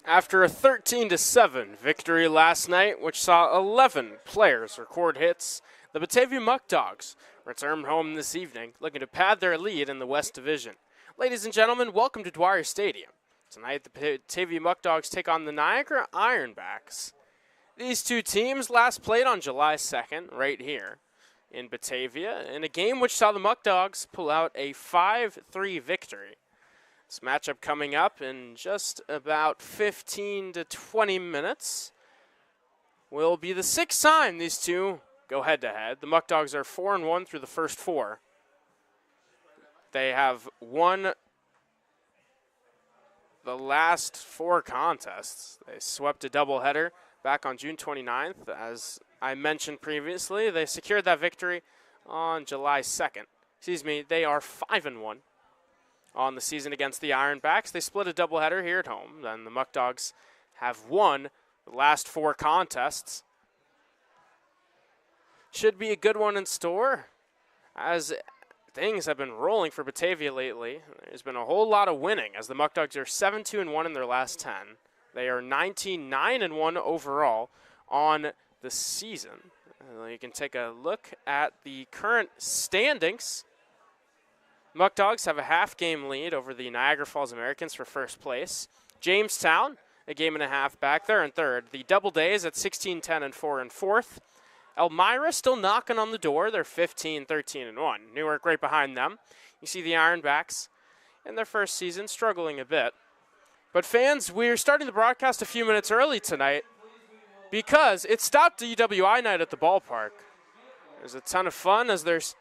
After a 13-7 victory last night, which saw 11 players record hits, the Batavia Muckdogs return home this evening, looking to pad their lead in the West Division. Ladies and gentlemen, welcome to Dwyer Stadium. Tonight, the Batavia Muckdogs take on the Niagara Ironbacks. These two teams last played on July 2nd, right here in Batavia, in a game which saw the Muckdogs pull out a 5-3 victory. This matchup coming up in just about 15 to 20 minutes will be the sixth time these two go head-to-head. The Muckdogs are 4-1 through the first four. They have won the last four contests. They swept a doubleheader back on June 29th. As I mentioned previously, they secured that victory on July 2nd. They are 5-1 on the season against the Ironbacks. They split a doubleheader here at home. Then the Muckdogs have won the last four contests. Should be a good one in store, as things have been rolling for Batavia lately. There's been a whole lot of winning, as the Muckdogs are 7-2-1 in their last 10. They are 19-9-1 overall on the season. You can take a look at the current standings. Muckdogs have a half-game lead over the Niagara Falls Americans for first place. Jamestown, a game and a half back there in third. The Double Days at 16-10-4 in fourth. Elmira still knocking on the door. They're 15-13-1. Newark right behind them. You see the Ironbacks in their first season struggling a bit. But fans, we're starting the broadcast a few minutes early tonight because it stopped DWI night at the ballpark. There's a ton of fun as there's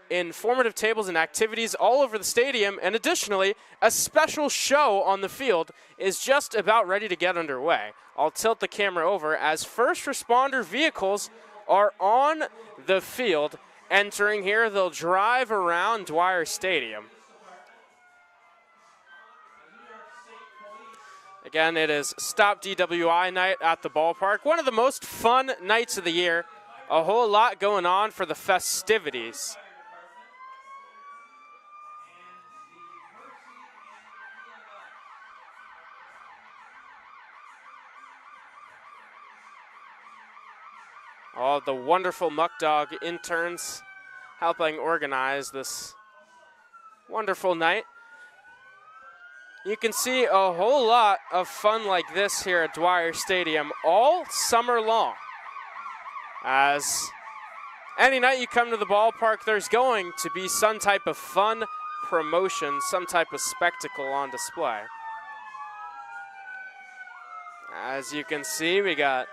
informative tables and activities all over the stadium, and additionally, a special show on the field is just about ready to get underway. I'll tilt the camera over as first responder vehicles are on the field. Entering here, they'll drive around Dwyer Stadium. Again, it is Stop DWI night at the ballpark. One of the most fun nights of the year. A whole lot going on for the festivities. All the wonderful Muckdog interns helping organize this wonderful night. You can see a whole lot of fun like this here at Dwyer Stadium all summer long. As any night you come to the ballpark, there's going to be some type of fun promotion, some type of spectacle on display. As you can see, we got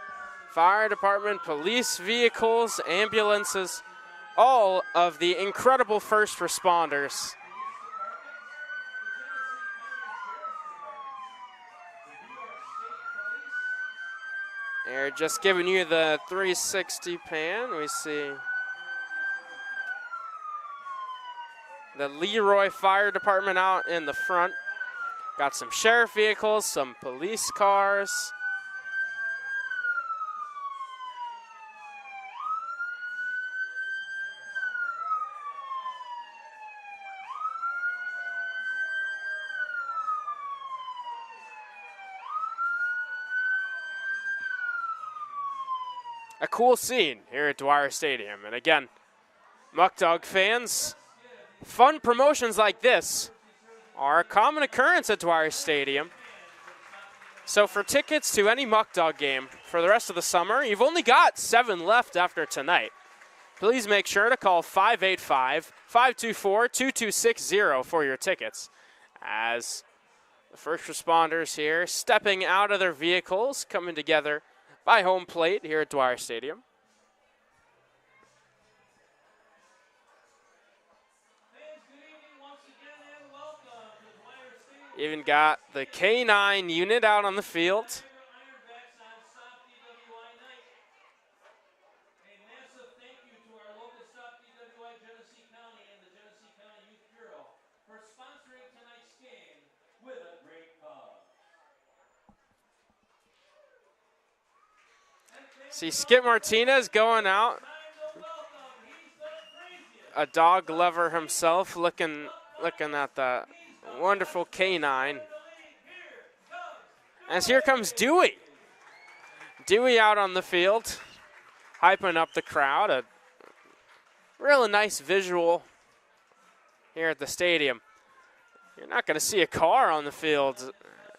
fire department, police vehicles, ambulances, all of the incredible first responders. They're just giving you the 360 pan. We see the Leroy Fire Department out in the front. Got some sheriff vehicles, some police cars. A cool scene here at Dwyer Stadium. And again, Muckdog fans, fun promotions like this are a common occurrence at Dwyer Stadium. So for tickets to any Muckdog game for the rest of the summer, you've only got 7 left after tonight. Please make sure to call 585-524-2260 for your tickets. As the first responders here stepping out of their vehicles, coming together by home plate here at Dwyer Stadium. Even got the K9 unit out on the field. See Skip Martinez going out. A dog lover himself, looking at that wonderful K9. As here comes Dewey. Dewey out on the field, hyping up the crowd. A really nice visual here at the stadium. You're not going to see a car on the field,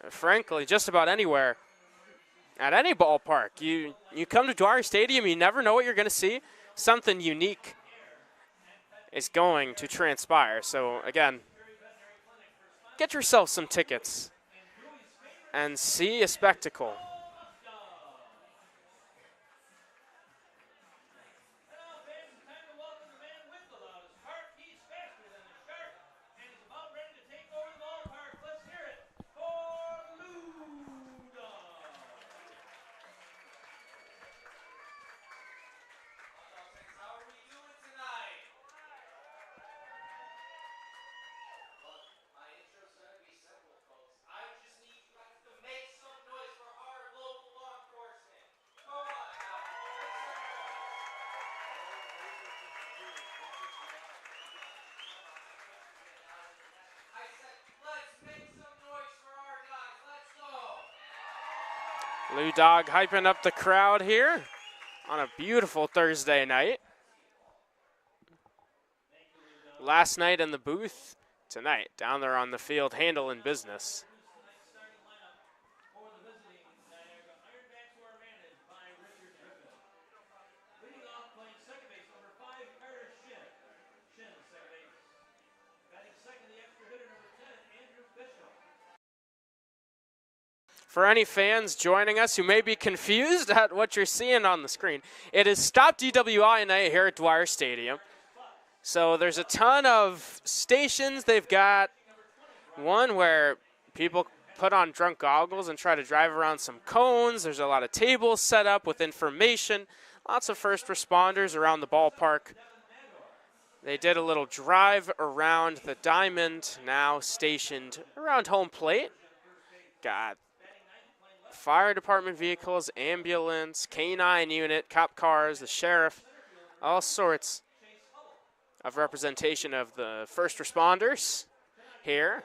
frankly, just about anywhere. At any ballpark. You come to Dwyer Stadium, you never know what you're going to see. Something unique is going to transpire. So, again, get yourself some tickets and see a spectacle. Lou Dog hyping up the crowd here on a beautiful Thursday night. Last night in the booth, tonight down there on the field handling business. For any fans joining us who may be confused at what you're seeing on the screen, it is Stop DWI night here at Dwyer Stadium. So there's a ton of stations. They've got one where people put on drunk goggles and try to drive around some cones. There's a lot of tables set up with information. Lots of first responders around the ballpark. They did a little drive around the diamond, now stationed around home plate. Got fire department vehicles, ambulance, canine unit, cop cars, the sheriff, all sorts of representation of the first responders here.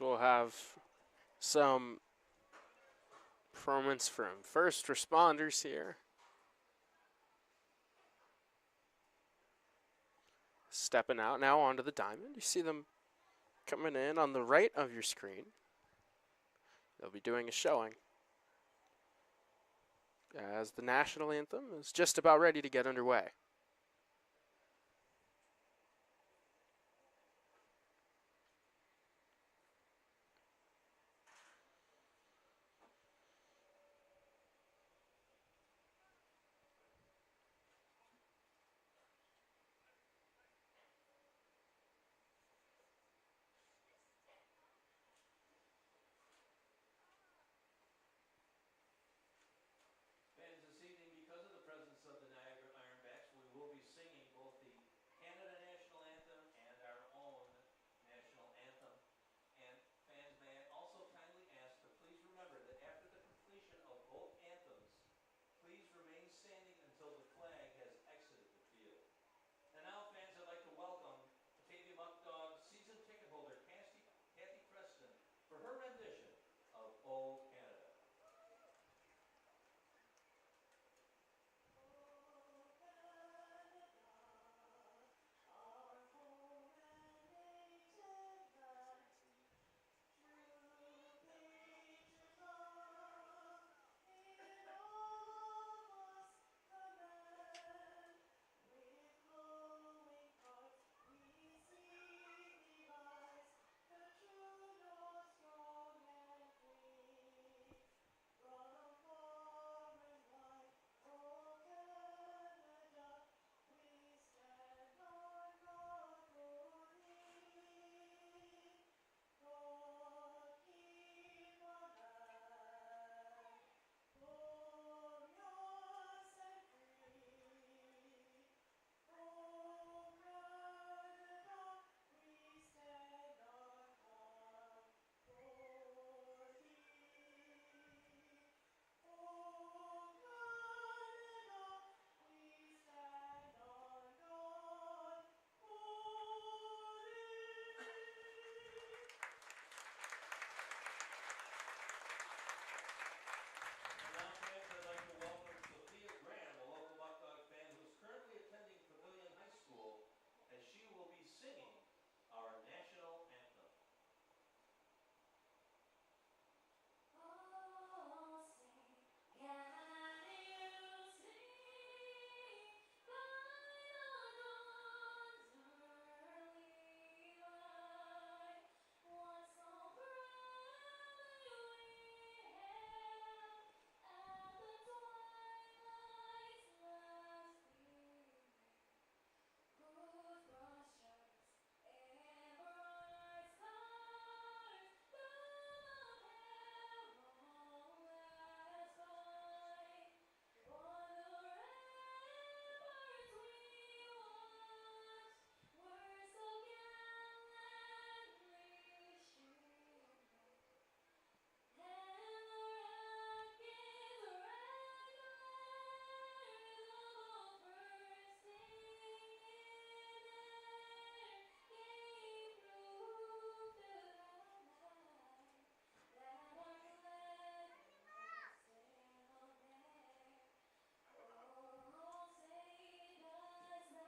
So we'll have some performance from first responders here. Stepping out now onto the diamond. You see them coming in on the right of your screen. They'll be doing a showing as the national anthem is just about ready to get underway. Fans, this evening, because of the presence of the Niagara Ironbacks, we will be singing both the Canada National Anthem and our own National Anthem. And fans, may I also kindly ask to please remember that after the completion of both anthems, please remain standing until the flag has exited the field. And now, fans, I'd like to welcome Batavia Muckdogs season ticket holder Kathy Preston for her rendition of O Canada. As she will be singing our national anthem. Oh, say, can you sing by the dawn's early light what so proudly we hailed at the twilight's last gleaming? Whose broad stripes and bright stars through the perilous fight, o'er the ramparts we watched, were so gallantly streaming, and the rackets red glares of the bursting cannon gave proof through the night that our flag would stand there. Oh, say does that star-spangled banner yet wave o'er the land and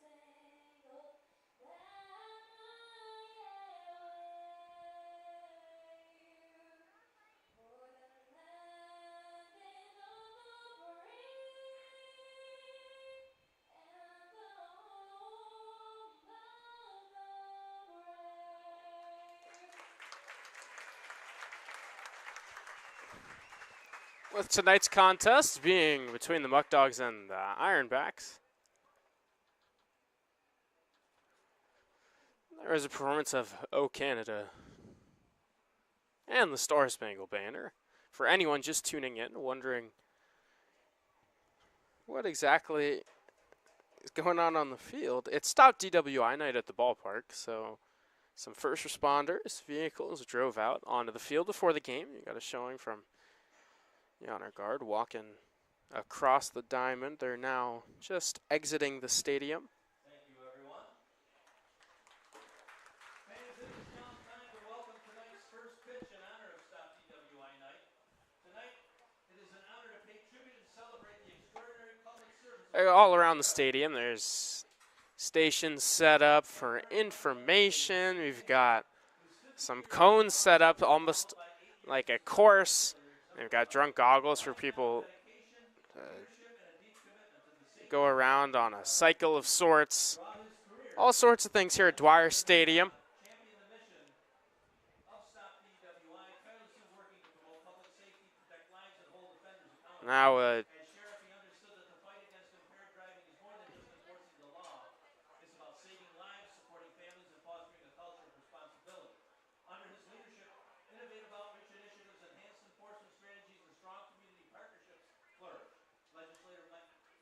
of the brave and the home of the brave? With tonight's contest being between the Muckdogs and the Ironbacks, there is a performance of O Canada and the Star Spangled Banner. For anyone just tuning in, wondering what exactly is going on the field, it stopped DWI night at the ballpark, so some first responders, vehicles drove out onto the field before the game. You got a showing from the honor guard walking across the diamond. They're now just exiting the stadium. Thank you, everyone. Fans, it is now time all around the stadium. There's stations set up for information. We've got some cones set up almost like a course. They've got drunk goggles for people to go around on a cycle of sorts. All sorts of things here at Dwyer Stadium. Champion the mission of Stop DWI, tirelessly working to promote public safety, protect lives, and hold offenders accountable. Now, As sheriff, he understood that the fight against impaired driving is more than just enforcing the law. It's about saving lives, supporting families, and fostering a culture of responsibility. Under his leadership, innovative outreach initiatives, enhanced enforcement strategies, and strong community partnerships flourish. Legislator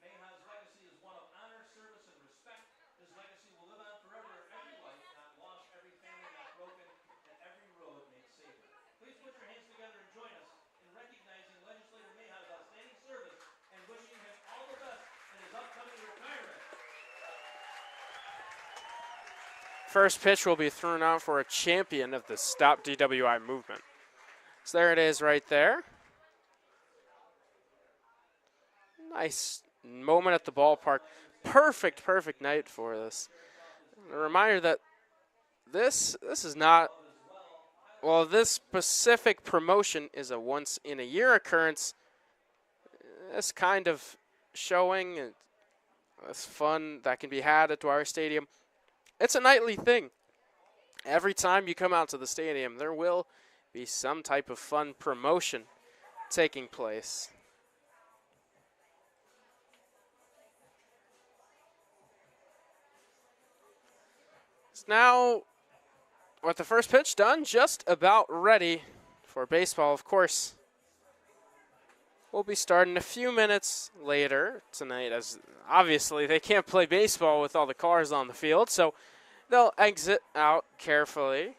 Mayha's legacy is one of honor, service, and respect. His legacy will live on forever in every life not lost, every family not broken, and every road made safer. Please put your hands together and join us in recognizing Legislator Mayha's outstanding service and wishing him all the best in his upcoming retirement. first pitch will be thrown out for a champion of the Stop DWI movement. So there it is right there. Nice moment at the ballpark. Perfect night for this. A reminder that this is not, well, this specific promotion is a once-in-a-year occurrence. This kind of showing, this fun that can be had at Dwyer Stadium, it's a nightly thing. Every time you come out to the stadium, there will be some type of fun promotion taking place. Now, with the first pitch done, just about ready for baseball, of course. We'll be starting a few minutes later tonight, as obviously they can't play baseball with all the cars on the field, so they'll exit out carefully.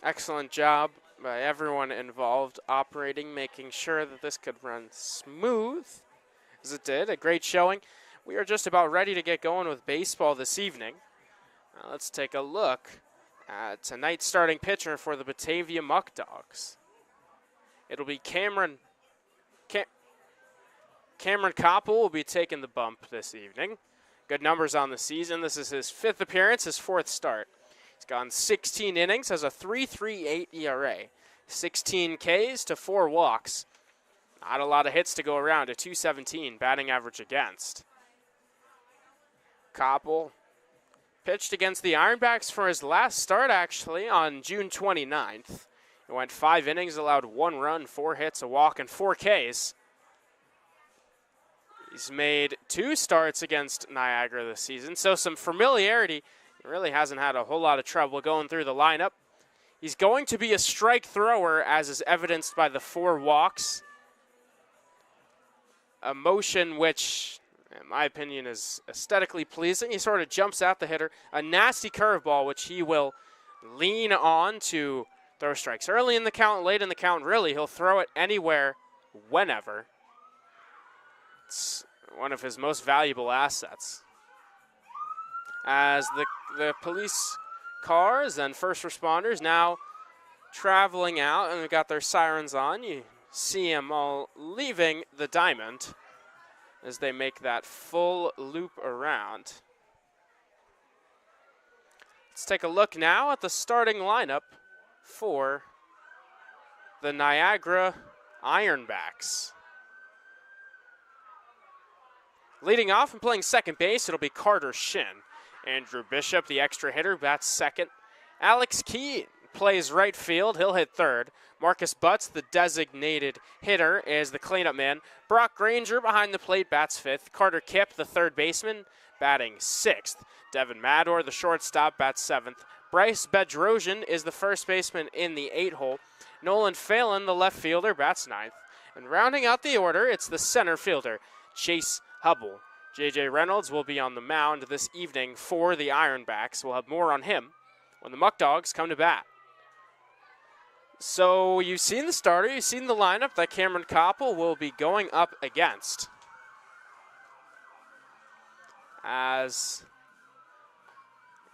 Excellent job by everyone involved operating, making sure that this could run smooth, as it did. A great showing. We are just about ready to get going with baseball this evening. Now let's take a look at tonight's starting pitcher for the Batavia Muckdogs. It'll be Cameron Koppel will be taking the bump this evening. Good numbers on the season. This is his 5th appearance, his 4th start. He's gone 16 innings, has a 3.38 ERA, 16 Ks to 4 walks. Not a lot of hits to go around, a 217 batting average against. Koppel pitched against the Ironbacks for his last start, actually, on June 29th. He went 5 innings, allowed 1 run, 4 hits, a walk, and 4 Ks. He's made 2 starts against Niagara this season, so some familiarity. He really hasn't had a whole lot of trouble going through the lineup. He's going to be a strike thrower, as is evidenced by the 4 walks. A motion which, in my opinion, is aesthetically pleasing. He sort of jumps at the hitter. A nasty curveball, which he will lean on to throw strikes early in the count, late in the count. Really, he'll throw it anywhere, whenever. It's one of his most valuable assets. As the police cars and first responders now traveling out, and they've got their sirens on. You see them all leaving the diamond as they make that full loop around. Let's take a look now at the starting lineup for the Niagara Ironbacks. Leading off and playing second base, it'll be Carter Shin. Andrew Bishop, the extra hitter, bats second. Alex Key plays right field. He'll hit third. Marcus Butts, the designated hitter, is the cleanup man. Brock Granger behind the plate bats fifth. Carter Kipp, the third baseman, batting sixth. Devin Mador, the shortstop, bats seventh. Bryce Bedrosian is the first baseman in the 8-hole. Nolan Phelan, the left fielder, bats ninth. And rounding out the order, it's the center fielder, Chase Hubble. J.J. Reynolds will be on the mound this evening for the Ironbacks. We'll have more on him when the Muckdogs come to bat. So you've seen the starter, you've seen the lineup that Cameron Koppel will be going up against. As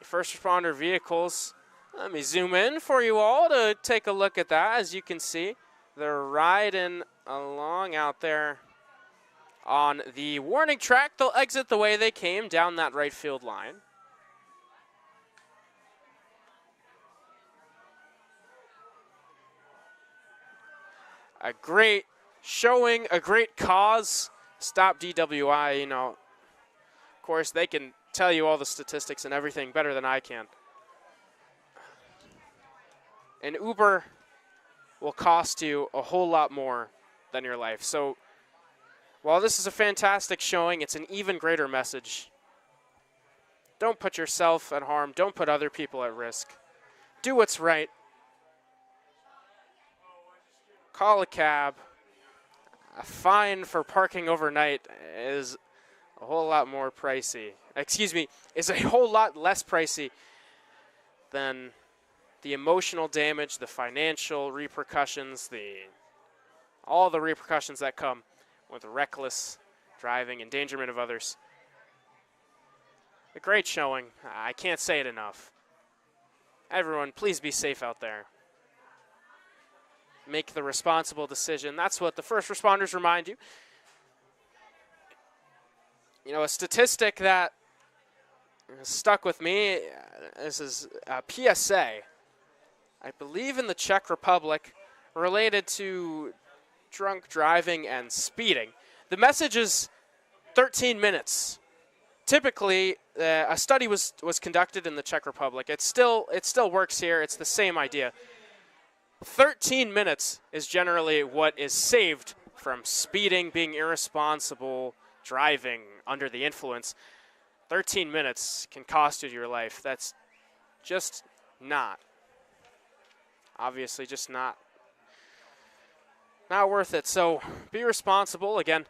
first responder vehicles Let me zoom in for you all to take a look at that. As you can see, they're riding along out there on the warning track. They'll exit the way they came down that right field line. A great showing, a great cause. Stop DWI, you know. Of course, they can tell you all the statistics and everything better than I can. An Uber will cost you a whole lot more than your life. So while this is a fantastic showing, it's an even greater message. Don't put yourself at harm. Don't put other people at risk. Do what's right. Call a cab. A fine for parking overnight is a whole lot more pricey. Excuse me, is a whole lot less pricey than the emotional damage, the financial repercussions, all the repercussions that come with reckless driving, endangerment of others. A great showing. I can't say it enough. Everyone, please be safe out there. Make the responsible decision. That's what the first responders remind you. You know, a statistic that stuck with me, this is a PSA, I believe in the Czech Republic, related to drunk driving and speeding. The message is 13 minutes. Typically, a study was conducted in the Czech Republic. It still works here. It's the same idea. 13 minutes is generally what is saved from speeding, being irresponsible, driving under the influence. 13 minutes can cost you your life. That's just not, obviously, just not worth it. So be responsible. Again,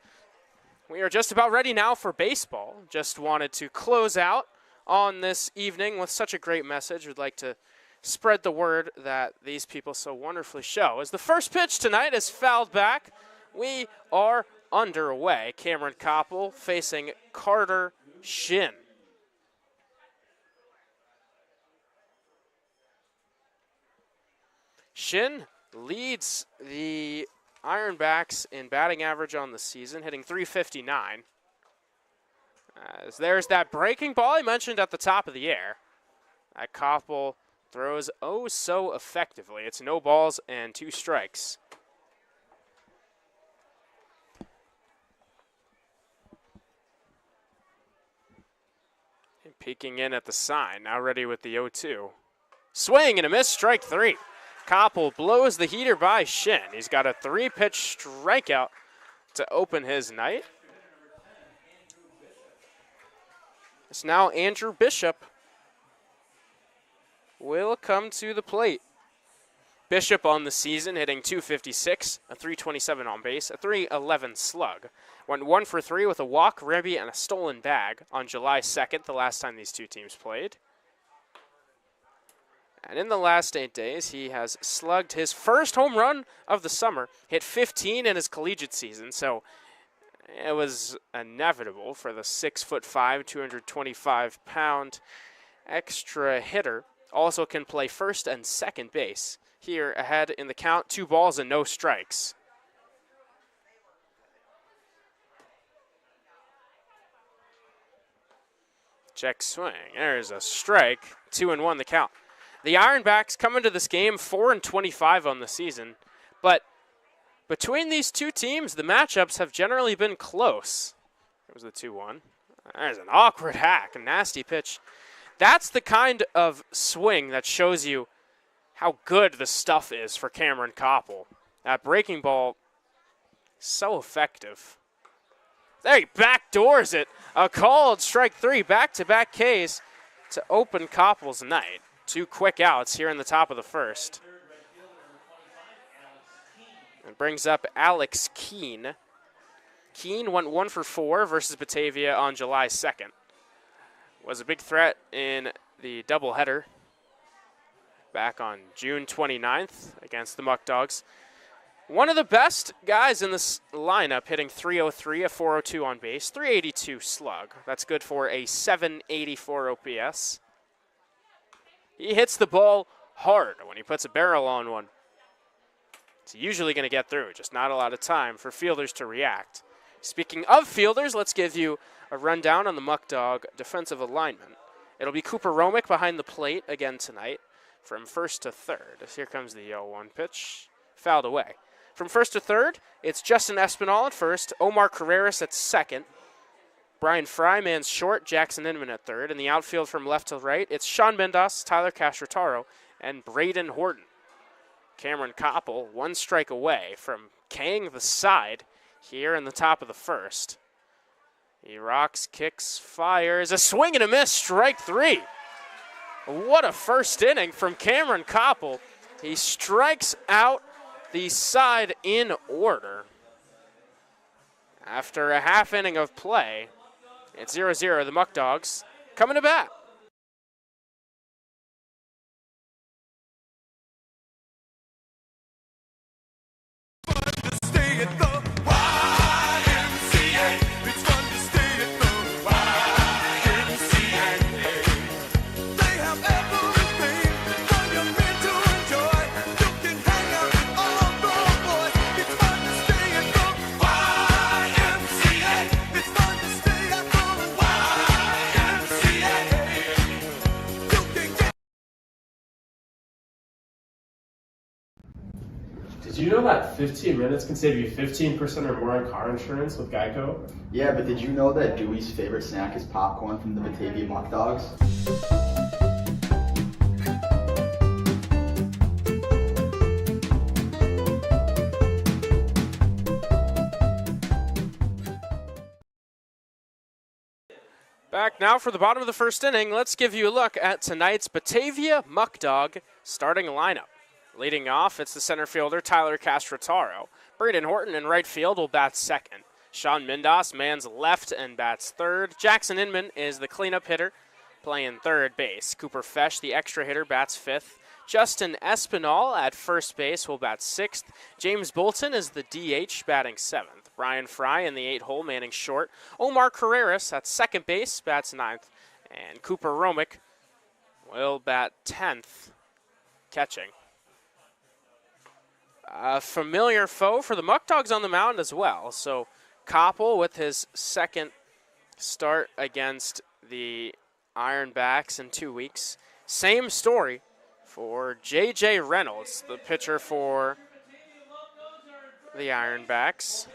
we are just about ready now for baseball. Just wanted to close out on this evening with such a great message. We'd like to spread the word that these people so wonderfully show. As the first pitch tonight is fouled back, we are underway. Cameron Koppel facing Carter Shin. Shin leads the Ironbacks in batting average on the season, hitting .359. As there's that breaking ball I mentioned at the top of the air. That Koppel throws oh so effectively. It's no balls and 2 strikes. And peeking in at the sign, now ready with the 0-2. Swing and a miss, strike 3. Koppel blows the heater by Shin. He's got a 3-pitch strikeout to open his night. It's now Andrew Bishop will come to the plate. Bishop on the season hitting .256, a .327 on base, a .311 slug. Went 1 for 3 with a walk, ribby, and a stolen bag on July 2nd, the last time these two teams played. And in the last 8 days, he has slugged his first home run of the summer, hit 15 in his collegiate season, so it was inevitable for the 6'5", 225-pound extra hitter. Also can play first and second base. Here ahead in the count, 2 balls and no strikes. Check swing. There's a strike. 2-1 the count. The Ironbacks come into this game 4-25 on the season, but between these two teams, the matchups have generally been close. There's the 2-1. There's an awkward hack, a nasty pitch. That's the kind of swing that shows you how good the stuff is for Cameron Koppel. That breaking ball, so effective. There he backdoors it. A called strike 3, back-to-back Ks to open Koppel's night. 2 quick outs here in the top of the first. It brings up Alex Keene. Keene went 1 for 4 versus Batavia on July 2nd. Was a big threat in the doubleheader back on June 29th against the Muckdogs. One of the best guys in this lineup, hitting .303, a .402 on base, .382 slug. That's good for a .784 OPS. He hits the ball hard when he puts a barrel on one. It's usually going to get through, just not a lot of time for fielders to react. Speaking of fielders, let's give you a rundown on the Muckdog defensive alignment. It'll be Cooper Romick behind the plate again tonight from first to third. Here comes the 0-1 pitch, fouled away. From first to third, it's Justin Espinal at first, Omar Carreras at second, Brian Fry man's short, Jackson Inman at third. In the outfield from left to right, it's Sean Mendas, Tyler Castrotaro, and Braden Horton. Cameron Koppel, one strike away from Kang the side here in the top of the first. He rocks, kicks, fires, a swing and a miss, strike three. What a first inning from Cameron Koppel. He strikes out the side in order. After a half inning of play, it's 0-0, the Muckdogs coming to bat. Did you know that 15 minutes can save you 15% or more on car insurance with Geico? Yeah, but did you know that Dewey's favorite snack is popcorn from the Batavia Muckdogs? Back now for the bottom of the first inning. Let's give you a look at tonight's Batavia Muckdog starting lineup. Leading off, it's the center fielder, Tyler Castrotaro. Braden Horton in right field will bat second. Sean Mendas mans left and bats third. Jackson Inman is the cleanup hitter, playing third base. Cooper Fesh, the extra hitter, bats fifth. Justin Espinal at first base will bat sixth. James Bolton is the DH, batting seventh. Brian Fry in the 8-hole, manning short. Omar Carreras at second base, bats ninth. And Cooper Romick will bat 10th, catching. A familiar foe for the Muckdogs on the mound as well. So Koppel with his second start against the Ironbacks in 2 weeks. Same story for J.J. Reynolds, the pitcher for the Ironbacks.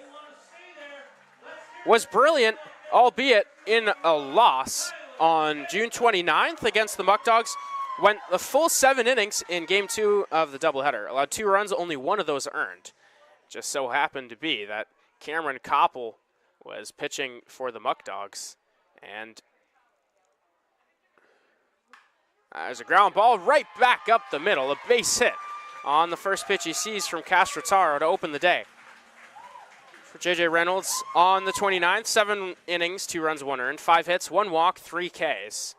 Was brilliant, albeit in a loss on June 29th against the Muckdogs. Went the full 7 innings in Game 2 of the doubleheader. Allowed 2 runs, only one of those earned. Just so happened to be that Cameron Koppel was pitching for the Muckdogs. And there's a ground ball right back up the middle. A base hit on the first pitch he sees from Castrotaro to open the day. For J.J. Reynolds on the 29th, 7 innings, 2 runs, 1 earned, 5 hits, 1 walk, 3 Ks.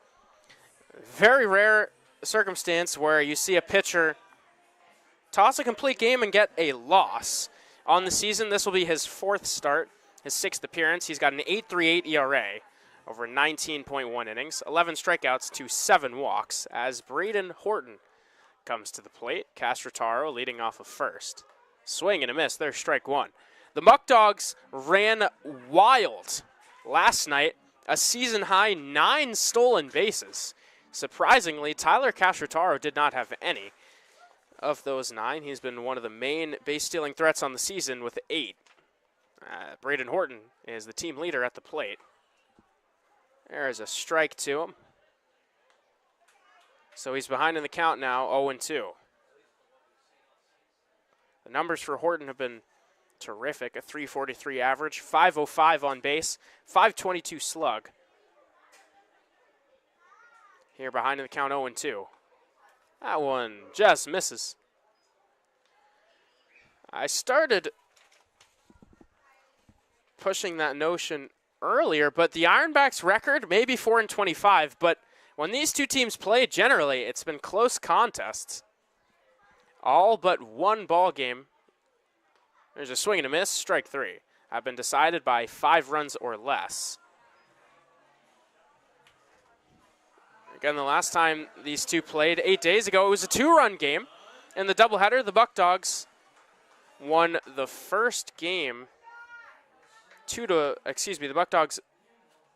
Very rare circumstance where you see a pitcher toss a complete game and get a loss. On the season, this will be his 4th start, his 6th appearance. He's got an 8.38 ERA over 19.1 innings, 11 strikeouts to 7 walks as Braden Horton comes to the plate. Castrotaro leading off of first. Swing and a miss. There's strike one. The Muckdogs ran wild last night, a season-high 9 stolen bases. Surprisingly, Tyler Castrotaro did not have any of those 9. He's been one of the main base-stealing threats on the season with 8. Braden Horton is the team leader at the plate. There's a strike to him. So he's behind in the count now, 0-2. The numbers for Horton have been terrific. A 343 average, 505 on base, 522 slug. Here behind in the count, 0-2. That one just misses. I started pushing that notion earlier, but the Ironbacks record may be 4-25, but when these two teams play, generally, it's been close contests. All but one ball game. There's a swing and a miss, strike 3. Have been decided by 5 runs or less. Again, the last time these two played 8 days ago, it was a 2-run game. In the doubleheader, the Muckdogs won the first game the Muckdogs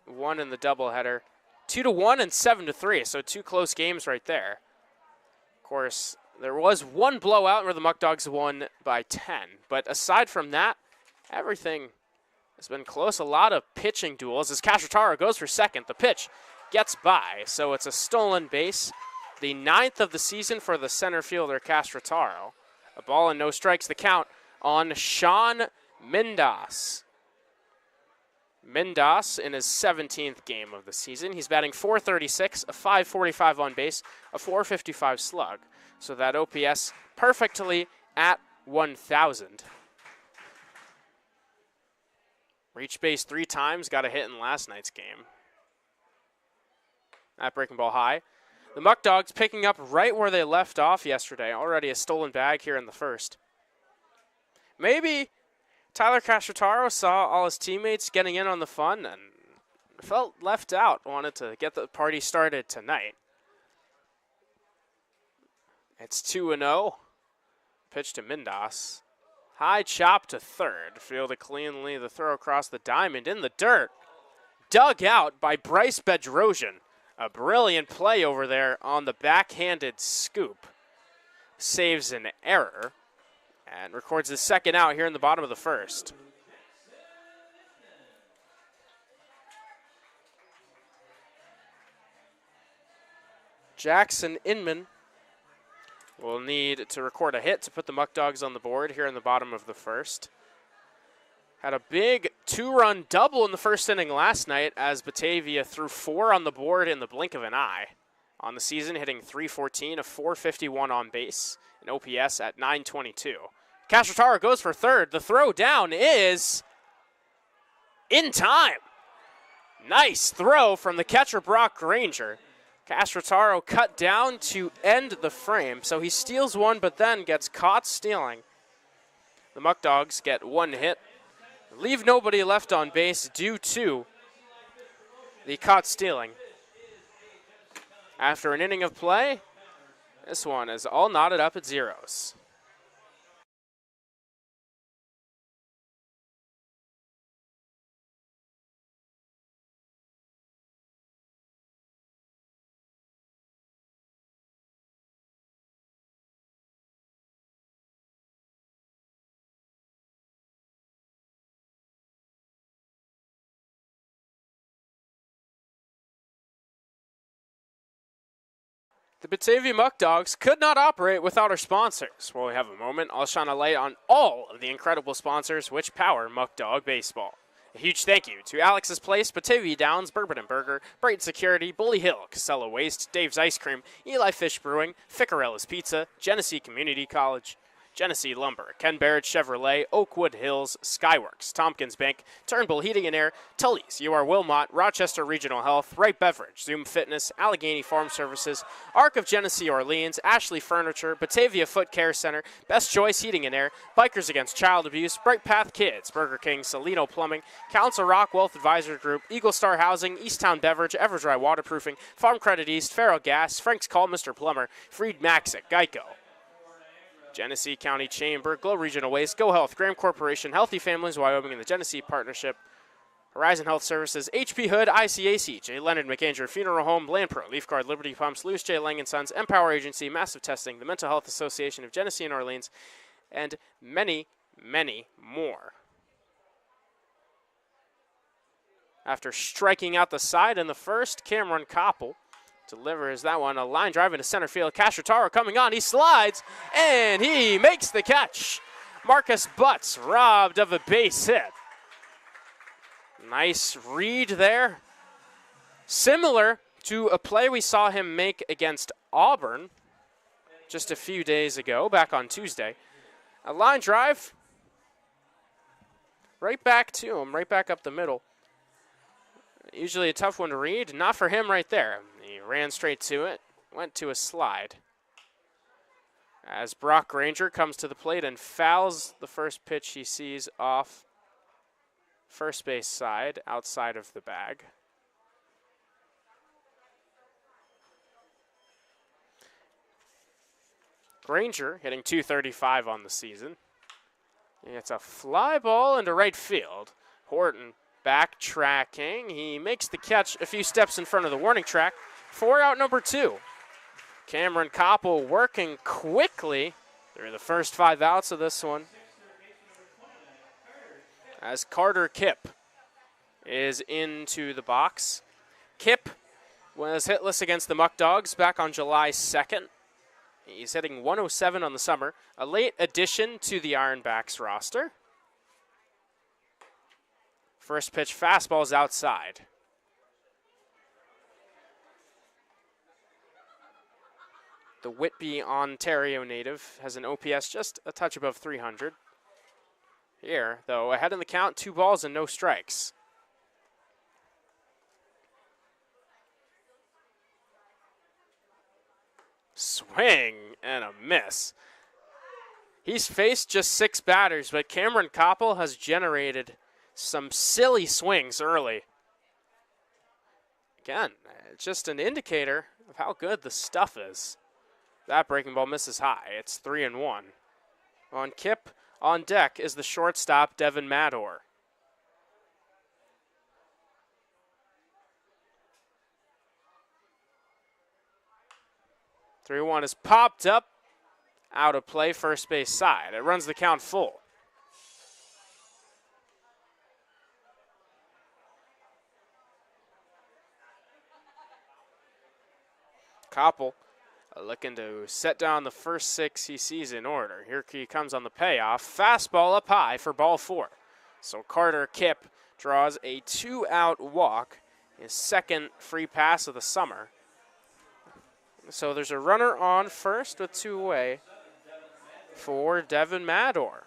won in the doubleheader 2-1 and 7-3, so 2 close games right there. Of course, there was one blowout where the Muckdogs won by 10, but aside from that, everything has been close. A lot of pitching duels as Castrataro goes for second. The pitch gets by, so it's a stolen base. The 9th of the season for the center fielder, Castrataro. A ball and no strikes, the count on Sean Mindas. Mindas in his 17th game of the season. He's batting .436, a .545 on base, a .455 slug. So that OPS perfectly at 1,000. Reached base 3 times, got a hit in last night's game. That breaking ball high. The Muckdogs picking up right where they left off yesterday. Already a stolen bag here in the first. Maybe Tyler Castrataro saw all his teammates getting in on the fun and felt left out. Wanted to get the party started tonight. It's 2-0. Pitch to Mindas. High chop to third. Fielded cleanly. The throw across the diamond in the dirt. Dug out by Bryce Bedrosian. A brilliant play over there on the backhanded scoop. Saves an error and records his second out here in the bottom of the first. Jackson Inman will need to record a hit to put the Muckdogs on the board here in the bottom of the first. Had a big 2-run double in the first inning last night as Batavia threw 4 on the board in the blink of an eye. On the season, hitting .314, a .451 on base, an OPS at .922. Castrataro goes for third. The throw down is in time. Nice throw from the catcher, Brock Granger. Castrataro cut down to end the frame, so he steals one but then gets caught stealing. The Muckdogs get 1 hit. Leave nobody left on base due to the caught stealing. After an inning of play, this one is all knotted up at zeros. The Batavia Muckdogs could not operate without our sponsors. While we have a moment, I'll shine a light on all of the incredible sponsors which power Muckdog Baseball. A huge thank you to Alex's Place, Batavia Downs, Bourbon & Burger, Brighton Security, Bully Hill, Casella Waste, Dave's Ice Cream, Eli Fish Brewing, Ficarella's Pizza, Genesee Community College, Genesee Lumber, Ken Barrett Chevrolet, Oakwood Hills, Skyworks, Tompkins Bank, Turnbull Heating and Air, Tully's, UR Wilmot, Rochester Regional Health, Wright Beverage, Zoom Fitness, Allegheny Farm Services, Arc of Genesee Orleans, Ashley Furniture, Batavia Foot Care Center, Best Choice Heating and Air, Bikers Against Child Abuse, Bright Path Kids, Burger King, Salino Plumbing, Council Rock Wealth Advisory Group, Eagle Star Housing, Easttown Beverage, Everdry Waterproofing, Farm Credit East, Farrell Gas, Frank's Call Mr. Plumber, Freed Maxick, Geico, Genesee County Chamber, Glow Regional Waste, Go Health, Graham Corporation, Healthy Families Wyoming, and the Genesee Partnership, Horizon Health Services, HP Hood, ICAC, J. Leonard McAndrew Funeral Home, Landpro, Leaf Guard, Liberty Pumps, Louis J. Lang & Sons, Empower Agency, Massive Testing, the Mental Health Association of Genesee and Orleans, and many, many more. After striking out the side in the first, Cameron Koppel delivers that one, a line drive into center field. Castrataro coming on, he slides, and he makes the catch. Marcus Butts robbed of a base hit. Nice read there. Similar to a play we saw him make against Auburn just a few days ago, back on Tuesday. A line drive right back to him, right back up the middle. Usually a tough one to read. Not for him right there. He ran straight to it, went to a slide. As Brock Granger comes to the plate and fouls the first pitch he sees off first base side, outside of the bag. Granger hitting .235 on the season. It's a fly ball into right field. Horton backtracking. He makes the catch a few steps in front of the warning track. 4 out number 2. Cameron Koppel working quickly through the first 5 outs of this one. As Carter Kipp is into the box. Kipp was hitless against the Muckdogs back on July 2nd. He's hitting .107 on the summer. A late addition to the Ironbacks roster. First pitch fastball is outside. The Whitby, Ontario native has an OPS just a touch above 300. Here, though, ahead in the count, 2 balls and no strikes. Swing and a miss. He's faced just 6 batters, but Cameron Koppel has generated some silly swings early. Again, just an indicator of how good the stuff is. That breaking ball misses high. It's 3-1. On Kipp, on deck is the shortstop, Devin Mador. (3-1) is popped up, out of play, first base side. It runs the count full. Koppel looking to set down the first 6 he sees in order. Here he comes on the payoff. Fastball up high for ball 4. So Carter Kipp draws a 2-out walk, his second free pass of the summer. So there's a runner on first with 2 away for Devin Mador.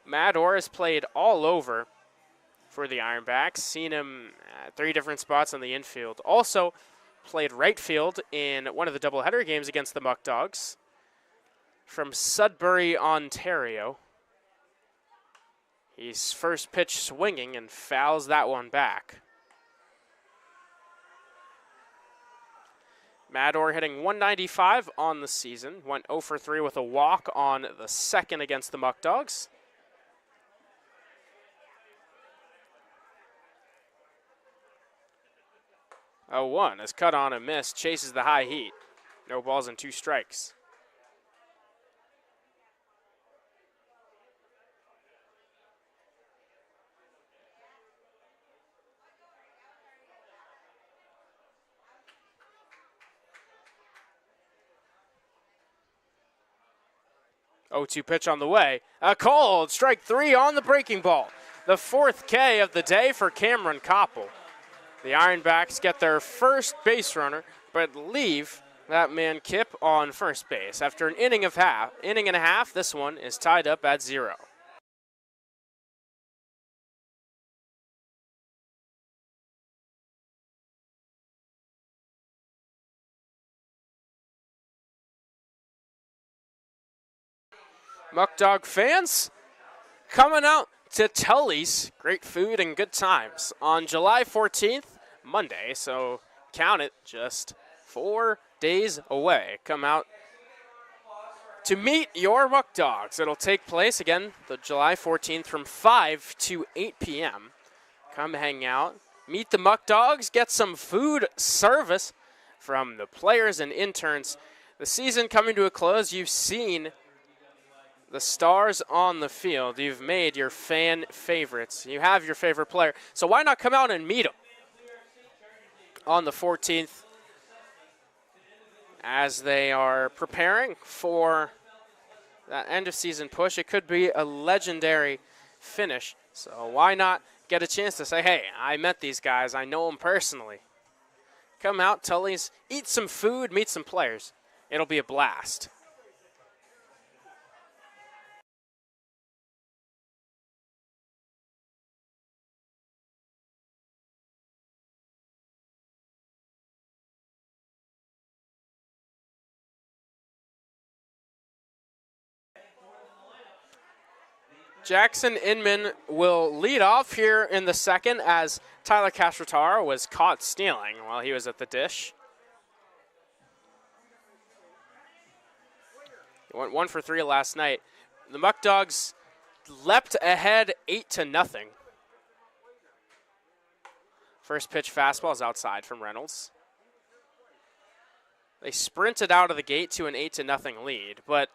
Mador has played all over for the Ironbacks. Seen him at 3 different spots on the infield. Also played right field in one of the doubleheader games against the Muckdogs from Sudbury, Ontario. He's first pitch swinging and fouls that one back. Mador hitting .195 on the season. Went 0 for 3 with a walk on the second against the Muckdogs. A 1 is cut on a miss, chases the high heat. No balls and 2 strikes. (0-2) pitch on the way. A called strike 3 on the breaking ball. The 4th K of the day for Cameron Koppel. The Ironbacks get their first base runner, but leave that man Kipp on first base. After an inning and a half, this one is tied up at 0. Muckdog fans, coming out to Tully's, great food and good times, on July 14th, Monday, so count it, just 4 days away. Come out to meet your Muckdogs. It'll take place, again, the July 14th from 5 to 8 p.m. Come hang out, meet the Muckdogs, get some food service from the players and interns. The season coming to a close, you've seen the stars on the field. You've made your fan favorites. You have your favorite player. So why not come out and meet them on the 14th as they are preparing for that end of season push. It could be a legendary finish. So why not get a chance to say, hey, I met these guys. I know them personally. Come out, Tully's, eat some food, meet some players. It'll be a blast. Jackson Inman will lead off here in the second as Tyler Castrataro was caught stealing while he was at the dish. He went 1 for 3 last night. The Muckdogs leapt ahead 8-0. First pitch fastball is outside from Reynolds. They sprinted out of the gate to an 8-0 lead, but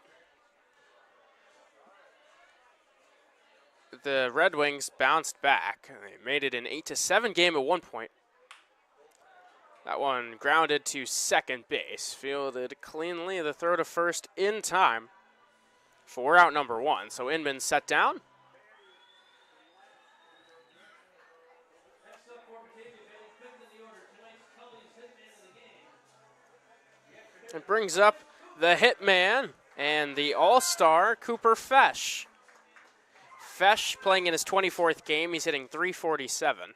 the Red Wings bounced back. They made it an 8-7 game at one point. That one grounded to second base, fielded cleanly. The throw to first in time for out number 1. So Inman set down. Next up for Batavia, batting fifth in the order. Tonight's Tully's hitman of the game. It brings up the hitman and the all-star Cooper Fesh. Fesh playing in his 24th game. He's hitting .347.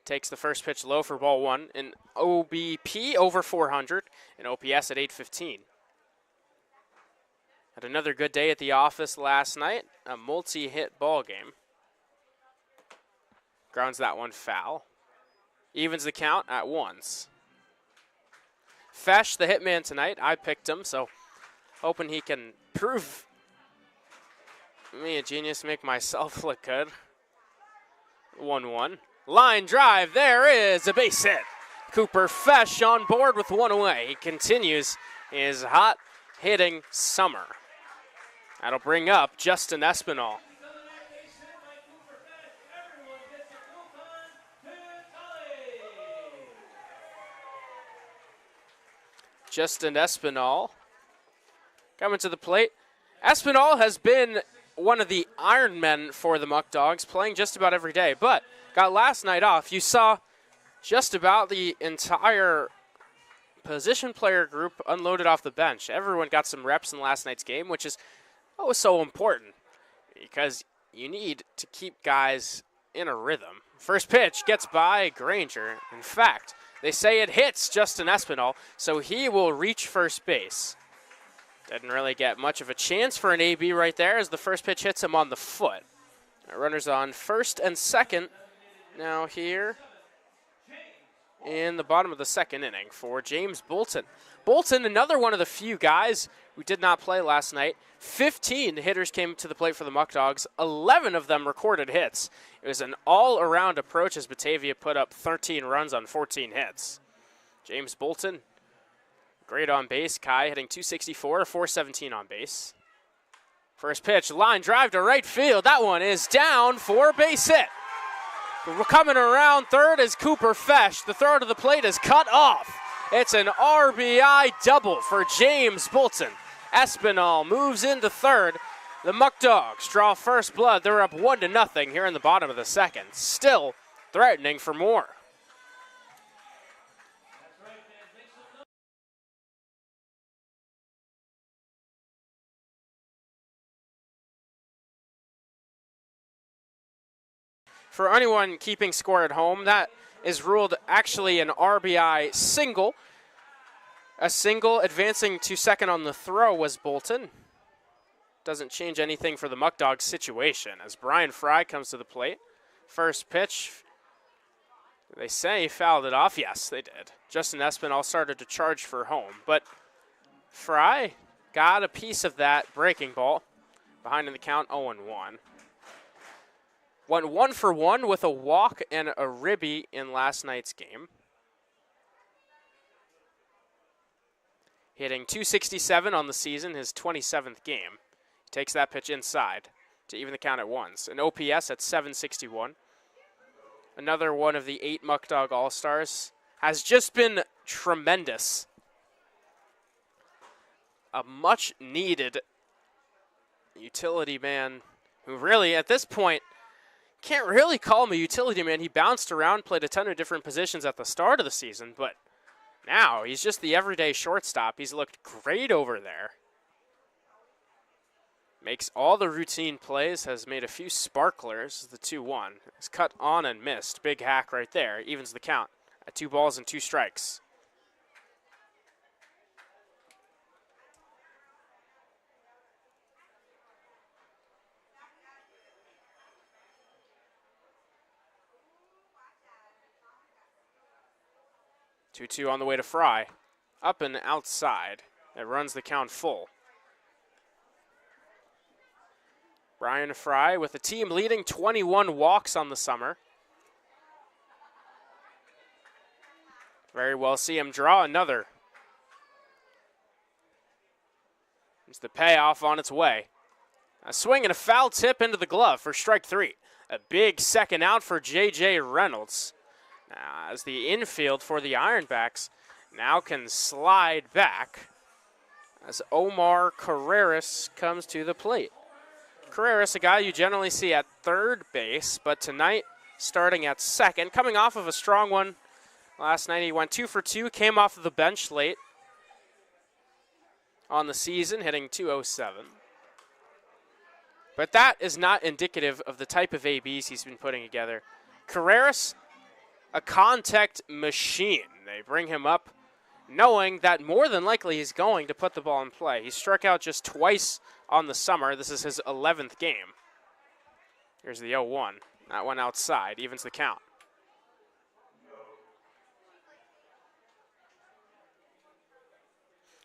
Takes the first pitch low for ball 1. An OBP over 400. An OPS at 815. Had another good day at the office last night. A multi-hit ball game. Grounds that one foul. Evens the count at 1s. Fesh, the hitman tonight. I picked him, so hoping he can prove me a genius, make myself look good. 1-1. Line drive, there is a base hit. Cooper Fesh on board with 1 away. He continues his hot hitting summer. That'll bring up Justin Espinal. Justin Espinal coming to the plate. Espinal has been one of the Iron Men for the Muckdogs, playing just about every day, but got last night off. You saw just about the entire position player group unloaded off the bench. Everyone got some reps in last night's game, which is so important because you need to keep guys in a rhythm. First pitch gets by Granger. In fact, they say it hits Justin Espinal, so he will reach first base. Didn't really get much of a chance for an AB right there as the first pitch hits him on the foot. Runners on first and second now here in the bottom of the second inning for James Bolton. Bolton, another one of the few guys who did not play last night. 15 hitters came to the plate for the Muckdogs. 11 of them recorded hits. It was an all-around approach as Batavia put up 13 runs on 14 hits. James Bolton, great on base. Kai hitting .264, 417 on base. First pitch, line drive to right field. That one is down for a base hit. We're coming around third is Cooper Fesh. The throw to the plate is cut off. It's an RBI double for James Bolton. Espinal moves into third. The Muckdogs draw first blood. They're up 1-0 here in the bottom of the second. Still threatening for more. For anyone keeping score at home, that is ruled actually an RBI single. A single advancing to second on the throw was Bolton. Doesn't change anything for the Muckdogs situation as Brian Fry comes to the plate. First pitch, they say he fouled it off. Yes, they did. Justin Espinal started to charge for home, but Fry got a piece of that breaking ball. Behind in the count, 0-1. Went 1 for 1 with a walk and a ribby in last night's game. Hitting .267 on the season, his 27th game. He takes that pitch inside to even the count at 1s. An OPS at 761. Another one of the 8 Muckdog All-Stars. Has just been tremendous. A much-needed utility man who really, at this point, can't really call him a utility man. He bounced around, played a ton of different positions at the start of the season, but now he's just the everyday shortstop. He's looked great over there. Makes all the routine plays, has made a few sparklers, the 2-1. He's cut on and missed. Big hack right there. Evens the count at 2 balls and 2 strikes. Two on the way to Fry. Up and outside. It runs the count full. Brian Fry with the team leading 21 walks on the summer. Very well see him draw another. It's the payoff on its way. A swing and a foul tip into the glove for strike 3. A big second out for J.J. Reynolds. As the infield for the Ironbacks now can slide back as Omar Carreras comes to the plate. Carreras, a guy you generally see at third base, but tonight starting at second, coming off of a strong one. Last night he went 2 for 2, came off of the bench late on the season, hitting .207. But that is not indicative of the type of ABs he's been putting together. Carreras, a contact machine. They bring him up knowing that more than likely he's going to put the ball in play. He struck out just twice on the summer. This is his 11th game. Here's the 0-1. That one outside, evens the count.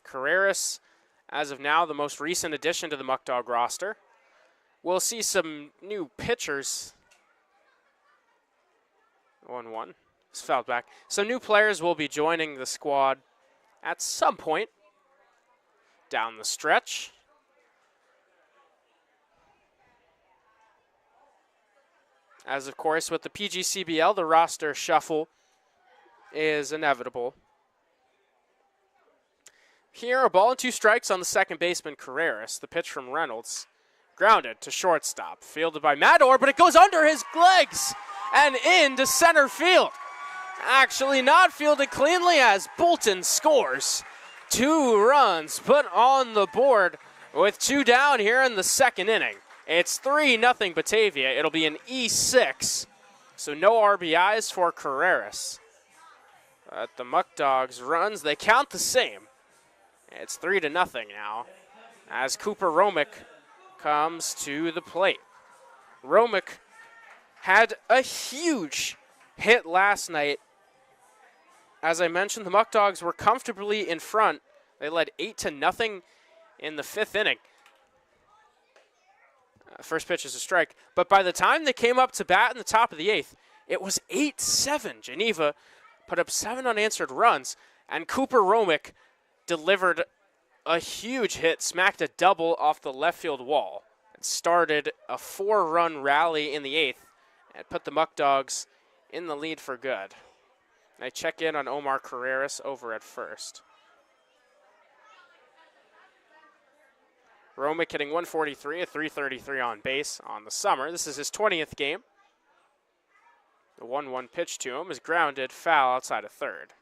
Carreras, as of now, the most recent addition to the Muckdog roster. We'll see some new pitchers. 1-1. It's fouled back. Some new players will be joining the squad at some point down the stretch. As, of course, with the PGCBL, the roster shuffle is inevitable. Here, a ball and 2 strikes on the second baseman, Carreras. The pitch from Reynolds. Grounded to shortstop. Fielded by Mador, but it goes under his legs and into center field. Actually not fielded cleanly as Bolton scores. 2 runs put on the board with 2 down here in the second inning. It's 3-0 Batavia. It'll be an E6, so no RBIs for Carreras. But the Muckdogs runs, they count the same. It's 3-0 now as Cooper Romick comes to the plate. Romick had a huge hit last night. As I mentioned, the Muckdogs were comfortably in front. They led 8-0 in the 5th inning. First pitch is a strike. But by the time they came up to bat in the top of the 8th, it was 8-7. Geneva put up 7 unanswered runs, and Cooper Romick delivered a huge hit, smacked a double off the left field wall. It started a 4-run rally in the 8th and put the Muckdogs in the lead for good. I check in on Omar Carreras over at first. Romick hitting 143, a 333 on base on the summer. This is his 20th game. The 1-1 pitch to him is grounded, foul outside of third.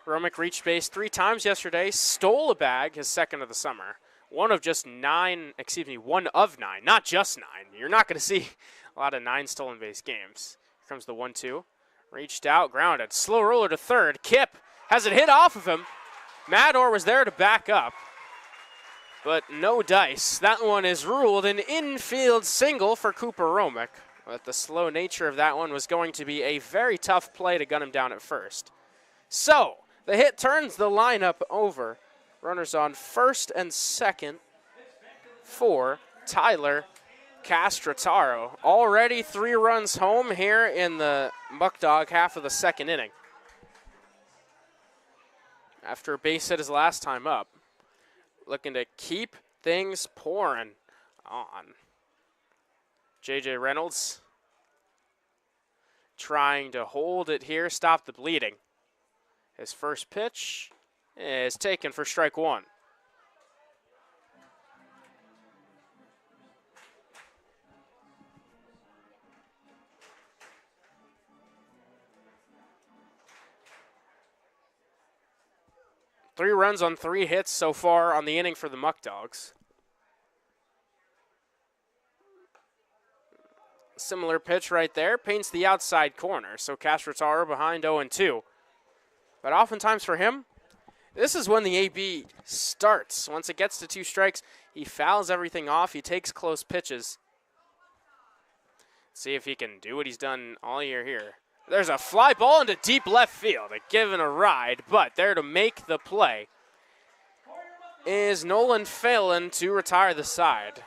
Romick reached base 3 times yesterday, stole a bag, his second of the summer. One of 9, not just 9. You're not going to see a lot of 9 stolen base games. Here comes the 1-2. Reached out, grounded. Slow roller to third. Kip has it hit off of him. Mador was there to back up, but no dice. That one is ruled an infield single for Cooper Romick. But the slow nature of that one was going to be a very tough play to gun him down at first. So, the hit turns the lineup over. Runners on first and second for Tyler Castrataro. Already 3 runs home here in the Muckdog half of the second inning. After a base hit his last time up. Looking to keep things pouring on. J.J. Reynolds trying to hold it here, stop the bleeding. His first pitch is taken for strike 1. Three runs on 3 hits so far on the inning for the Muckdogs. Similar pitch right there, paints the outside corner. So Castrataro behind 0-2. But oftentimes for him, this is when the AB starts. Once it gets to 2 strikes, he fouls everything off. He takes close pitches. See if he can do what he's done all year here. There's a fly ball into deep left field. Given a ride, but there to make the play is Nolan Phelan to retire the side.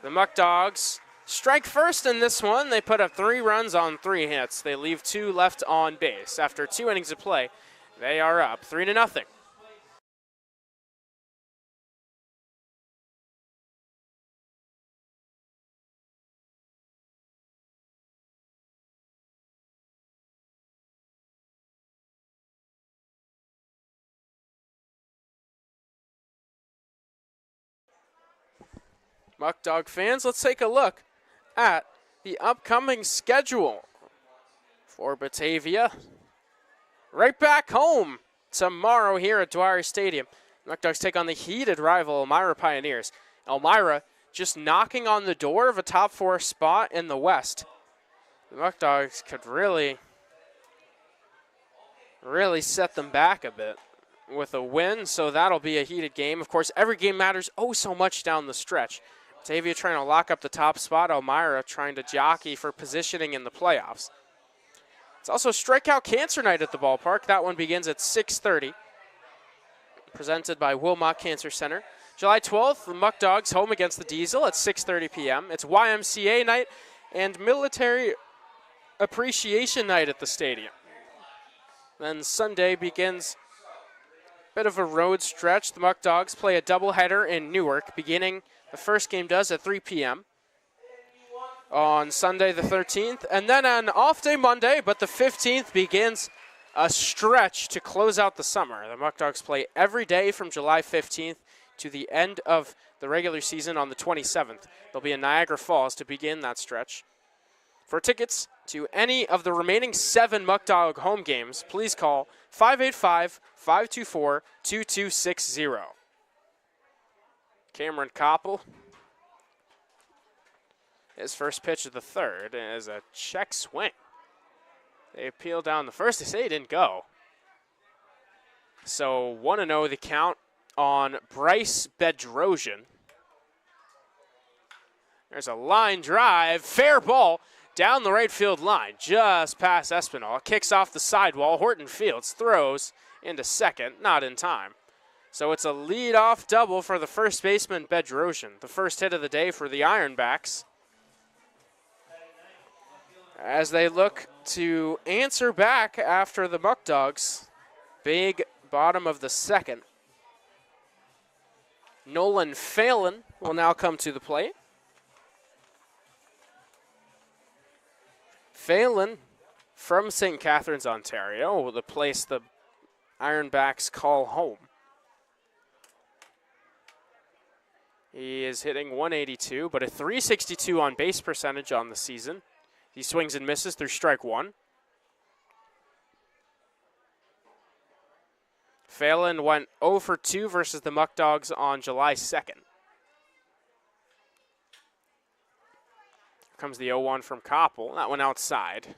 The Muckdogs strike first in this one. They put up 3 runs on 3 hits. They leave 2 left on base. After 2 innings of play, they are up 3-0. Muckdog fans, let's take a look at the upcoming schedule for Batavia. Right back home tomorrow here at Dwyer Stadium. Muckdogs take on the heated rival Elmira Pioneers. Elmira just knocking on the door of a top 4 spot in the West. The Muckdogs could really set them back a bit with a win, so that'll be a heated game. Of course, every game matters oh so much down the stretch. Batavia trying to lock up the top spot. Elmira trying to jockey for positioning in the playoffs. It's also Strikeout Cancer Night at the ballpark. That one begins at 6:30. Presented by Wilmot Cancer Center. July 12th, the Muckdogs home against the Diesel at 6:30 p.m. It's YMCA night and Military Appreciation Night at the stadium. Then Sunday begins a bit of a road stretch. The Muckdogs play a doubleheader in Newark, beginning the first game does at 3 p.m. on Sunday the 13th. And then an off day Monday, but the 15th begins a stretch to close out the summer. The Muckdogs play every day from July 15th to the end of the regular season on the 27th. They'll be in Niagara Falls to begin that stretch. For tickets to any of the remaining 7 Muckdog home games, please call 585-524-2260. Cameron Koppel. His first pitch of the third is a check swing. They appeal down the first. They say he didn't go. So 1-0 the count on Bryce Bedrosian. There's a line drive. Fair ball down the right field line, just past Espinal. Kicks off the sidewall. Horton Fields throws into second, not in time. So it's a lead-off double for the first baseman, Bedrosian. The first hit of the day for the Ironbacks, as they look to answer back after the Muckdogs. Big bottom of the second. Nolan Phelan will now come to the plate. Phelan from St. Catharines, Ontario, will the place the Ironbacks call home. He is hitting 182, but a 362 on base percentage on the season. He swings and misses through strike 1. Phelan went 0 for 2 versus the Muckdogs on July 2nd. Here comes the 0-1 from Koppel. That one outside.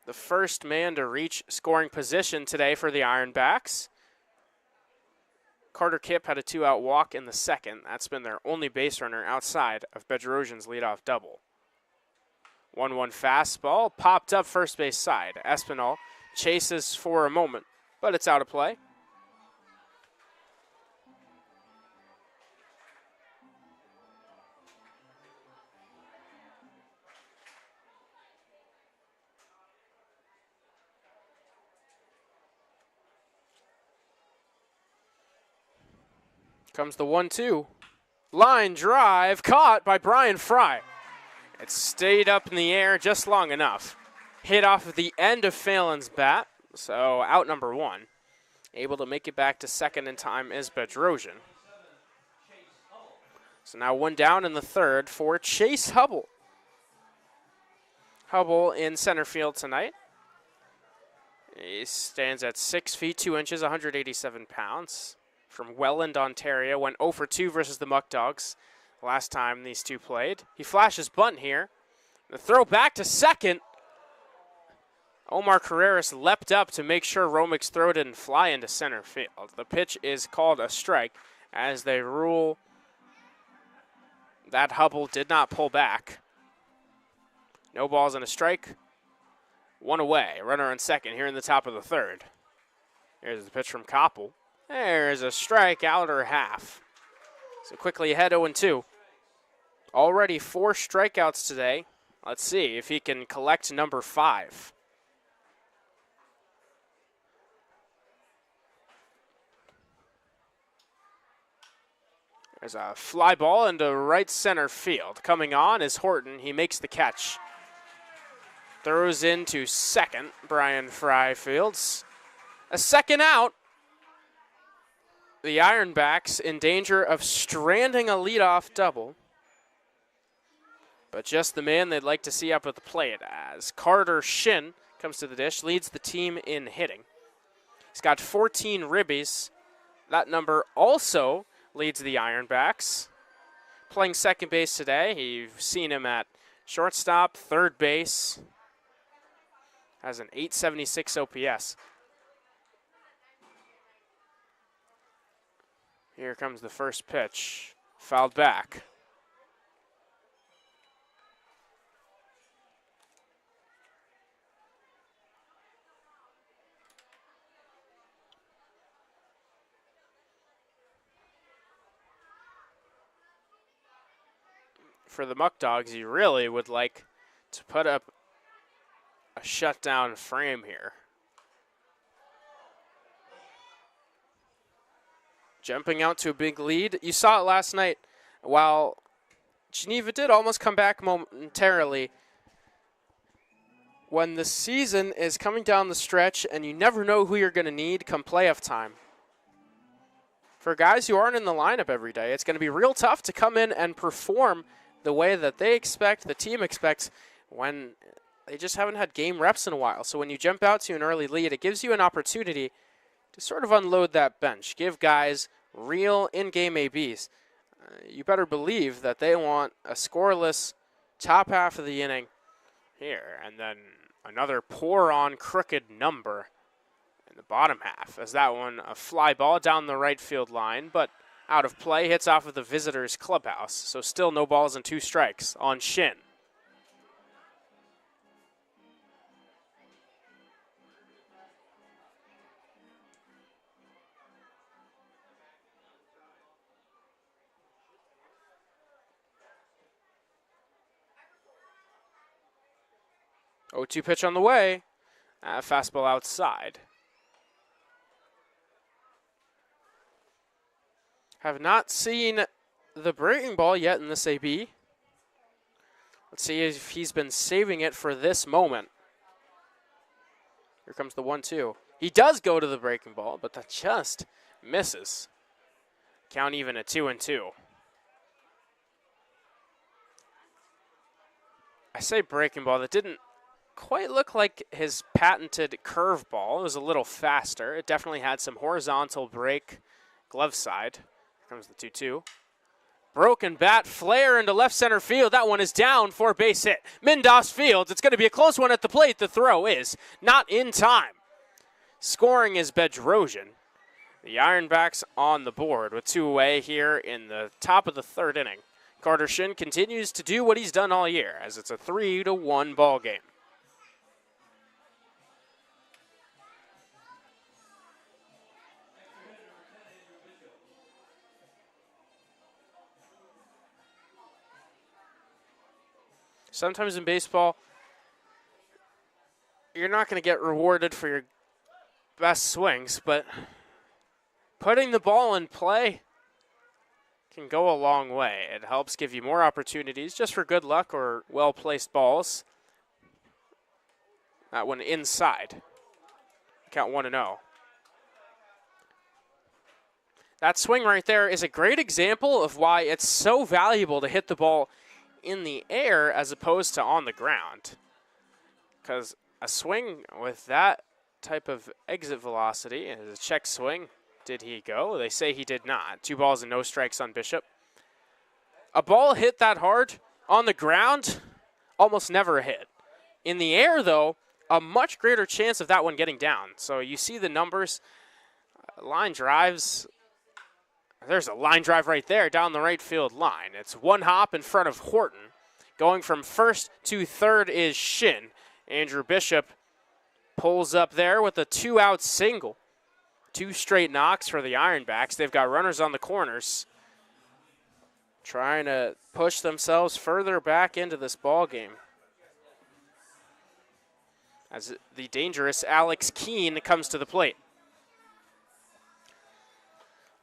The first man to reach scoring position today for the Ironbacks. Carter Kipp had a 2-out walk in the second. That's been their only base runner outside of Bedrosian's leadoff double. 1-1 fastball, popped up first base side. Espinal chases for a moment, but it's out of play. Comes the 1-2. Line drive caught by Brian Fry. It stayed up in the air just long enough. Hit off of the end of Phelan's bat, so out number 1. Able to make it back to second in time is Bedrosian. So now 1 down in the third for Chase Hubble. Hubble in center field tonight. He stands at 6 feet 2 inches, 187 pounds. From Welland, Ontario, went 0 for 2 versus the Muckdogs last time these two played. He flashes bunt here. The throw back to second. Omar Carreras leapt up to make sure Romig's throw didn't fly into center field. The pitch is called a strike as they rule That Hubble did not pull back. No balls and a strike. One away. Runner on second here in the top of the third. Here's the pitch from Koppel. There's a strikeout or half. So quickly ahead 0-2. Already 4 strikeouts today. Let's see if he can collect number 5. There's a fly ball into right center field. Coming on is Horton. He makes the catch. Throws into second, Brian Fry fields. A second out. The Ironbacks in danger of stranding a leadoff double. But just the man they'd like to see up at the plate as Carter Shin comes to the dish, leads the team in hitting. He's got 14 ribbies. That number also leads the Ironbacks. Playing second base today. You've seen him at shortstop, third base. Has an 876 OPS. Here comes the first pitch. Fouled back. For the Muckdogs, you really would like to put up a shutdown frame here. Jumping out to a big lead. You saw it last night. While Geneva did almost come back momentarily, when the season is coming down the stretch and you never know who you're going to need come playoff time. For guys who aren't in the lineup every day, it's going to be real tough to come in and perform the way that they expect, the team expects, when they just haven't had game reps in a while. So when you jump out to an early lead, it gives you an opportunity to sort of unload that bench. Give guys real in-game ABs. You better believe that they want a scoreless top half of the inning here. And then another pour-on crooked number in the bottom half. As that one, a fly ball down the right field line, but out of play, hits off of the visitors' clubhouse. So still no balls and 2 strikes on Shin. Oh, 2 pitch on the way. Fastball outside. Have not seen the breaking ball yet in this AB. Let's see if he's been saving it for this moment. Here comes the 1-2. He does go to the breaking ball, but that just misses. Count even at 2-2. I say breaking ball. That didn't quite look like his patented curveball. It was a little faster. It definitely had some horizontal break glove side. Here comes the 2-2. Broken bat, flare into left center field. That one is down for a base hit. Mindos Fields. It's going to be a close one at the plate. The throw is not in time. Scoring is Bedrosian. The Ironbacks on the board with 2 away here in the top of the 3rd inning. Carter Shin continues to do what he's done all year as it's a 3-1 ball game. Sometimes in baseball, you're not going to get rewarded for your best swings, but putting the ball in play can go a long way. It helps give you more opportunities just for good luck or well-placed balls. That one inside. Count 1-0. That swing right there is a great example of why it's so valuable to hit the ball in the air as opposed to on the ground. Because a swing with that type of exit velocity is a check swing. Did he go? They say he did not. 2 balls and no strikes on Bishop. A ball hit that hard on the ground, almost never a hit. In the air, though, a much greater chance of that one getting down. So you see the numbers. Line drives There's a line drive right there down the right field line. It's one hop in front of Horton. Going from first to third is Shin. Andrew Bishop pulls up there with a 2-out single. 2 straight knocks for the Ironbacks. They've got runners on the corners, trying to push themselves further back into this ball game. As the dangerous Alex Keene comes to the plate.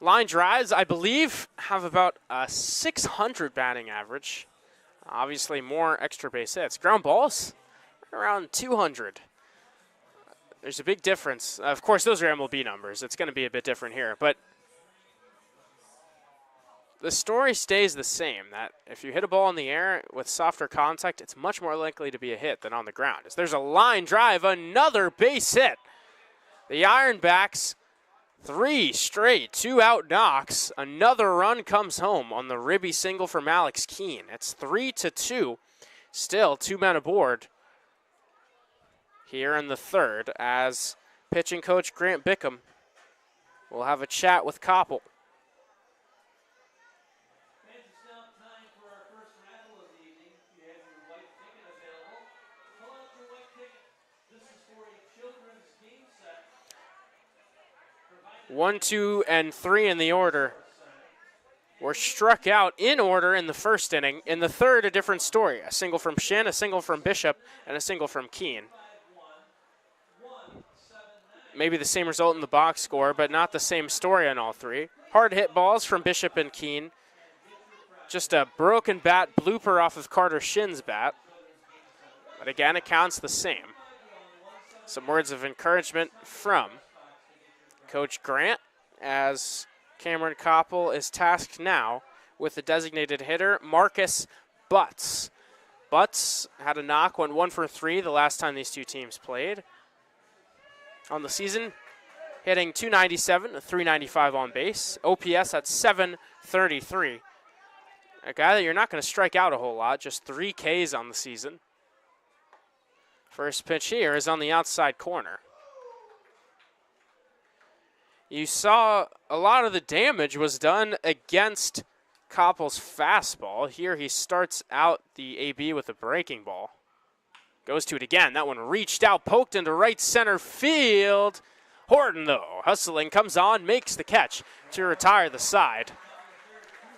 Line drives, I believe, have about a 600 batting average. Obviously, more extra base hits. Ground balls, around 200. There's a big difference. Of course, those are MLB numbers. It's going to be a bit different here. But the story stays the same, that if you hit a ball in the air with softer contact, it's much more likely to be a hit than on the ground. As there's a line drive, another base hit. The Ironbacks, 3 straight 2-out knocks. Another run comes home on the ribby single from Alex Keene. It's 3-2. Still 2 men aboard here in the third, as pitching coach Grant Bickham will have a chat with Koppel. Fans, it's now time for our first raffle of the evening. You have your white ticket available. Pull out your white ticket. This is for a children's game set. 1, 2, and 3 in the order were struck out in order in the first inning. In the third, a different story. A single from Shin, a single from Bishop, and a single from Keene. Maybe the same result in the box score, but not the same story on all 3. Hard hit balls from Bishop and Keene. Just a broken bat blooper off of Carter Shin's bat. But again, it counts the same. Some words of encouragement from Coach Grant, as Cameron Koppel is tasked now with the designated hitter, Marcus Butts. Butts had a knock, went 1 for 3 the last time these two teams played. On the season, hitting .297, a .395 on base. OPS at .733. A guy that you're not going to strike out a whole lot, just 3 Ks on the season. First pitch here is on the outside corner. You saw a lot of the damage was done against Koppel's fastball. Here he starts out the AB with a breaking ball. Goes to it again. That one reached out, poked into right center field. Horton, though, hustling, comes on, makes the catch to retire the side.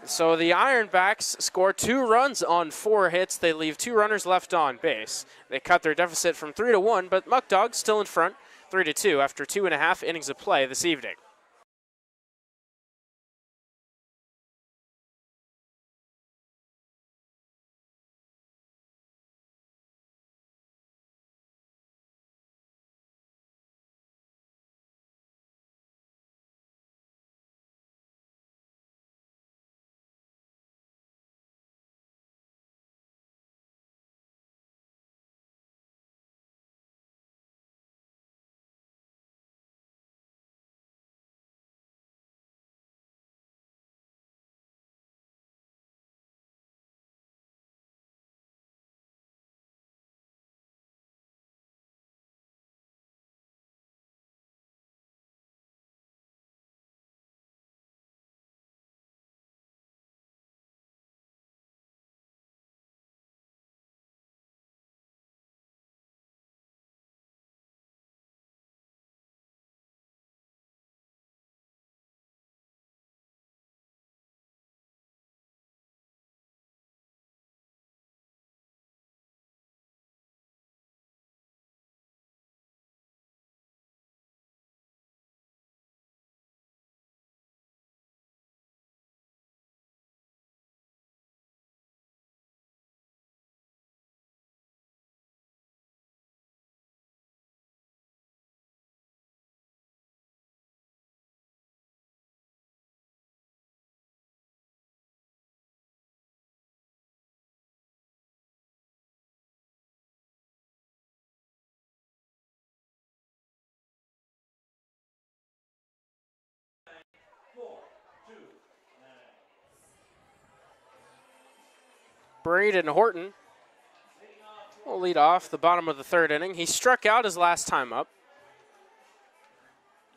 So the Ironbacks score 2 runs on 4 hits. They leave 2 runners left on base. They cut their deficit from 3-1, but Muckdogs still in front, 3-2 after 2.5 innings of play this evening. Braden Horton will lead off the bottom of the third inning. He struck out his last time up.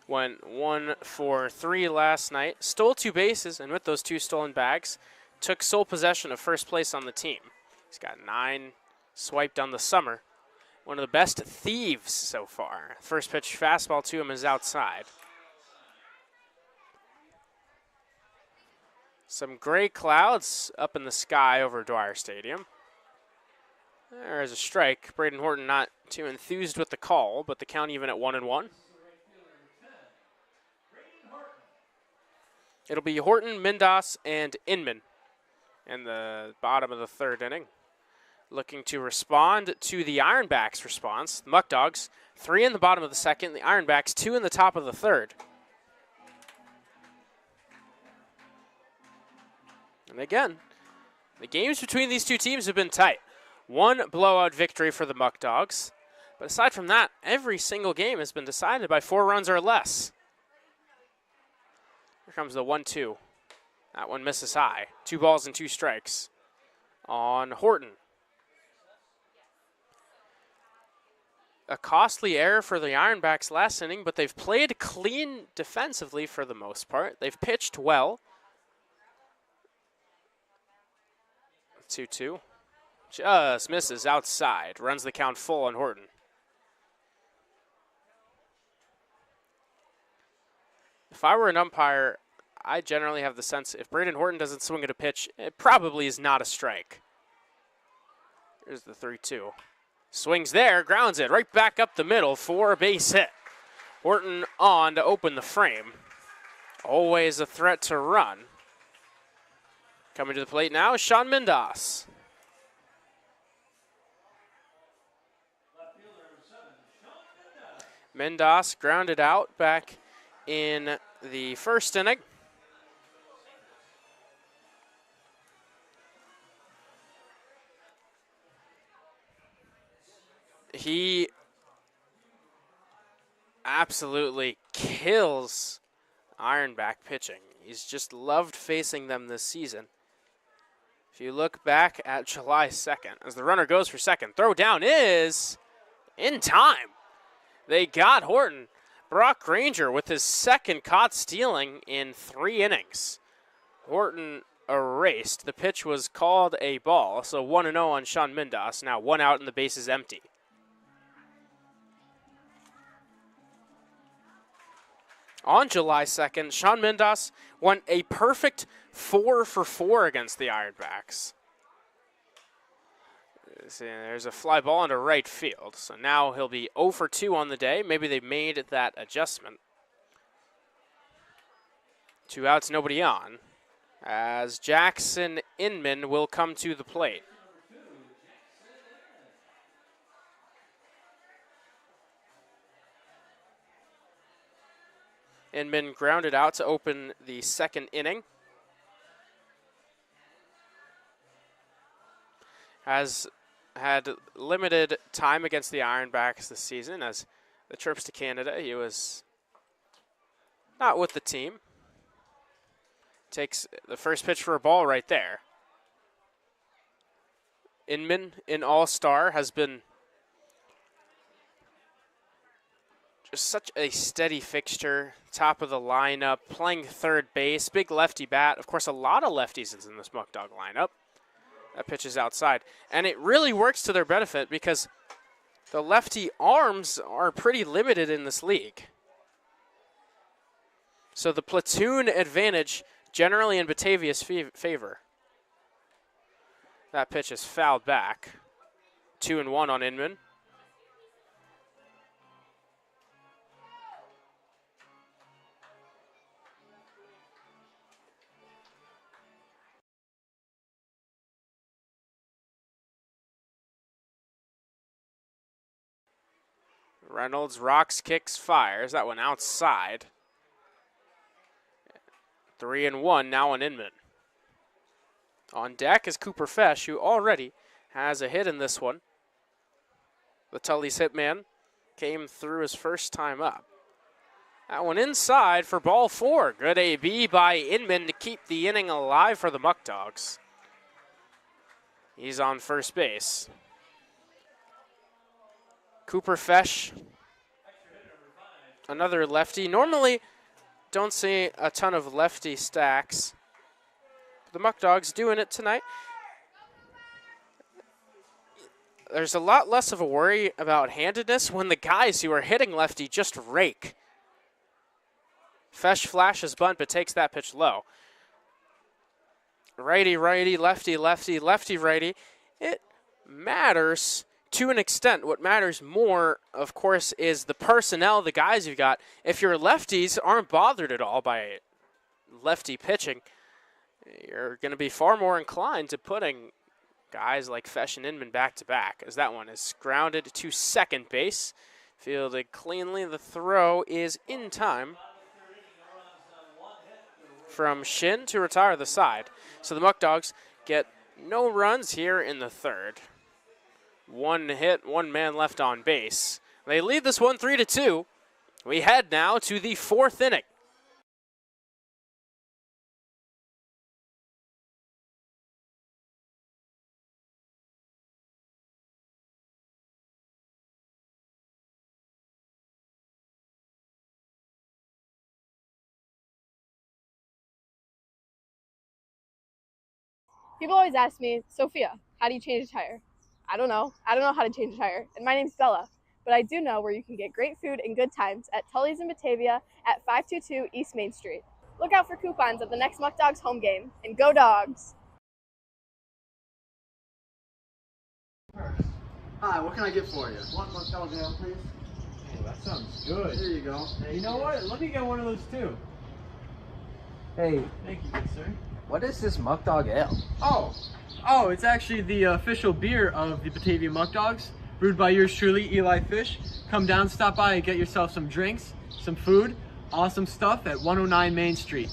Went 1 for 3 last night. Stole 2 bases, and with those 2 stolen bags, took sole possession of first place on the team. He's got 9 swiped on the summer. One of the best thieves so far. First pitch fastball to him is outside. Some gray clouds up in the sky over Dwyer Stadium. There's a strike. Braden Horton not too enthused with the call, but the count even at 1-1. It'll be Horton, Mindas, and Inman in the bottom of the 3rd inning. Looking to respond to the Ironbacks' response. The Muckdogs, 3 in the bottom of the 2nd. The Ironbacks, 2 in the top of the 3rd. And again, the games between these 2 teams have been tight. 1 blowout victory for the Muckdogs. But aside from that, every single game has been decided by 4 runs or less. Here comes the 1-2. That one misses high. 2 balls and 2 strikes on Horton. A costly error for the Ironbacks last inning, but they've played clean defensively for the most part. They've pitched well. 2-2. Just misses outside. Runs the count full on Horton. If I were an umpire, I generally have the sense if Braden Horton doesn't swing at a pitch, it probably is not a strike. Here's the 3-2. Swings there, grounds it right back up the middle for a base hit. Horton on to open the frame. Always a threat to run. Coming to the plate now is Sean Mindas. Mindas grounded out back in the 1st inning. He absolutely kills Ironback pitching. He's just loved facing them this season. If you look back at July 2nd, as the runner goes for second, throw down is in time. They got Horton. Brock Granger with his 2nd caught stealing in 3 innings. Horton erased. The pitch was called a ball, so 1-0 on Sean Mindas. Now 1 out and the base is empty. On July 2nd, Sean Mindas went a perfect 4 for 4 against the Ironbacks. See, there's a fly ball into right field, so now he'll be 0 for 2 on the day. Maybe they made that adjustment. 2 outs, nobody on, as Jackson Inman will come to the plate. Inman grounded out to open the 2nd inning. Has had limited time against the Ironbacks this season as the trips to Canada. He was not with the team. Takes the first pitch for a ball right there. Inman, in All-Star, has been just such a steady fixture, top of the lineup, playing 3rd base, big lefty bat. Of course, a lot of lefties in this Muckdog lineup. That pitch is outside. And it really works to their benefit because the lefty arms are pretty limited in this league. So the platoon advantage generally in Batavia's favor. That pitch is fouled back. 2-1 on Inman. Reynolds rocks, kicks, fires. That one outside. 3-1 now on Inman. On deck is Cooper Fesh, who already has a hit in this one. The Tully's hitman came through his first time up. That one inside for ball 4. Good AB by Inman to keep the inning alive for the Muckdogs. He's on first base. Cooper Fesh Another lefty. Normally, don't see a ton of lefty stacks. The Muckdogs doing it tonight. There's a lot less of a worry about handedness when the guys who are hitting lefty just rake. Fesh flashes bunt, but takes that pitch low. Righty, righty, lefty, lefty, lefty, righty. It matters to an extent. What matters more, of course, is the personnel, the guys you've got. If your lefties aren't bothered at all by lefty pitching, you're going to be far more inclined to putting guys like Fesh and Inman back to back, as that one is grounded to second base. Fielded cleanly. The throw is in time from Shin to retire the side. So the Muckdogs get no runs here in the third. One hit, one man left on base. They lead this one 3-2. We head now to the fourth inning. People always ask me, Sophia, how do you change a tire? I don't know. I don't know how to change a tire. And my name's Bella. But I do know where you can get great food and good times at Tully's in Batavia at 522 East Main Street. Look out for coupons at the next Muckdogs home game. And go Dogs! Hi, what can I get for you? One motel ale, please. Oh, that sounds good. Here you go. You know what? Let me get one of those too. Hey, Thank you, good sir. what is this Muckdog Ale? Oh, it's actually the official beer of the Batavia Muckdogs, brewed by yours truly, Eli Fish. Come down, stop by, and get yourself some drinks, some food, awesome stuff at 109 Main Street.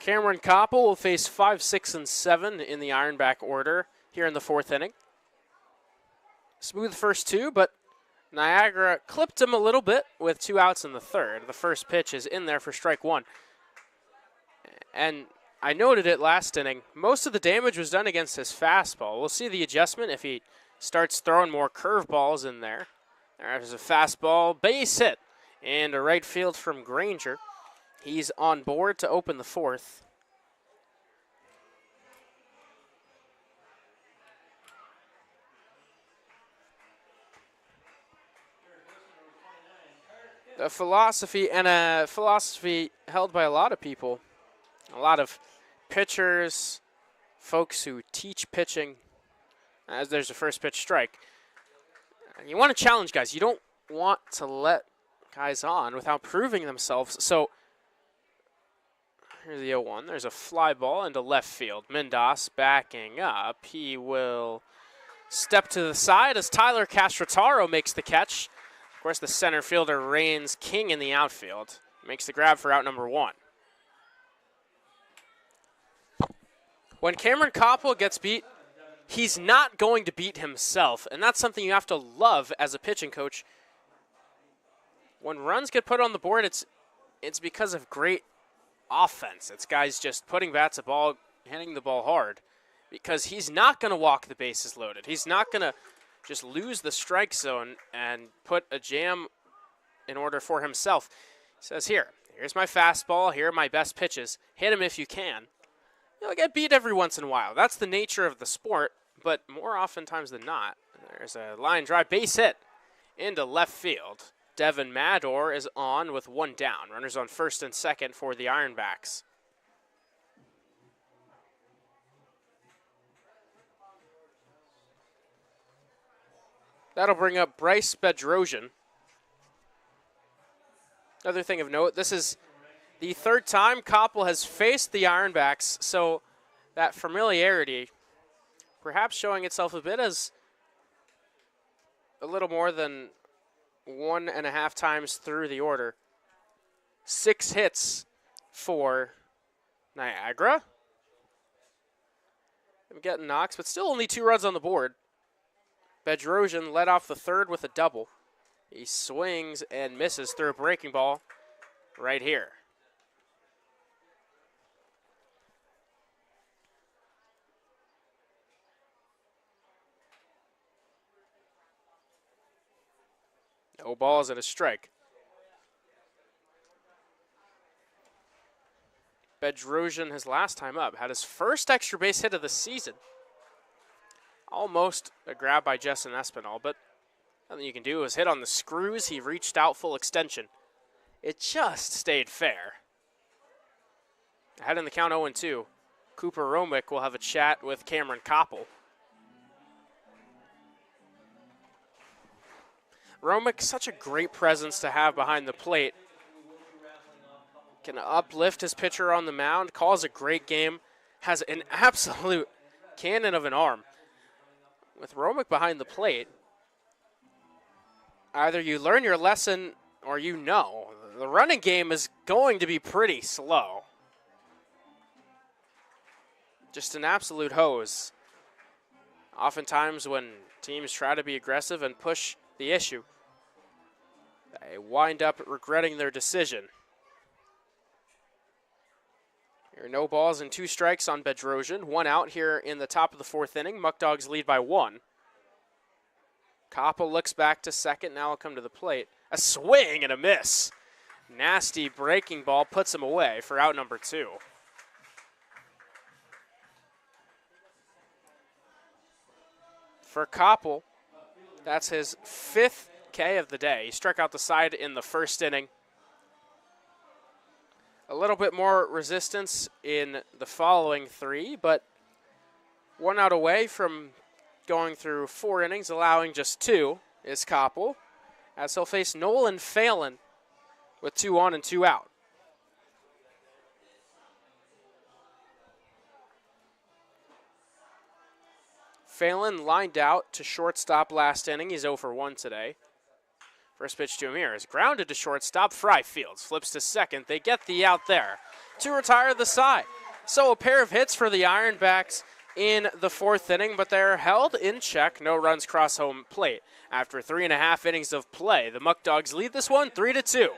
Cameron Koppel will face 5, 6, and 7 in the Ironback order here in the fourth inning. Smooth first two, but Niagara clipped him a little bit with 2 outs in the third. The first pitch is in there for strike one. And I noted it last inning. Most of the damage was done against his fastball. We'll see the adjustment if he starts throwing more curveballs in there. There's a fastball, base hit, and a right field from Granger. He's on board to open the fourth. A philosophy held by a lot of people, a lot of pitchers, folks who teach pitching, as there's a first pitch strike. You want to challenge guys. You don't want to let guys on without proving themselves. So here's the 0-1. There's a fly ball into left field. Mendas backing up. He will step to the side as Tyler Castrotaro makes the catch. Of course, the center fielder reigns king in the outfield. Makes the grab for out number 1. When Cameron Koppel gets beat, he's not going to beat himself, and that's something you have to love as a pitching coach. When runs get put on the board, it's because of great offense. It's guys just putting bats at ball, hitting the ball hard, because he's not going to walk the bases loaded. He's not going to just lose the strike zone and put a jam in order for himself. He says, here's my fastball, here are my best pitches. Hit him if you can. You'll get beat every once in a while. That's the nature of the sport, but more oftentimes than not. There's a line drive, base hit into left field. Devin Mador is on with 1 down. Runners on first and second for the Ironbacks. That'll bring up Bryce Bedrosian. Another thing of note, this is the third time Koppel has faced the Ironbacks, so that familiarity perhaps showing itself a bit as a little more than 1.5 times through the order. 6 hits for Niagara. I'm getting knocks, but still only 2 runs on the board. Bedrosian led off the third with a double. He swings and misses through a breaking ball right here. No balls and a strike. Bedrosian, his last time up, had his first extra base hit of the season. Almost a grab by Justin Espinal, but nothing you can do is hit on the screws. He reached out full extension. It just stayed fair. Ahead in the count 0-2. Cooper Romick will have a chat with Cameron Koppel. Romick, such a great presence to have behind the plate. Can uplift his pitcher on the mound, calls a great game, has an absolute cannon of an arm. With Romick behind the plate, either you learn your lesson or you know. The running game is going to be pretty slow. Just an absolute hose. Oftentimes when teams try to be aggressive and push the issue, they wind up regretting their decision. There are no balls and 2 strikes on Bedrosian. 1 out here in the top of the 4th inning. Muckdogs lead by 1. Koppel looks back to second. Now he'll come to the plate. A swing and a miss. Nasty breaking ball puts him away for out number 2. For Koppel, that's his 5th K of the day. He struck out the side in the first inning. A little bit more resistance in the following 3, but 1 out away from going through 4 innings, allowing just 2 is Koppel, as he'll face Nolan Phelan with 2 on and 2 out. Phelan lined out to shortstop last inning. He's 0 for 1 today. First pitch to him here is grounded to shortstop. Fry fields, flips to second. They get the out there to retire the side. So a pair of hits for the Ironbacks in the 4th inning, but they're held in check. No runs cross home plate. After 3.5 innings of play, the Muckdogs lead this one 3-2.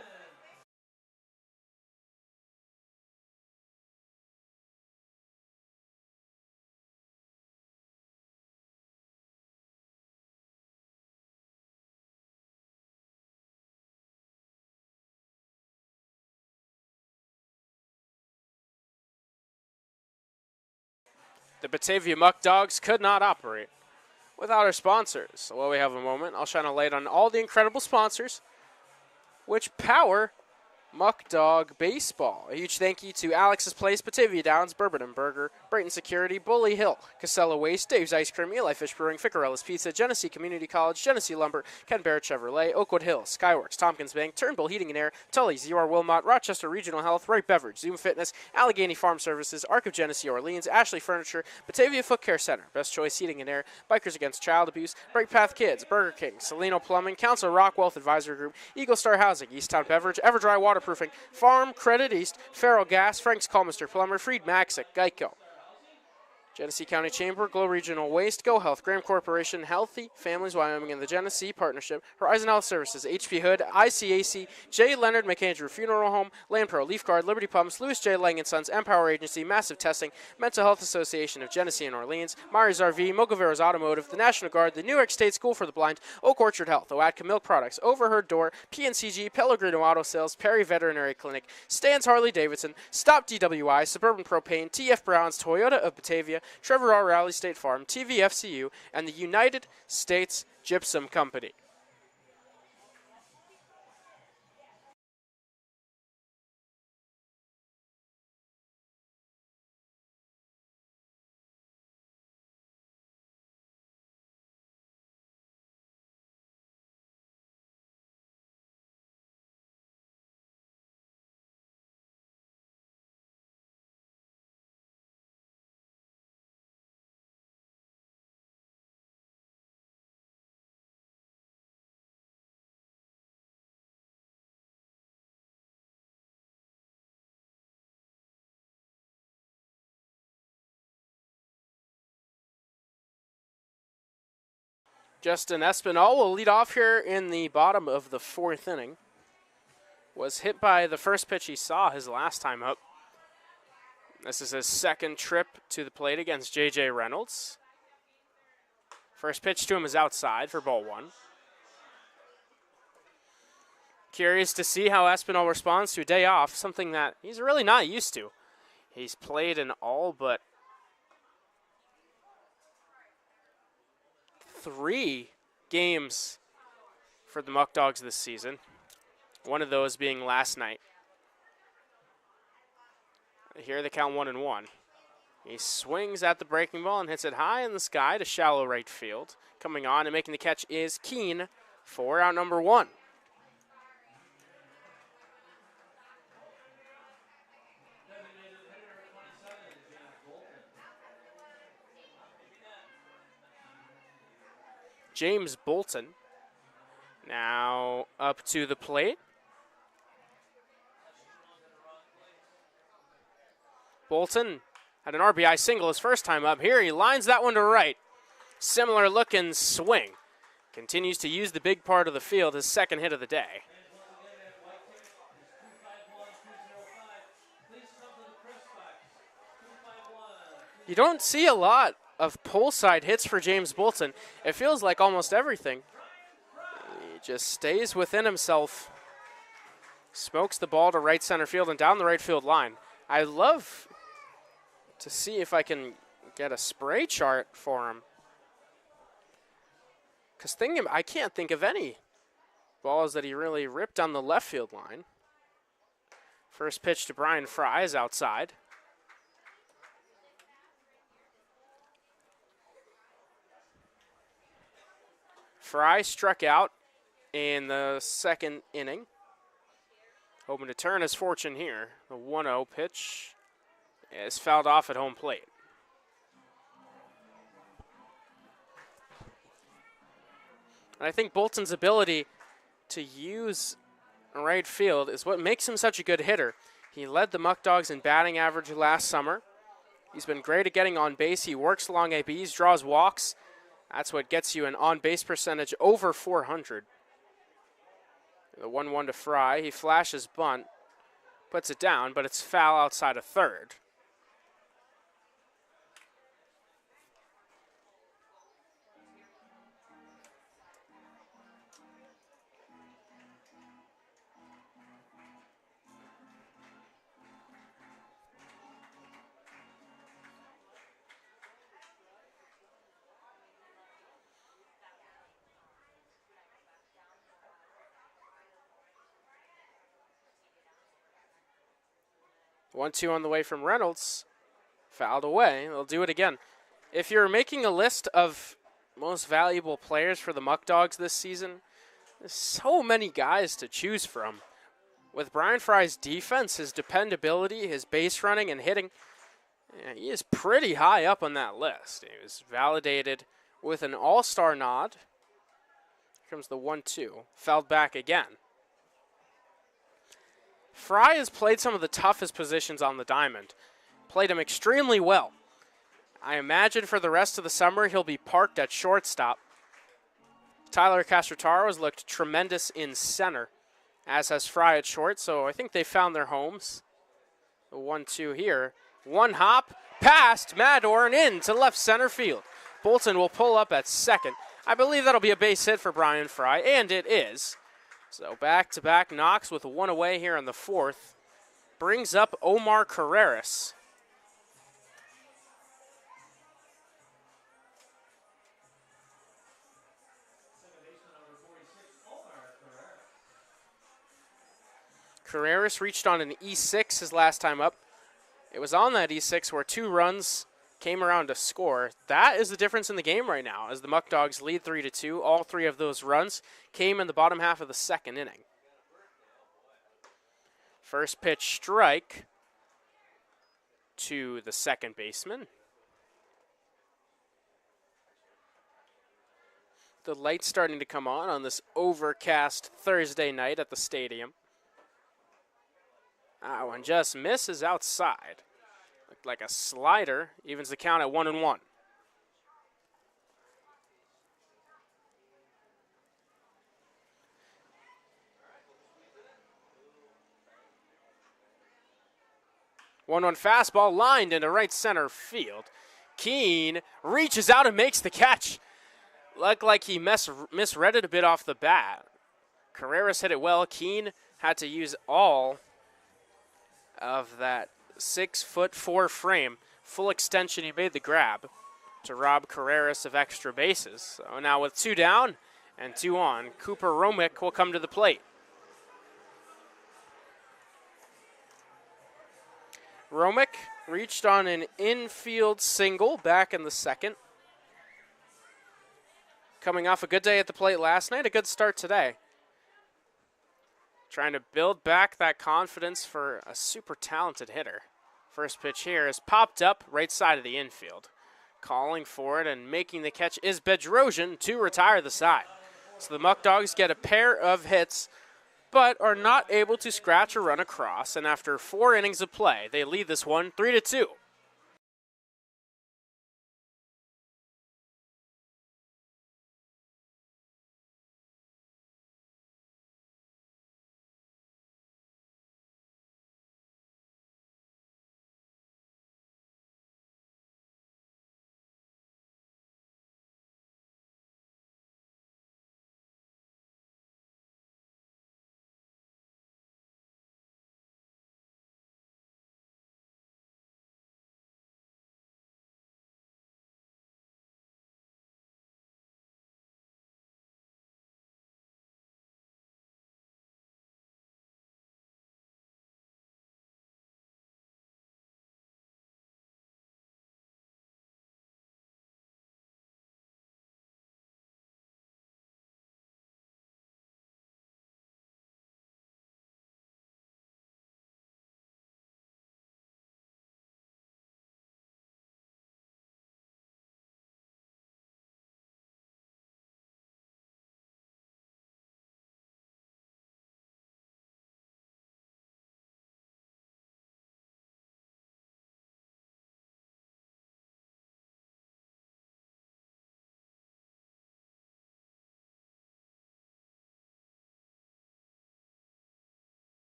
The Batavia Muckdogs could not operate without our sponsors. So while we have a moment, I'll shine a light on all the incredible sponsors which power Muckdog Baseball. A huge thank you to Alex's Place, Batavia Downs, Bourbon and Burger, Brighton Security, Bully Hill, Casella Waste, Dave's Ice Cream, Eli Fish Brewing, Ficarella's Pizza, Genesee Community College, Genesee Lumber, Ken Barrett Chevrolet, Oakwood Hills, Skyworks, Tompkins Bank, Turnbull Heating and Air, Tully's, UR Wilmot, Rochester Regional Health, Wright Beverage, Zoom Fitness, Allegheny Farm Services, Arc of Genesee Orleans, Ashley Furniture, Batavia Foot Care Center, Best Choice Heating and Air, Bikers Against Child Abuse, Bright Path Kids, Burger King, Salino Plumbing, Council Rock Wealth Advisory Group, Eagle Star Housing, Easttown Beverage, Everdry Waterproofing, Farm Credit East, Farrell Gas, Frank's Call Mr. Plumber, Freed Maxick, Geico, Genesee County Chamber, Glow Regional Waste, Go Health, Graham Corporation, Healthy Families Wyoming, and the Genesee Partnership, Horizon Health Services, HP Hood, ICAC, J. Leonard McAndrew Funeral Home, Land Pro, Leaf Guard, Liberty Pumps, Louis J. Lang & Sons, Empower Agency, Massive Testing, Mental Health Association of Genesee and Orleans, Myers RV, Mogoveros Automotive, the National Guard, the New York State School for the Blind, Oak Orchard Health, Oatka Milk Products, Overheard Door, PNCG, Pellegrino Auto Sales, Perry Veterinary Clinic, Stan's Harley Davidson, Stop DWI, Suburban Propane, TF Brown's Toyota of Batavia, Trevor R. Rally State Farm, TVFCU, and the United States Gypsum Company. Justin Espinal will lead off here in the bottom of the 4th inning. Was hit by the first pitch he saw his last time up. This is his second trip to the plate against J.J. Reynolds. First pitch to him is outside for ball 1. Curious to see how Espinal responds to a day off, something that he's really not used to. He's played in all but 3 games for the Muckdogs this season. One of those being last night. Here they count 1-1. He swings at the breaking ball and hits it high in the sky to shallow right field. Coming on and making the catch is Keene for out number 1. James Bolton now up to the plate. Bolton had an RBI single his first time up. Here he lines that one to right. Similar looking swing. Continues to use the big part of the field, his second hit of the day. You don't see a lot of pull side hits for James Bolton. It feels like almost everything. He just stays within himself. Smokes the ball to right center field and down the right field line. I love to see if I can get a spray chart for him. Because I can't think of any balls that he really ripped on the left field line. First pitch to Brian Fry is outside. Fry struck out in the second inning. Hoping to turn his fortune here. The 1-0 pitch is fouled off at home plate. And I think Bolton's ability to use right field is what makes him such a good hitter. He led the Muckdogs in batting average last summer. He's been great at getting on base. He works along ABs, draws walks. That's what gets you an on-base percentage over 400. The 1-1 to Fry. He flashes bunt, puts it down, but it's foul outside of third. One-two on the way from Reynolds. Fouled away. They'll do it again. If you're making a list of most valuable players for the Muckdogs this season, there's so many guys to choose from. With Brian Fry's defense, his dependability, his base running and hitting, he is pretty high up on that list. He was validated with an all-star nod. Here comes the 1-2. Fouled back again. Fry has played some of the toughest positions on the diamond. Played him extremely well. I imagine for the rest of the summer he'll be parked at shortstop. Tyler Castrotaro has looked tremendous in center, as has Fry at short, so I think they found their homes. The 1-2 here. One hop, past Mador and into left center field. Bolton will pull up at second. I believe that'll be a base hit for Brian Fry, and it is. So back-to-back knocks with one away here in the fourth. Brings up Omar Carreras. Carreras reached on an E6 his last time up. It was on that E6 where 2 runs came around to score. That is the difference in the game right now as the Muckdogs lead 3-2. All 3 of those runs came in the bottom half of the second inning. First pitch strike to the second baseman. The light's starting to come on this overcast Thursday night at the stadium. That one just misses outside. Looked like a slider. Evens the count at 1-1. 1-1 fastball lined into right center field. Keene reaches out and makes the catch. Looked like he misread it a bit off the bat. Carreras hit it well. Keene had to use all of that 6'4" frame. Full extension, he made the grab to rob Carreras of extra bases. So now with 2 down and 2 on, Cooper Romick will come to the plate. Romick reached on an infield single back in the second. Coming off a good day at the plate last night, a good start today. Trying to build back that confidence for a super talented hitter. First pitch here is popped up right side of the infield. Calling for it and making the catch is Bedrosian to retire the side. So the Muckdogs get a pair of hits, but are not able to scratch or run across. And after 4 innings of play, they lead this one 3-2.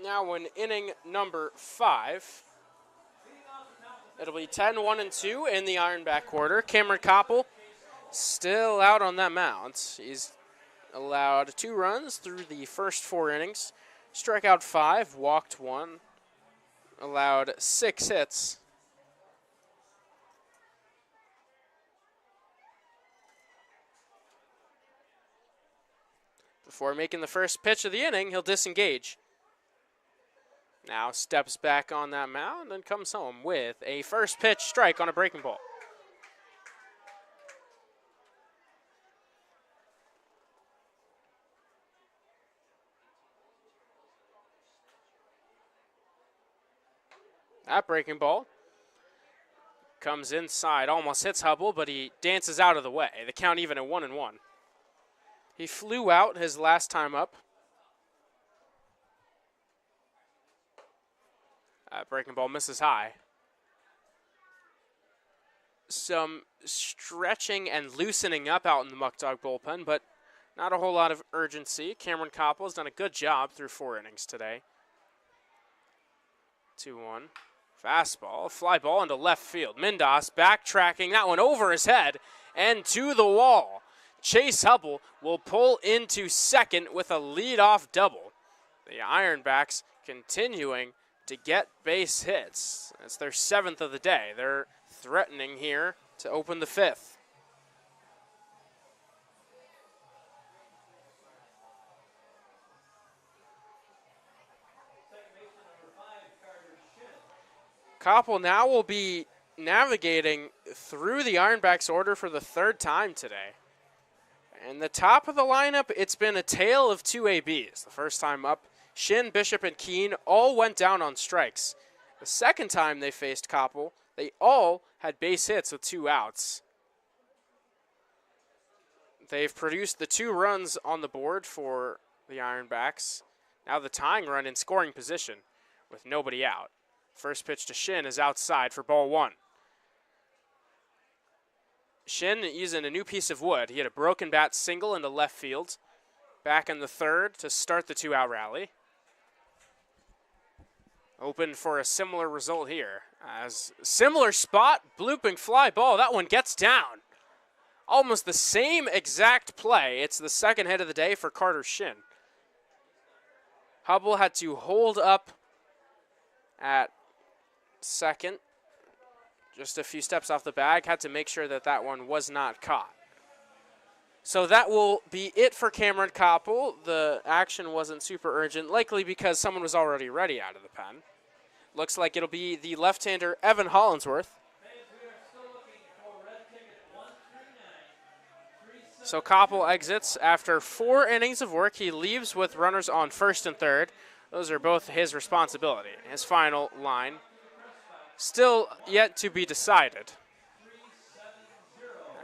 Now in inning number 5, it'll be 10-1-2 in the Ironback quarter. Cameron Koppel still out on that mound. He's allowed 2 runs through the first 4 innings. Struck out 5, walked 1, allowed 6 hits. Before making the first pitch of the inning, he'll disengage. Now steps back on that mound and comes home with a first pitch strike on a breaking ball. That breaking ball comes inside, almost hits Hubble, but he dances out of the way. The count even at 1-1. He flew out his last time up. Breaking ball misses high. Some stretching and loosening up out in the Muckdog bullpen, but not a whole lot of urgency. Cameron Koppel has done a good job through 4 innings today. 2-1. Fastball, fly ball into left field. Mindas backtracking that one over his head and to the wall. Chase Hubble will pull into second with a leadoff double. The Ironbacks continuing to get base hits. That's their 7th of the day. They're threatening here to open the 5th. Koppel now will be navigating through the Ironbacks order for the 3rd time today. And the top of the lineup, it's been a tale of 2 ABs. The first time up, Shin, Bishop, and Keene all went down on strikes. The second time they faced Koppel, They all had base hits with 2 outs. They've produced the 2 runs on the board for the Ironbacks. Now the tying run in scoring position with nobody out. First pitch to Shin is outside for ball 1. Shin using a new piece of wood. He had a broken bat single into left field. Back in the third to start the 2-out rally. Open for a similar result here. As similar spot, blooping fly ball. That one gets down. Almost the same exact play. It's the second hit of the day for Carter Shin. Hubble had to hold up at second. Just a few steps off the bag. Had to make sure that that one was not caught. So that will be it for Cameron Koppel. The action wasn't super urgent, likely because someone was already ready out of the pen. Looks like it'll be the left-hander Evan Hollinsworth. So Koppel exits after 4 innings of work. He leaves with runners on first and third. Those are both his responsibility. His final line still yet to be decided,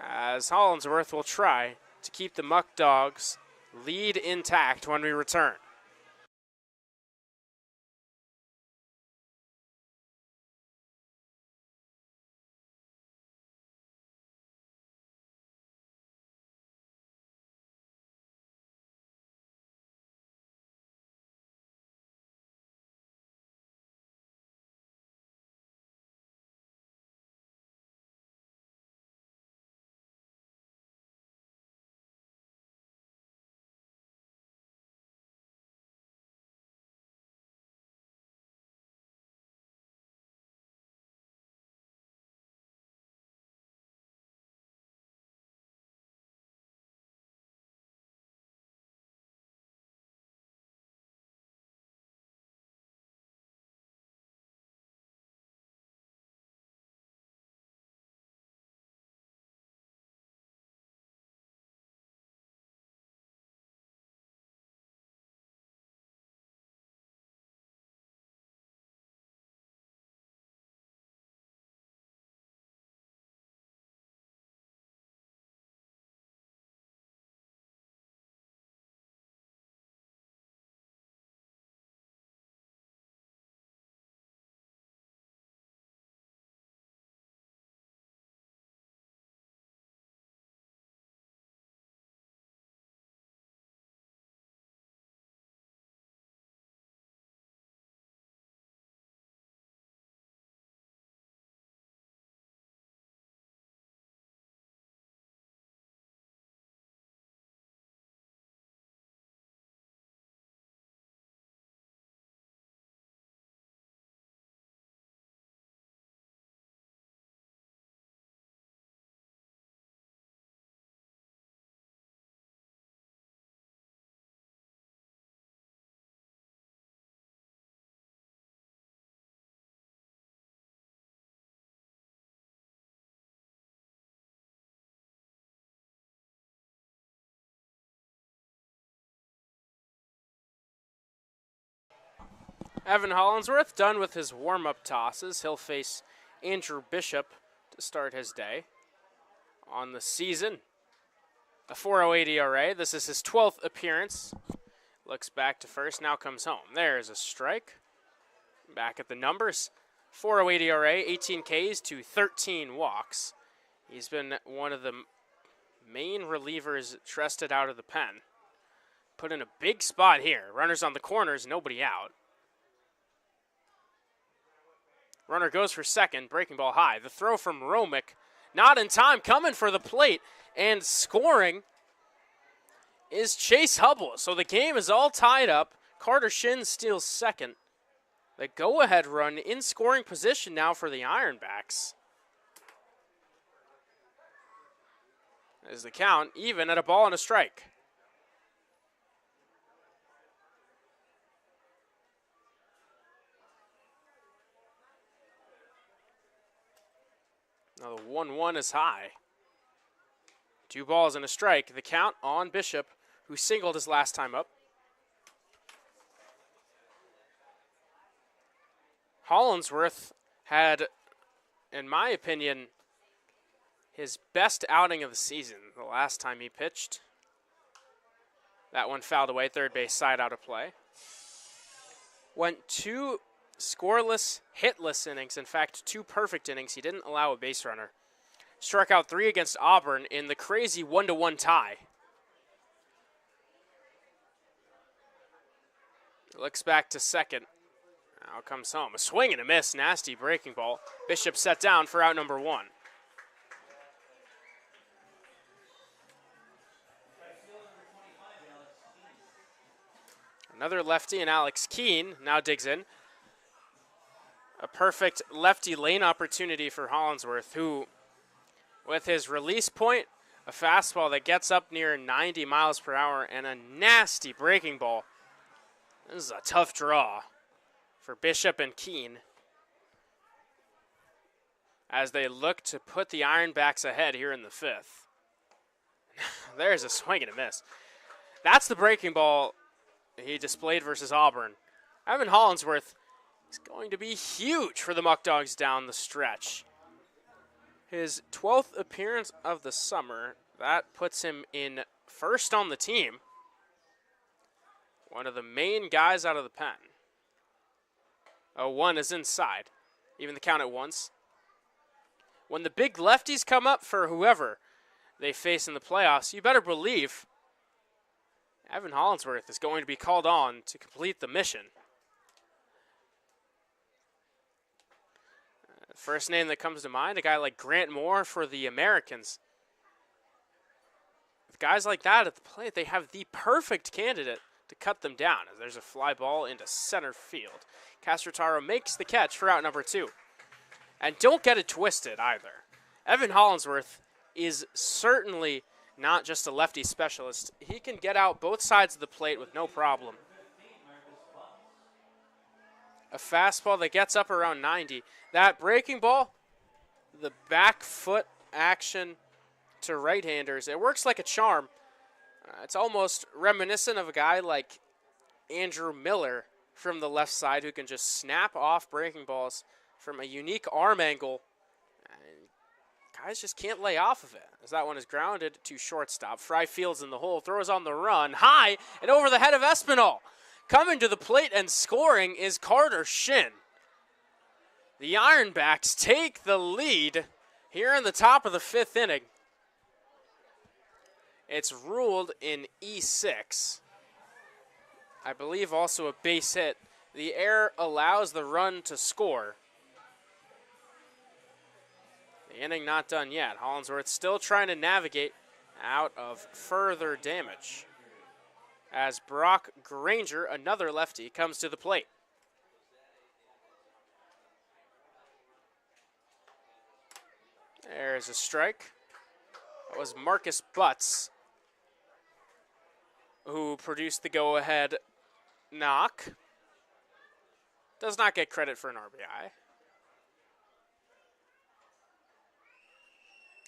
as Hollinsworth will try to keep the Muckdogs' lead intact when we return. Evan Hollinsworth done with his warm-up tosses. He'll face Andrew Bishop to start his day. On the season, a 4.08 ERA. This is his 12th appearance. Looks back to first, now comes home. There's a strike. Back at the numbers. 4.08 ERA, 18 Ks to 13 walks. He's been one of the main relievers trusted out of the pen. Put in a big spot here. Runners on the corners, nobody out. Runner goes for second, breaking ball high. The throw from Romick, not in time, coming for the plate, and scoring is Chase Hubble. So the game is all tied up. Carter Shin steals second. The go-ahead run in scoring position now for the Ironbacks. Is the count even at a ball and a strike. Now the 1-1 is high. 2 balls and a strike. The count on Bishop, who singled his last time up. Hollinsworth had in my opinion, his best outing of the season the last time he pitched. That one fouled away, third base side out of play. Went 2 scoreless, hitless innings. In fact, 2 perfect innings. He didn't allow a base runner. Struck out 3 against Auburn in the crazy 1-1 tie. Looks back to second. Now comes home. A swing and a miss. Nasty breaking ball. Bishop set down for out number 1. Another lefty, and Alex Keene now digs in. A perfect lefty lane opportunity for Hollinsworth, who, with his release point, a fastball that gets up near 90 miles per hour, and a nasty breaking ball. This is a tough draw for Bishop and Keene as they look to put the Ironbacks ahead here in the 5th. There's a swing and a miss. That's the breaking ball he displayed versus Auburn. Evan Hollinsworth is going to be huge for the Muckdogs down the stretch. His 12th appearance of the summer, that puts him in first on the team. One of the main guys out of the pen. 0-1 is inside. Even the count at once. When the big lefties come up for whoever they face in the playoffs, you better believe Evan Hollinsworth is going to be called on to complete the mission. First name that comes to mind, a guy like Grant Moore for the Americans. With guys like that at the plate, they have the perfect candidate to cut them down, as there's a fly ball into center field. Castrotaro makes the catch for out number 2. And don't get it twisted either. Evan Hollinsworth is certainly not just a lefty specialist. He can get out both sides of the plate with no problem. A fastball that gets up around 90. That breaking ball, the back foot action to right-handers, it works like a charm. It's almost reminiscent of a guy like Andrew Miller from the left side who can just snap off breaking balls from a unique arm angle. And guys just can't lay off of it, as that one is grounded to shortstop. Fry fields in the hole, throws on the run, high and over the head of Espinal. Coming to the plate and scoring is Carter Shin. The Ironbacks take the lead here in the top of the 5th inning. It's ruled in E6. I believe also a base hit. The error allows the run to score. The inning not done yet. Hollinsworth still trying to navigate out of further damage, as Brock Granger, another lefty, comes to the plate. There's a strike. That was Marcus Butts who produced the go-ahead knock. Does not get credit for an RBI.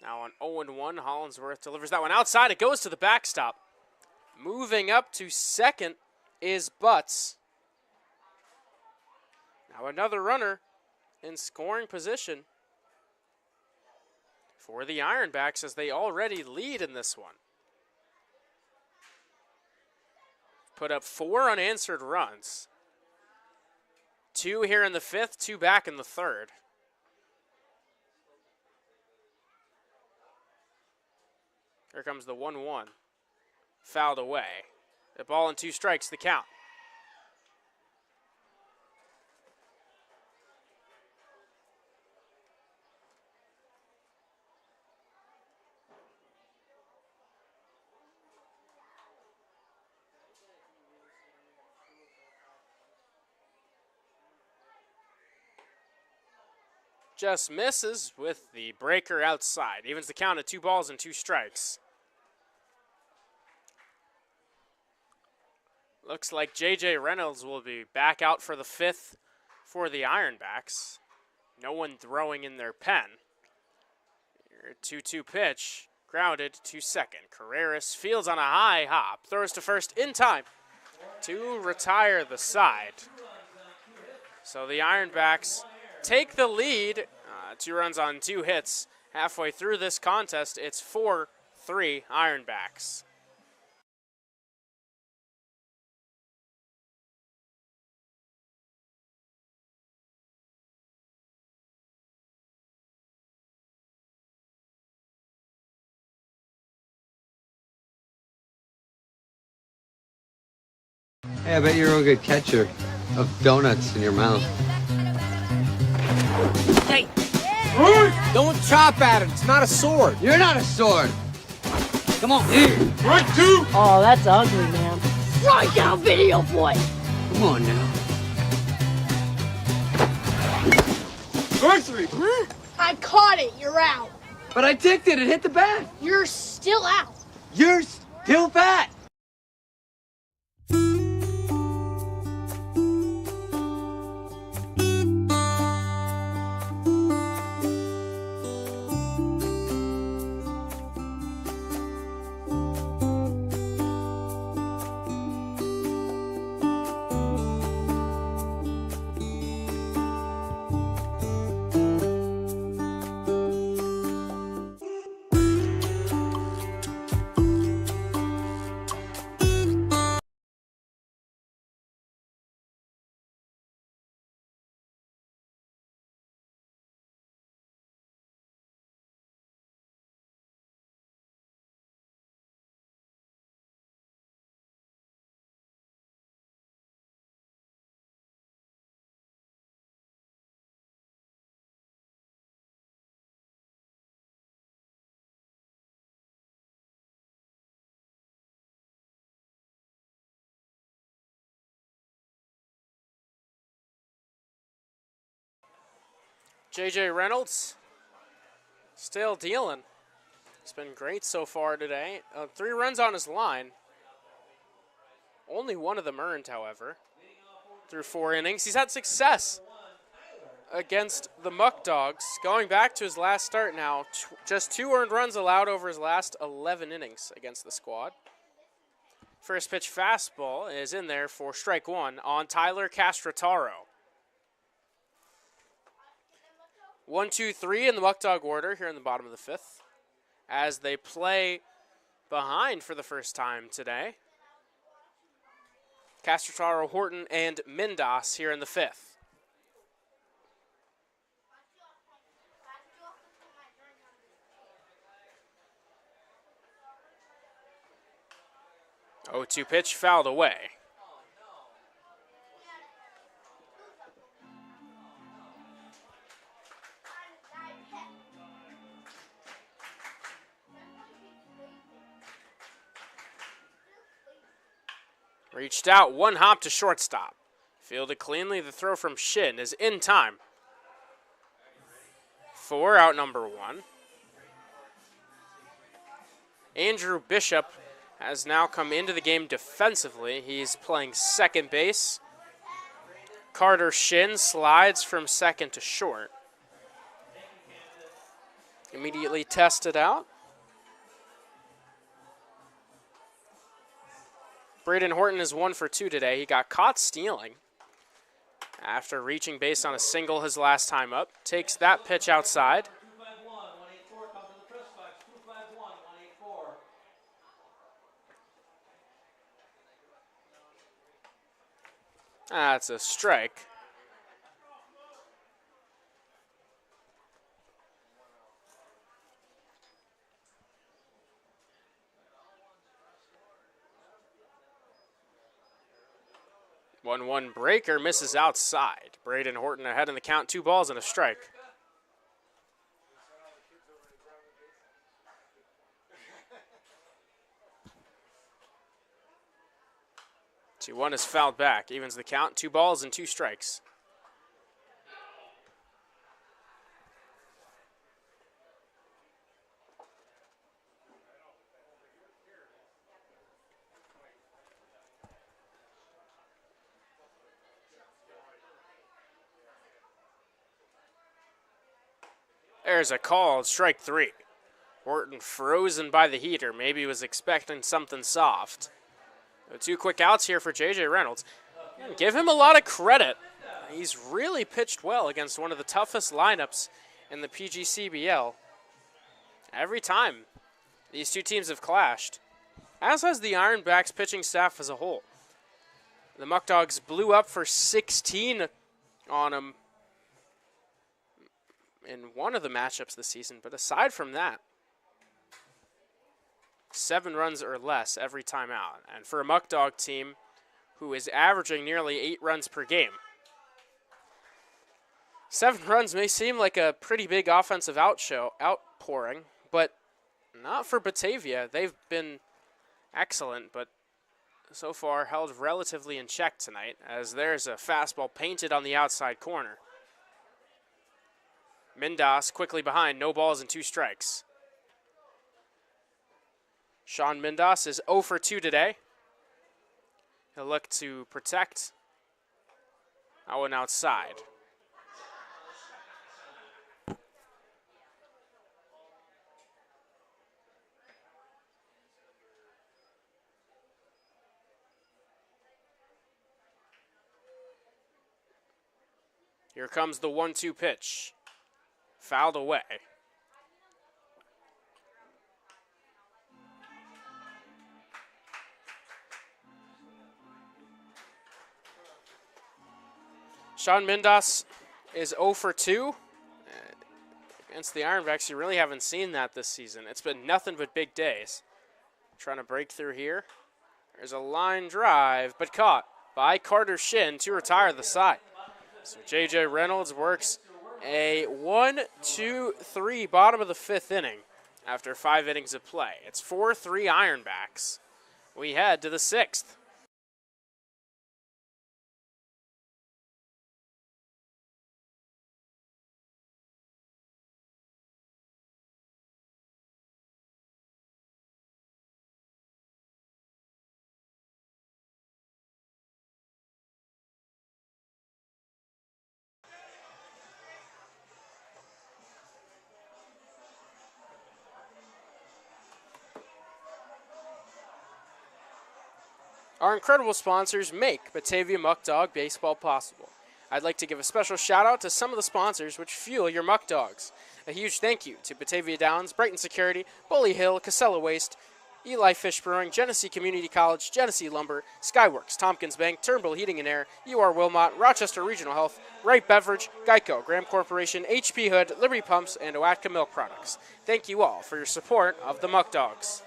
Now on 0-1, Hollinsworth delivers that one outside. It goes to the backstop. Moving up to second is Butts. Now another runner in scoring position for the Ironbacks, as they already lead in this one. Put up 4 unanswered runs. 2 here in the 5th, 2 back in the 3rd. Here comes the 1-1. Fouled away. The ball and 2 strikes, the count. Just misses with the breaker outside. Evens the count at 2 balls and 2 strikes. Looks like J.J. Reynolds will be back out for the 5th for the Ironbacks. No one throwing in their pen. Here, 2-2 pitch. Grounded to second. Carreras fields on a high hop. Throws to first in time to retire the side. So the Ironbacks take the lead. 2 runs on 2 hits. Halfway through this contest, it's 4-3 Ironbacks. Hey, I bet you're a real good catcher of donuts in your mouth. Hey! Don't chop at it. It's not a sword. You're not a sword. Come on. Right, two. Oh, that's ugly, man. Strike out, video boy. Come on now. Strike three. I caught it. You're out. But I ticked it. It hit the bat. You're still out. You're still bat. JJ Reynolds still dealing. He's been great so far today. 3 runs on his line. Only 1 of them earned, however, through 4 innings. He's had success against the Muckdogs. Going back to his last start now, just 2 earned runs allowed over his last 11 innings against the squad. First pitch fastball is in there for strike 1 on Tyler Castrataro. 1, 2, 3 in the Muckdog order here in the bottom of the 5th as they play behind for the first time today. Castrataro, Horton, and Mindas here in the 5th. Oh, 2 pitch fouled away. Reached out, 1 hop to shortstop. Fielded cleanly, the throw from Shin is in time. 4 out number 1. Andrew Bishop has now come into the game defensively. He's playing second base. Carter Shin slides from second to short. Immediately tested out. Braden Horton is 1 for 2 today. He got caught stealing after reaching base on a single his last time up. Takes that pitch outside. 251, 184, come to the press box. 251, 184. That's a strike. One breaker misses outside. Braden Horton ahead in the count, 2 balls and a strike. One is fouled back, evens the count, 2 balls and 2 strikes. There's a call, strike 3. Horton frozen by the heater. Maybe he was expecting something soft. 2 quick outs here for JJ Reynolds. And give him a lot of credit. He's really pitched well against one of the toughest lineups in the PGCBL every time these two teams have clashed, as has the Ironbacks pitching staff as a whole. The Muckdogs blew up for 16 on them in one of the matchups this season, but aside from that, 7 runs or less every time out. And for a Muckdog team who is averaging nearly 8 runs per game, 7 runs may seem like a pretty big offensive outpouring, but not for Batavia. They've been excellent, but so far held relatively in check tonight, as there's a fastball painted on the outside corner. Mindas quickly behind, no balls and 2 strikes. Sean Mindas is 0 for 2 today. He'll look to protect. That one outside. Here comes the 1-2 pitch. Fouled away. Sean Mindas is 0 for 2. Against the Ironbacks, you really haven't seen that this season. It's been nothing but big days. Trying to break through here. There's a line drive, but caught by Carter Shin to retire the side. So J.J. Reynolds works a 1-2-3 bottom of the 5th inning after 5 innings of play. It's 4-3 Ironbacks. We head to the 6th. Our incredible sponsors make Batavia Muckdog baseball possible. I'd like to give a special shout out to some of the sponsors which fuel your Muckdogs. A huge thank you to Batavia Downs, Brighton Security, Bully Hill, Casella Waste, Eli Fish Brewing, Genesee Community College, Genesee Lumber, Skyworks, Tompkins Bank, Turnbull Heating and Air, UR Wilmot, Rochester Regional Health, Wright Beverage, Geico, Graham Corporation, HP Hood, Liberty Pumps, and Oatka Milk Products. Thank you all for your support of the Muckdogs.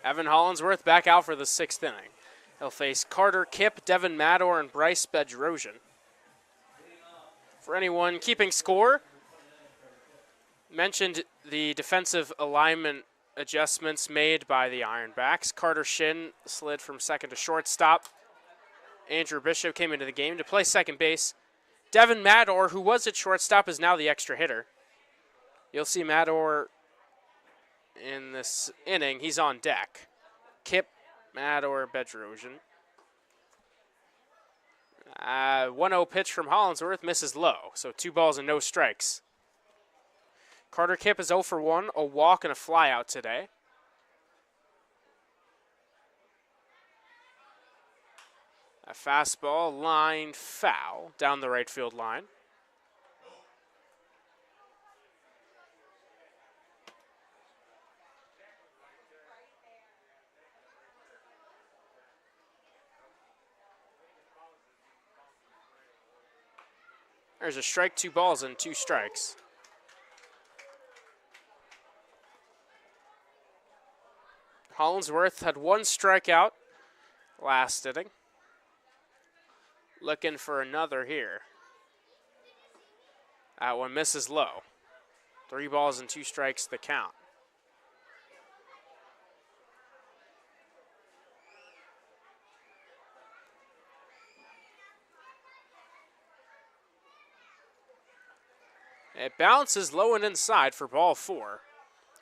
Evan Hollinsworth back out for the 6th inning. He'll face Carter Kipp, Devin Mador, and Bryce Bedrosian. For anyone keeping score, mentioned the defensive alignment adjustments made by the Ironbacks. Carter Shin slid from second to shortstop. Andrew Bishop came into the game to play second base. Devin Mador, who was at shortstop, is now the extra hitter. You'll see Mador in this inning. He's on deck. Kipp, Mador, Bedrosian. 1-0 pitch from Hollinsworth, misses low, so 2 balls and no strikes. Carter Kipp is 0 for 1, a walk and a flyout today. A fastball line foul down the right field line. There's a strike, 2 balls, and 2 strikes. Hollinsworth had 1 strikeout last inning. Looking for another here. That one misses low. 3 balls and 2 strikes the count. It bounces low and inside for ball 4.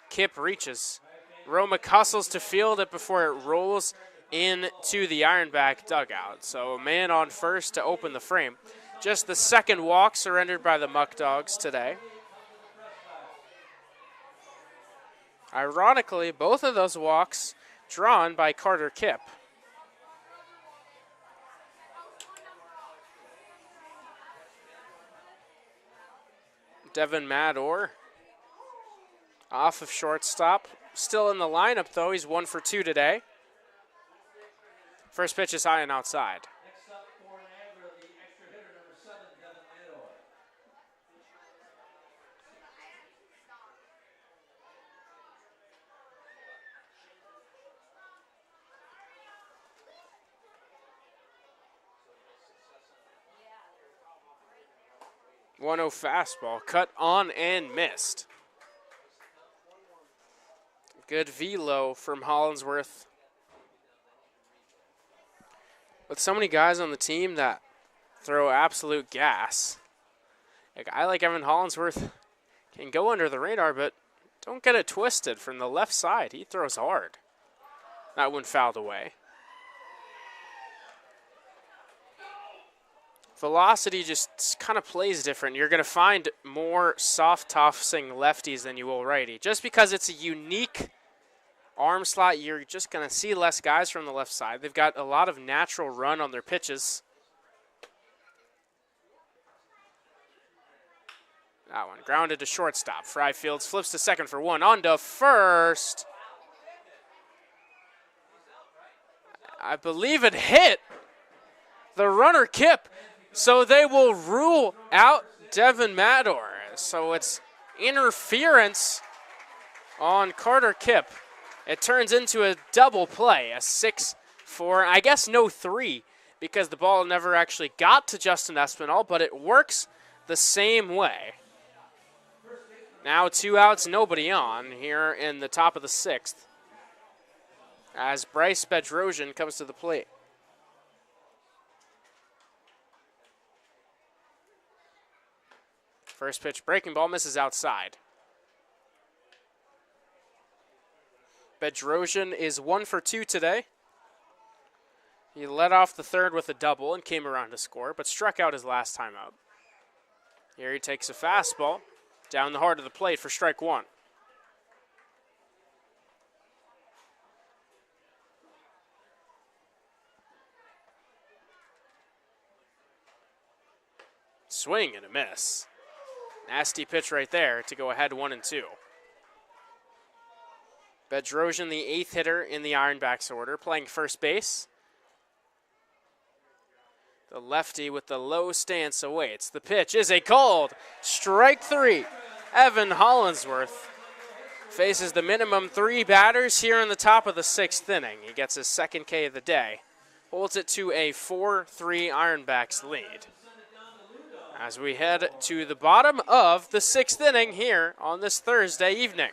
Kip reaches. Romick hustles to field it before it rolls into the Ironback dugout. So a man on first to open the frame. Just the second walk surrendered by the Muckdogs today. Ironically, both of those walks drawn by Carter Kip. Devin Mador off of shortstop. Still in the lineup, though. He's 1 for 2 today. First pitch is high and outside. Next up for Niagara, the extra hitter, number 7, Devin Mador. One 1-0 fastball, cut on and missed. Good velo from Hollinsworth. With so many guys on the team that throw absolute gas, a guy like Evan Hollinsworth can go under the radar, but don't get it twisted. From the left side, he throws hard. That one fouled away. Velocity just kind of plays different. You're going to find more soft tossing lefties than you will righty. Just because it's a unique arm slot, you're just going to see less guys from the left side. They've got a lot of natural run on their pitches. That one grounded to shortstop. Fry fields, flips to second for 1. On to first. I believe it hit the runner Kip. So they will rule out Devin Mador. So it's interference on Carter Kip. It turns into a double play, a 6-4, I guess no 3, because the ball never actually got to Justin Espinal, but it works the same way. Now 2 outs, nobody on here in the top of the 6th as Bryce Bedrosian comes to the plate. First pitch, breaking ball, misses outside. Bedrosian is 1 for 2 today. He led off the third with a double and came around to score, but struck out his last time out. Here he takes a fastball down the heart of the plate for strike 1. Swing and a miss. Nasty pitch right there to go ahead 1-2. Bedrosian, the 8th hitter in the Ironbacks order, playing first base. The lefty with the low stance awaits. The pitch is a called strike 3. Evan Hollinsworth faces the minimum 3 batters here in the top of the 6th inning. He gets his 2nd K of the day. Holds it to a 4-3 Ironbacks lead. As we head to the bottom of the 6th inning here on this Thursday evening.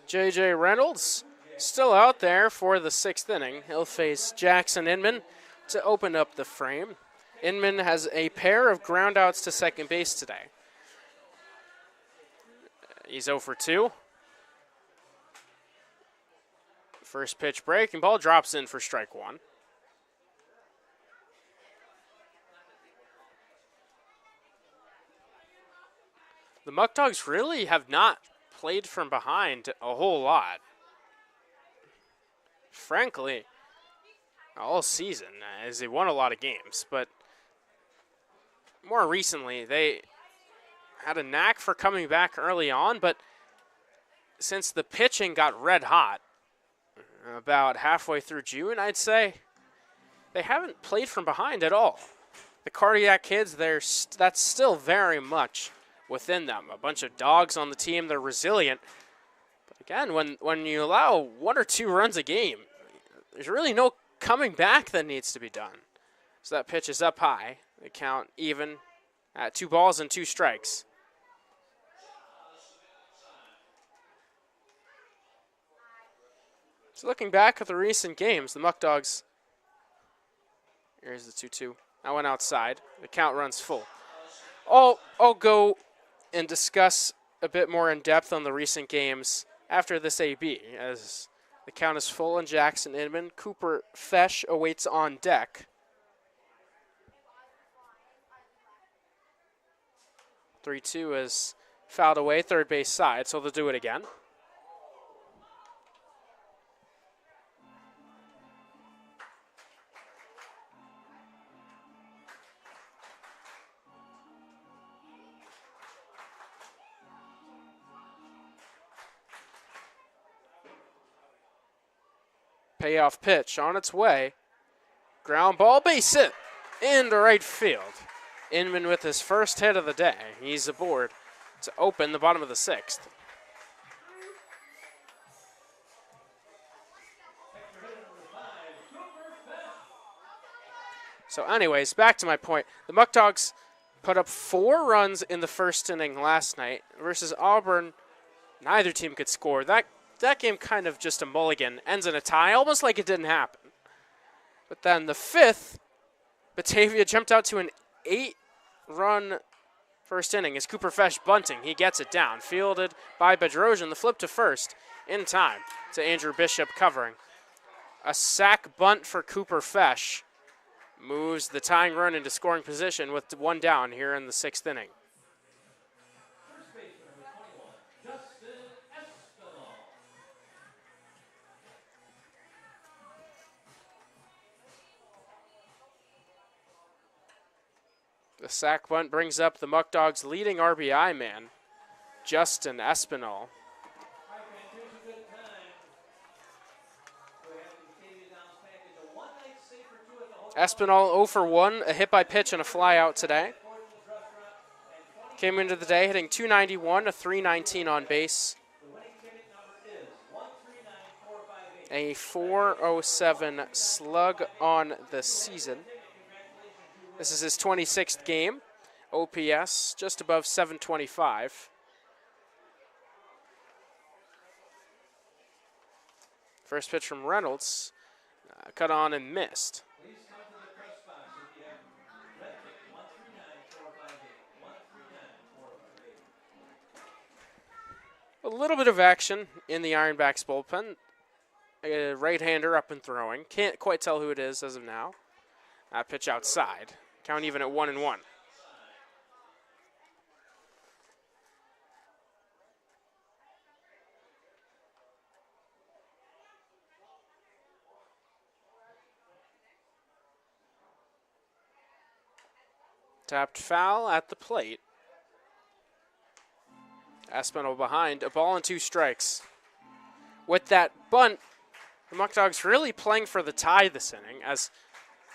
J.J. Reynolds still out there for the 6th inning. He'll face Jackson Inman to open up the frame. Inman has a pair of groundouts to second base today. He's 0 for 2. First pitch breaking ball drops in for strike 1. The Muckdogs really have not played from behind a whole lot. Frankly, all season, as they won a lot of games, but more recently, they had a knack for coming back early on, but since the pitching got red hot about halfway through June, I'd say they haven't played from behind at all. The Cardiac kids, that's still very much within them. A bunch of dogs on the team, they're resilient. But again, when you allow 1 or 2 runs a game, there's really no coming back that needs to be done. So that pitch is up high. The count even at 2 balls and 2 strikes. So looking back at the recent games, the Muckdogs, here's the 2-2. That went outside. The count runs full. I'll go and discuss a bit more in depth on the recent games after this AB, as the count is full and Jackson Inman. Cooper Fesh awaits on deck. 3-2 is fouled away, third base side, so they'll do it again. Payoff pitch on its way. Ground ball, base hit into right field. Inman with his first hit of the day. He's aboard to open the bottom of the 6th. So anyways, back to my point. The Muckdogs put up 4 runs in the first inning last night versus Auburn. Neither team could score. That game kind of just a mulligan, ends in a tie, almost like it didn't happen. But then the 5th, Batavia jumped out to an 8-run first inning as Cooper Fesh bunting. He gets it down, fielded by Bedrosian. The flip to first in time to Andrew Bishop covering. A sac bunt for Cooper Fesh moves the tying run into scoring position with 1 down here in the 6th inning. The sac bunt brings up the Muckdogs' leading RBI man, Justin Espinal. Espinal 0 for 1, a hit by pitch and a fly out today. Came into the day hitting .291, a .319 on base. A .407 slug on the season. This is his 26th game. OPS just above 725. First pitch from Reynolds, cut on and missed. A little bit of action in the Ironbacks bullpen. A right-hander up and throwing. Can't quite tell who it is as of now. Pitch outside. Count even at 1-1. Tapped foul at the plate. Espinal behind, a ball and 2 strikes. With that bunt, the Muckdogs really playing for the tie this inning, as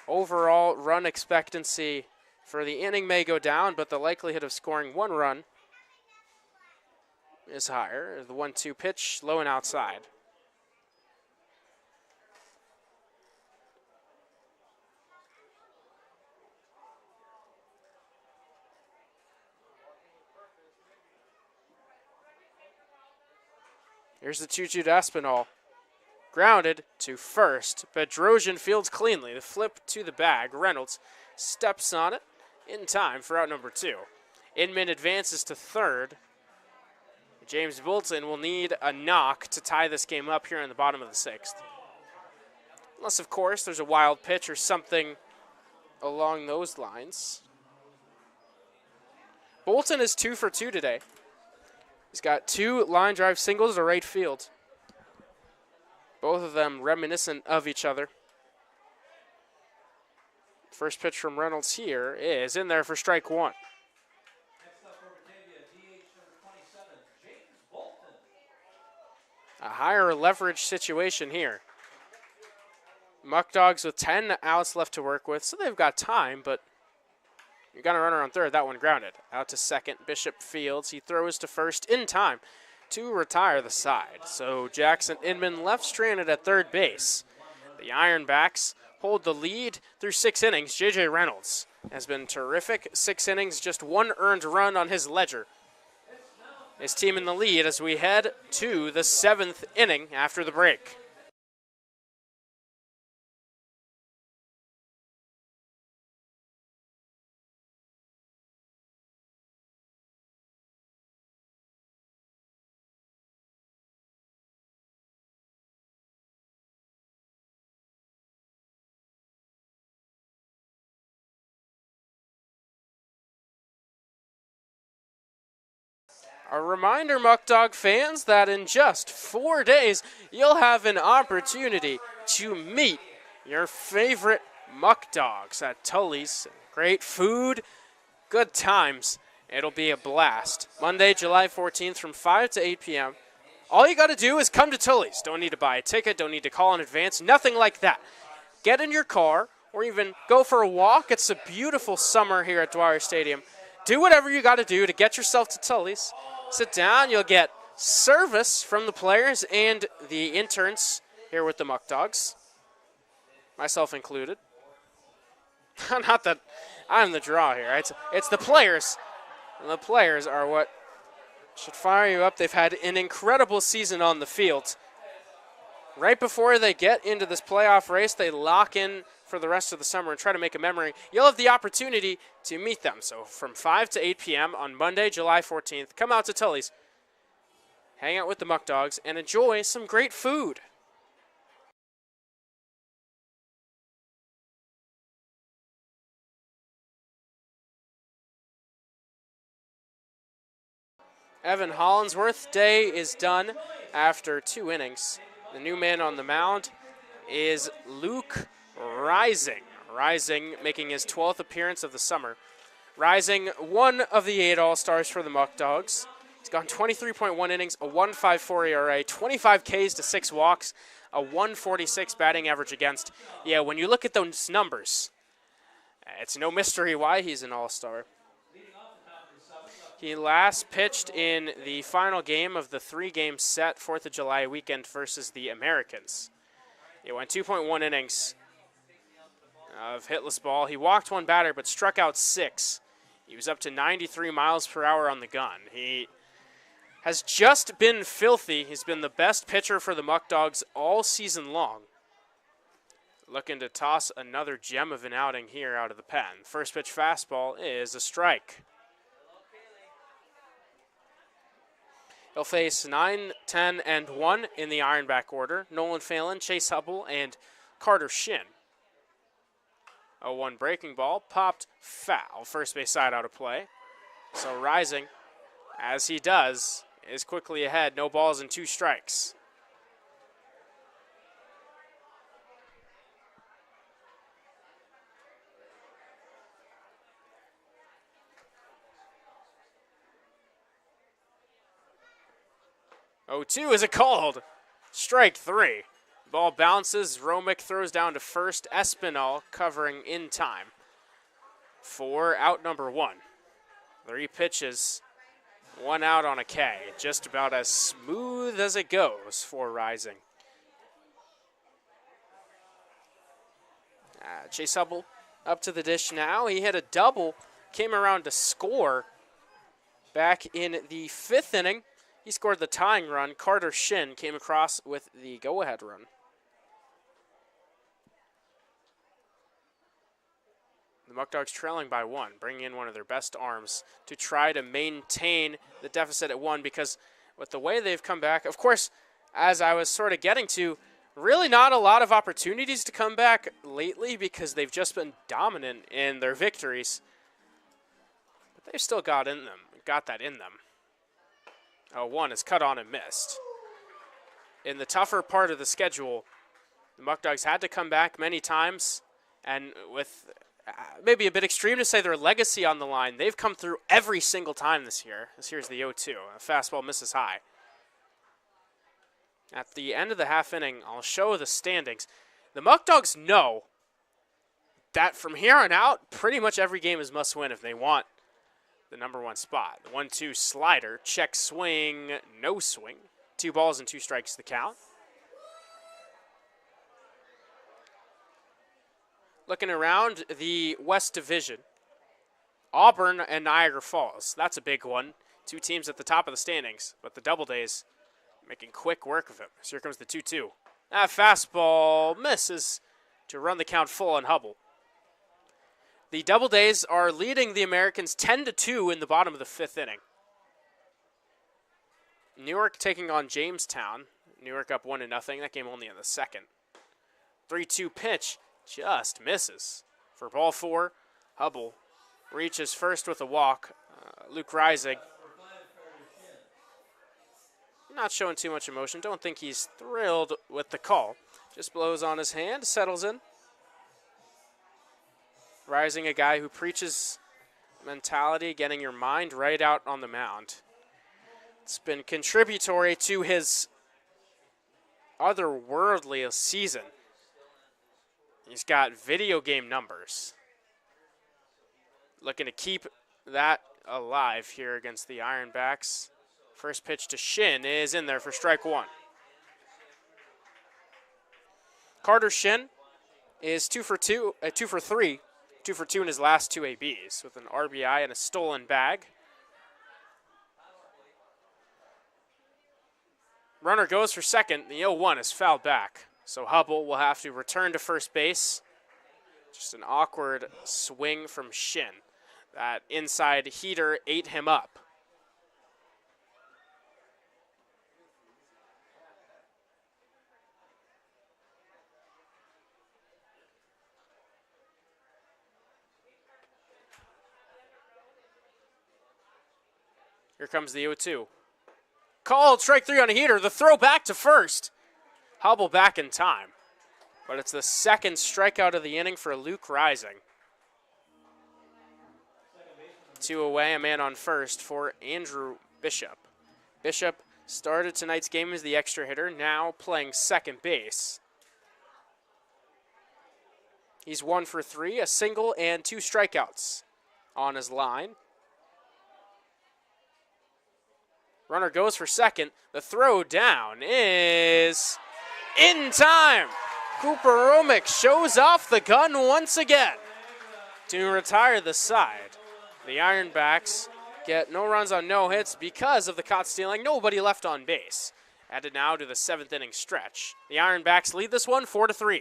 overall run expectancy for the inning may go down, but the likelihood of scoring 1 run is higher. The 1-2 pitch, low and outside. Here's the 2-2 to Espinal. Grounded to first. Bedrosian fields cleanly. The flip to the bag. Reynolds steps on it in time for out number 2. Inman advances to third. James Bolton will need a knock to tie this game up here in the bottom of the 6th. Unless, of course, there's a wild pitch or something along those lines. Bolton is 2 for 2 today. He's got 2 line drive singles to right field. Both of them reminiscent of each other. First pitch from Reynolds here is in there for strike 1. Next up for Batavia, DH number 27, James Bolton. A higher leverage situation here. Muckdogs with 10 outs left to work with, so they've got time, but you got a runner on third. That one grounded. Out to second, Bishop fields. He throws to first in time to retire the side. So Jackson Inman left stranded at third base. The Ironbacks hold the lead through 6 innings. J.J. Reynolds has been terrific. 6 innings, just 1 earned run on his ledger. His team in the lead as we head to the 7th inning after the break. A reminder, Muckdog fans, that in just 4 days, you'll have an opportunity to meet your favorite Muckdogs at Tully's. Great food, good times. It'll be a blast. Monday, July 14th from 5 to 8 p.m. All you got to do is come to Tully's. Don't need to buy a ticket, don't need to call in advance, nothing like that. Get in your car or even go for a walk. It's a beautiful summer here at Dwyer Stadium. Do whatever you got to do to get yourself to Tully's. Sit down, you'll get service from the players and the interns here with the Muckdogs, myself included. Not that I'm the draw here. It's the players. And the players are what should fire you up. They've had an incredible season on the field. Right before they get into this playoff race, they lock in for the rest of the summer and try to make a memory. You'll have the opportunity to meet them. So from 5 to 8 p.m. on Monday, July 14th, come out to Tully's, hang out with the Muckdogs, and enjoy some great food. Evan Hollinsworth's day is done after 2 innings. The new man on the mound is Luke Rising. Rising making his 12th appearance of the summer. Rising, one of the 8 All-Stars for the Muckdogs. He's gone 23.1 innings, a 1.54 ERA, 25 Ks to 6 walks, a 146 batting average against. Yeah, when you look at those numbers, it's no mystery why he's an All-Star. He last pitched in the final game of the 3-game set 4th of July weekend versus the Americans. He went 2.1 innings of hitless ball. He walked 1 batter but struck out 6. He was up to 93 miles per hour on the gun. He has just been filthy. He's been the best pitcher for the Muckdogs all season long. Looking to toss another gem of an outing here out of the pen. First pitch fastball is a strike. He'll face 9, 10, and 1 in the Ironback order. Nolan Phelan, Chase Hubble, and Carter Shin. 0-1 breaking ball, popped foul. First base side out of play. So Rising, as he does, is quickly ahead. No balls and 2 strikes. Oh, 2 is a called. Strike 3. Ball bounces. Romick throws down to first. Espinal covering in time for out number 1. 3 pitches, 1 out on a K. Just about as smooth as it goes for Rising. Chase Hubble up to the dish now. He hit a double, came around to score back in the 5th inning. He scored the tying run. Carter Shin came across with the go-ahead run. The Muckdogs trailing by 1, bringing in one of their best arms to try to maintain the deficit at 1, because with the way they've come back, of course, as I was sort of getting to, really not a lot of opportunities to come back lately because they've just been dominant in their victories. But they've still got that in them. Oh, 1 is cut on and missed. In the tougher part of the schedule, the Muckdogs had to come back many times, and with maybe a bit extreme to say their legacy on the line, they've come through every single time this year. This here's the 0-2. A fastball misses high. At the end of the half inning, I'll show the standings. The Muckdogs know that from here on out, pretty much every game is must win if they want the number 1 spot. The 1-2 slider, check swing, no swing. 2 balls and 2 strikes the count. Looking around the West Division, Auburn and Niagara Falls. That's a big one. 2 teams at the top of the standings, but the Doubledays making quick work of him. So here comes the 2-2. That fastball misses to run the count full on Hubble. The Doubledays are leading the Americans 10-2 in the bottom of the 5th inning. Newark taking on Jamestown. Newark up 1-0. That game only in the 2nd. 3-2 pitch just misses. For ball 4, Hubble reaches first with a walk. Luke Reisig not showing too much emotion. Don't think he's thrilled with the call. Just blows on his hand, settles in. Rising, a guy who preaches mentality, getting your mind right out on the mound. It's been contributory to his otherworldly season. He's got video game numbers. Looking to keep that alive here against the Ironbacks. First pitch to Shin is in there for strike 1. Carter Shin is 2 for 3 in his last 2 ABs with an RBI and a stolen bag. Runner goes for second. The 0-1 is fouled back. So Hubble will have to return to first base. Just an awkward swing from Shin. That inside heater ate him up. Here comes the 0-2. Called strike 3 on a heater. The throw back to first. Hubble back in time. But it's the second strikeout of the inning for Luke Rising. 2 away, a man on first for Andrew Bishop. Bishop started tonight's game as the extra hitter, now playing second base. He's 1 for 3, a single and 2 strikeouts on his line. Runner goes for second. The throw down is in time. Cooper Romick shows off the gun once again to retire the side. The Ironbacks get no runs on no hits because of the caught stealing. Nobody left on base. Added now to the 7th inning stretch. The Ironbacks lead this one 4-3.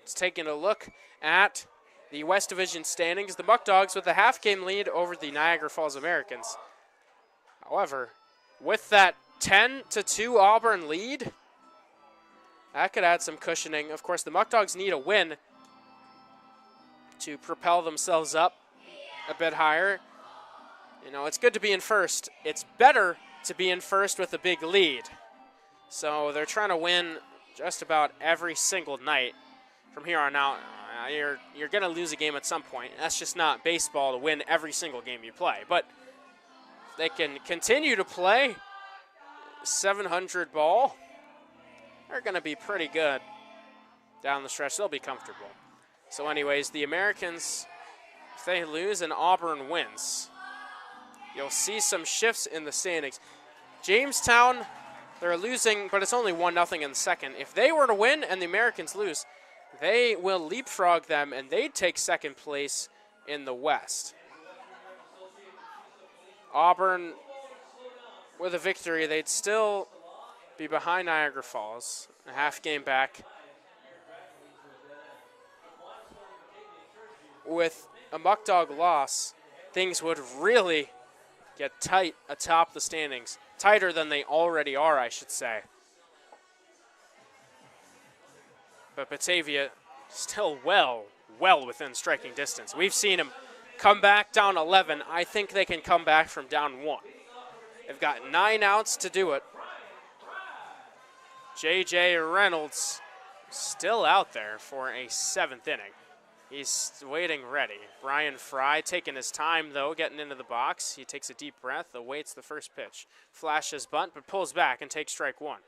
It's taking a look at the West Division standings. The Muckdogs with a half-game lead over the Niagara Falls Americans. However, with that 10-2 Auburn lead, that could add some cushioning. Of course, the Muckdogs need a win to propel themselves up a bit higher. You know, it's good to be in first. It's better to be in first with a big lead. So they're trying to win just about every single night. From here on out, you're going to lose a game at some point. That's just not baseball to win every single game you play. But they can continue to play 700 ball. They're going to be pretty good down the stretch. They'll be comfortable. So anyways, the Americans, if they lose and Auburn wins, you'll see some shifts in the standings. Jamestown, They're losing, but it's only 1-0 in the second. If they were to win and the Americans lose, they will leapfrog them, and they'd take second place in the West. Auburn, with a victory, they'd still be behind Niagara Falls, a half game back. With a Muckdog loss, things would really get tight atop the standings. Tighter than they already are, I should say. But Batavia still well within striking distance. We've seen them come back down 11. I think they can come back from down 1. They've got 9 outs to do it. J.J. Reynolds still out there for a 7th inning. He's waiting ready. Brian Fry taking his time, though, getting into the box. He takes a deep breath, awaits the first pitch. Flashes bunt, but pulls back and takes strike 1.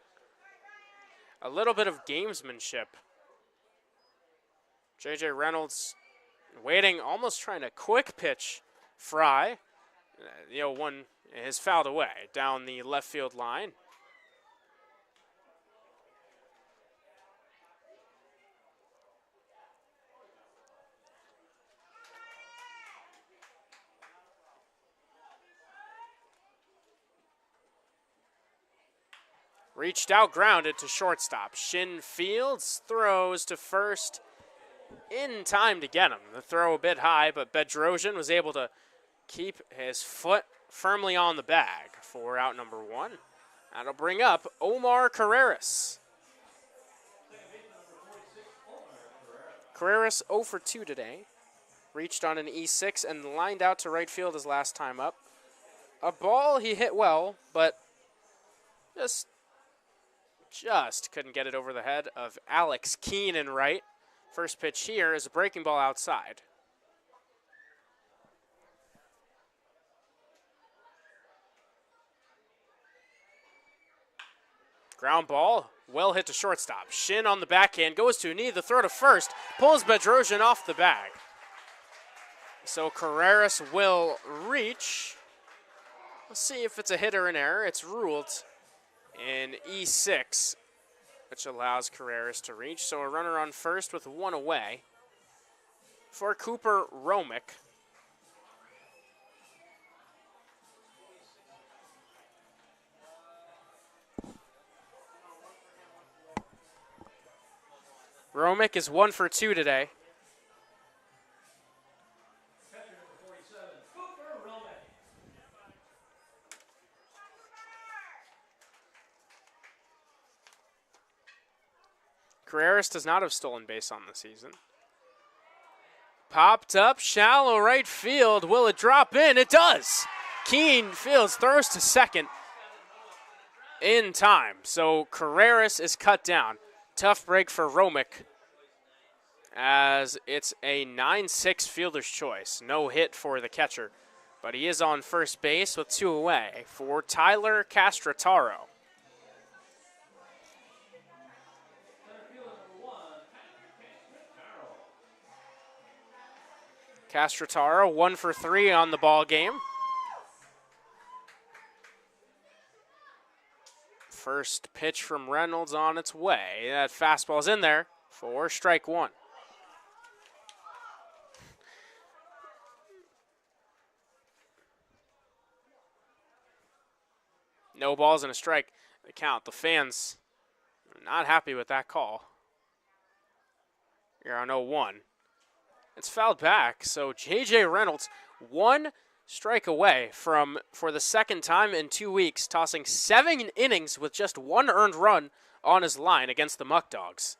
A little bit of gamesmanship. J.J. Reynolds waiting, almost trying to quick pitch Fry. One is fouled away down the left field line. Reached out, grounded to shortstop. Shin Fields throws to first in time to get him. The throw a bit high, but Bedrosian was able to keep his foot firmly on the bag for out number 1. That'll bring up Omar Carreras. Carreras 0 for 2 today. Reached on an E6 and lined out to right field his last time up. A ball he hit well, but just couldn't get it over the head of Alex Keene in right. First pitch here is a breaking ball outside. Ground ball, well hit to shortstop. Shin on the backhand, goes to a knee, the throw to first, pulls Bedrosian off the bag. So Carreras will reach. Let's see if it's a hit or an error. It's ruled in E6, which allows Carreras to reach. So a runner on first with 1 away for Cooper Romick. Romick is 1 for 2 today. Carreras does not have stolen base on the season. Popped up, shallow right field. Will it drop in? It does. Keene Fields throws to second in time. So Carreras is cut down. Tough break for Romick as it's a 9-6 fielder's choice. No hit for the catcher, but he is on first base with 2 away for Tyler Castrataro. Castrataro 1 for 3 on the ball game. First pitch from Reynolds on its way. That fastball's in there for strike 1. No balls and a strike. The count. The fans are not happy with that call. You're on 0-1. It's fouled back, so J.J. Reynolds 1 strike away from, for the second time in 2 weeks, tossing 7 innings with just 1 earned run on his line against the Muckdogs.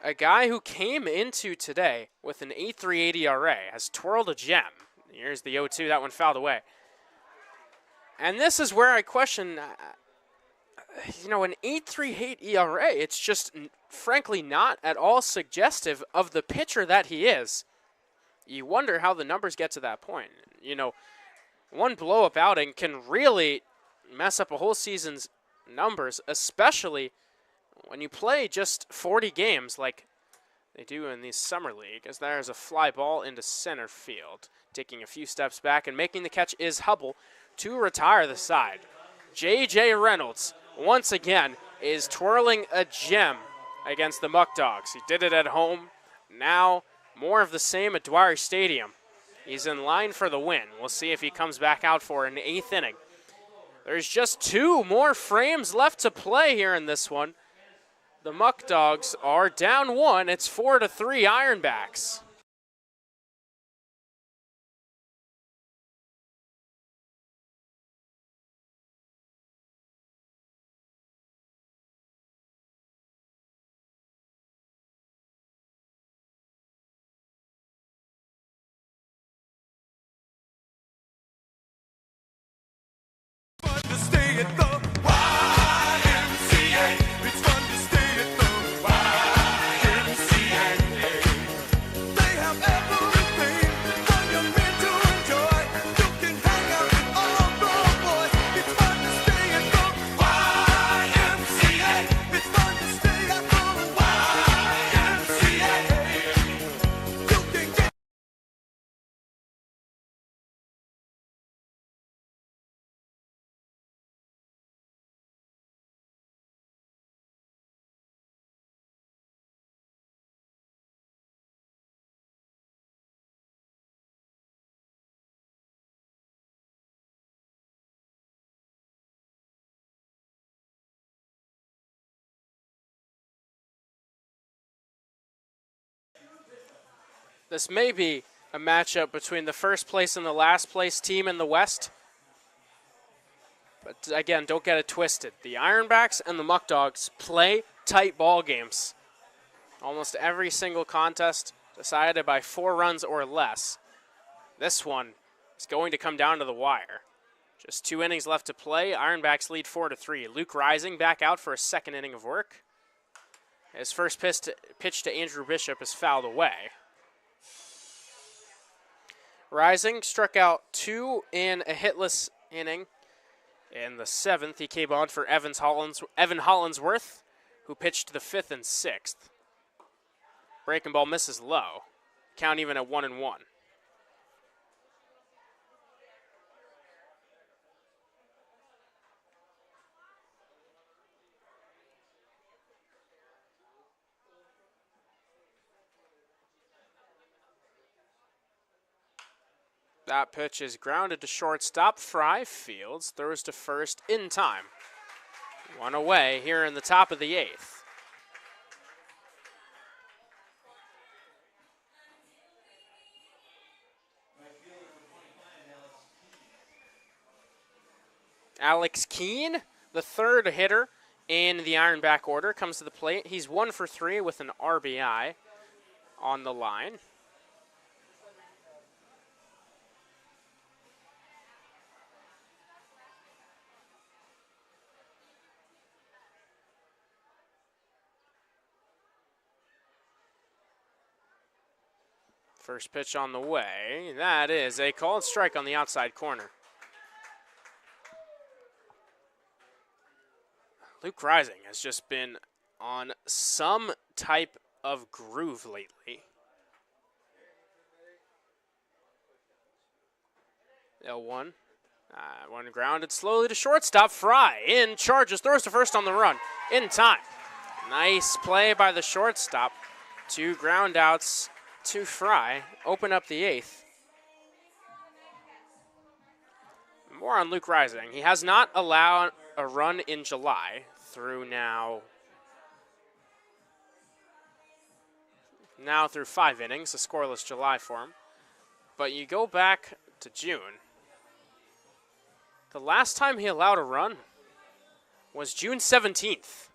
A guy who came into today with an 8.38 ERA has twirled a gem. Here's the 0-2, that one fouled away. And this is where I question, an 8.38 ERA, it's just frankly not at all suggestive of the pitcher that he is. You wonder how the numbers get to that point. One blow-up outing can really mess up a whole season's numbers, especially when you play just 40 games like they do in the summer league, as there's a fly ball into center field. Taking a few steps back and making the catch is Hubble to retire the side. J.J. Reynolds, once again, is twirling a gem against the Muckdogs. He did it at home. Now, more of the same at Dwyer Stadium. He's in line for the win. We'll see if he comes back out for an 8th inning. There's just 2 more frames left to play here in this one. The Muckdogs are down 1. It's 4-3 Ironbacks. This may be a matchup between the first place and the last place team in the West. But again, don't get it twisted. The Ironbacks and the Muckdogs play tight ball games. Almost every single contest decided by 4 runs or less. This one is going to come down to the wire. Just 2 innings left to play. Ironbacks lead 4-3. Luke Rising back out for a 2nd inning of work. His first pitch to Andrew Bishop is fouled away. Rising struck out 2 in a hitless inning. In the 7th, he came on for Evan Hollinsworth, who pitched the 5th and 6th. Breaking ball misses low. Count even at 1-1. That pitch is grounded to shortstop. Fry fields, throws to first in time. 1 away here in the top of the 8th. Alex Keene, the 3rd hitter in the Ironback order, comes to the plate. He's 1 for 3 with an RBI on the line. First pitch on the way. That is a called strike on the outside corner. Luke Rising has just been on some type of groove lately. 0-1. One grounded slowly to shortstop. Fry in, charges, throws to first on the run. In time. Nice play by the shortstop. 2 ground outs to Fry. Open up the 8th. More on Luke Rising. He has not allowed a run in July through now through 5 innings, a scoreless July for him. But you go back to June. The last time he allowed a run was June 17th.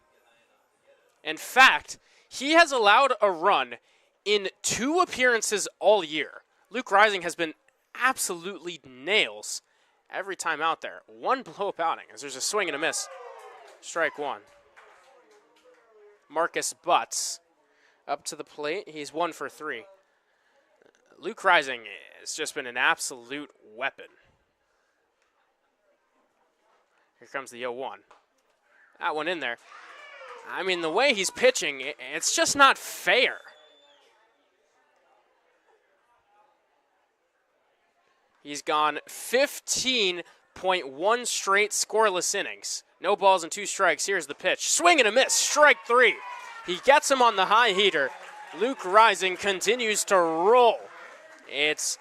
In fact, he has allowed a run in 2 appearances all year. Luke Rising has been absolutely nails every time out there. 1 blow-up outing as there's a swing and a miss. Strike 1. Marcus Butts up to the plate. He's 1 for 3. Luke Rising has just been an absolute weapon. Here comes the 0-1. That one in there. I mean, the way he's pitching, it's just not fair. He's gone 15.1 straight scoreless innings. No balls and 2 strikes. Here's the pitch. Swing and a miss. Strike 3. He gets him on the high heater. Luke Rising continues to roll. It's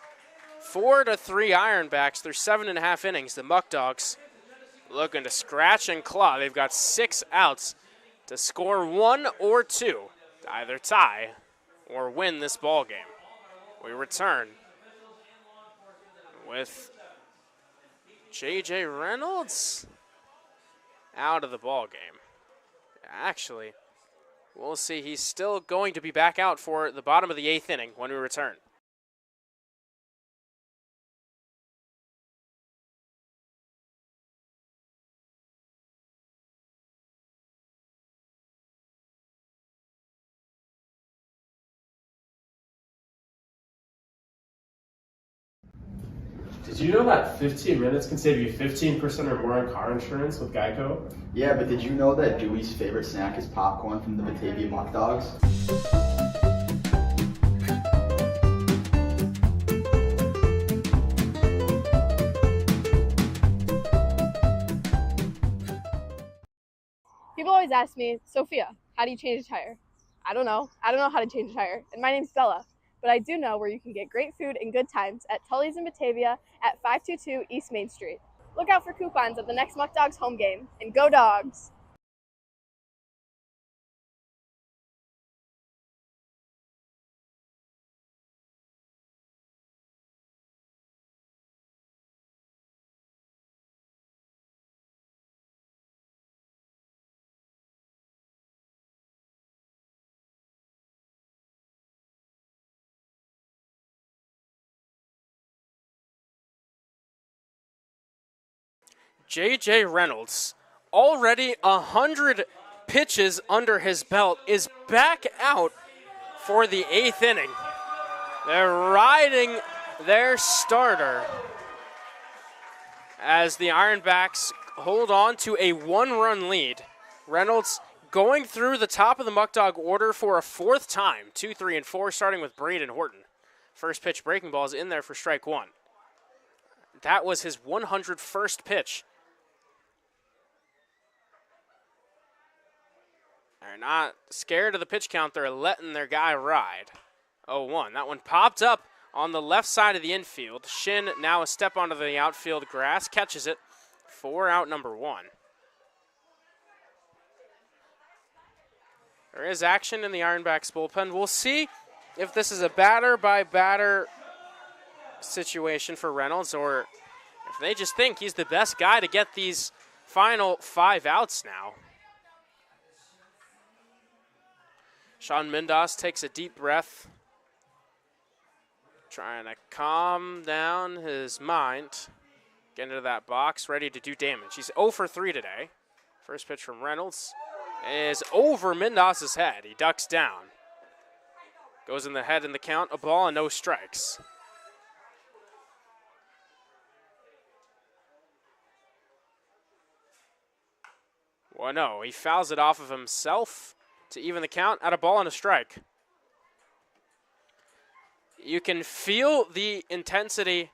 4-3 Ironbacks through 7.5 innings. The Muckdogs looking to scratch and claw. They've got 6 outs to score 1 or 2 to either tie or win this ball game. We return with J.J. Reynolds out of the ball game. Actually, we'll see. He's still going to be back out for the bottom of the 8th inning when we return. Did you know that 15 minutes can save you 15% or more on car insurance with Geico? Yeah, but did you know that Dewey's favorite snack is popcorn from the Batavia Muckdogs? People always ask me, Sophia, how do you change a tire? I don't know. I don't know how to change a tire. And my name's Bella. But I do know where you can get great food and good times at Tully's in Batavia at 522 East Main Street. Look out for coupons at the next Muckdogs home game, and go Dogs! J.J. Reynolds, already 100 pitches under his belt, is back out for the 8th inning. They're riding their starter as the Ironbacks hold on to a 1-run lead. Reynolds going through the top of the Muckdog order for a 4th time, 2, 3, and 4, starting with Braden Horton. First pitch breaking ball is in there for strike 1. That was his 101st pitch. They're not scared of the pitch count. They're letting their guy ride. 0-1. That one popped up on the left side of the infield. Shin now a step onto the outfield grass. Catches it for out number 1. There is action in the Ironbacks bullpen. We'll see if this is a batter-by-batter situation for Reynolds or if they just think he's the best guy to get these final 5 outs now. Sean Mindas takes a deep breath, trying to calm down his mind, get into that box, ready to do damage. He's 0 for 3 today. First pitch from Reynolds is over Mindas's head. He ducks down. Goes in the head in the count, a ball and no strikes. Well, no, he fouls it off of himself to even the count at a ball and a strike. You can feel the intensity.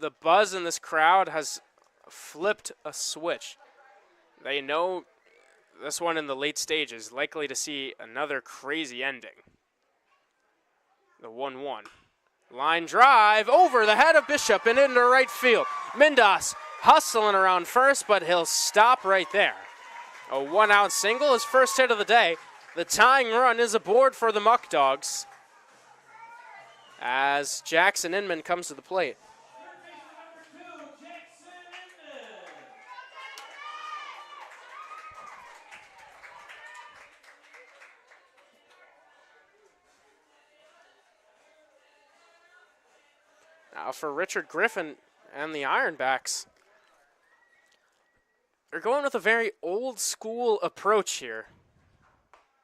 The buzz in this crowd has flipped a switch. They know this one in the late stages, likely to see another crazy ending. The 1-1. Line drive over the head of Bishop and into right field. Mindas hustling around first, but he'll stop right there. A 1-out single, his first hit of the day. The tying run is aboard for the Muckdogs as Jackson Inman comes to the plate. Now for Richard Griffin and the Ironbacks, they're going with a very old school approach here.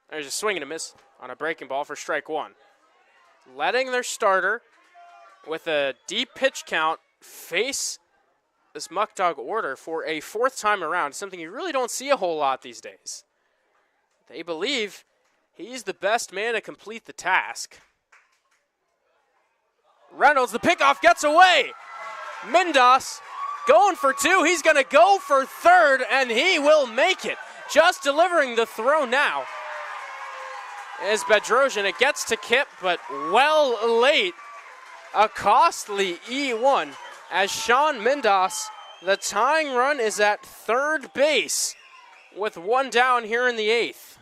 There's a swing and a miss on a breaking ball for strike 1. Letting their starter with a deep pitch count face this Muckdog order for a 4th time around, something you really don't see a whole lot these days. They believe he's the best man to complete the task. Reynolds, the pickoff gets away. Mindas going for two. He's going to go for third, and he will make it. Just delivering the throw now is Bedrosian. It gets to Kip, but well late. A costly E1 as Sean Mindas, the tying run is at third base with one down here in the 8th.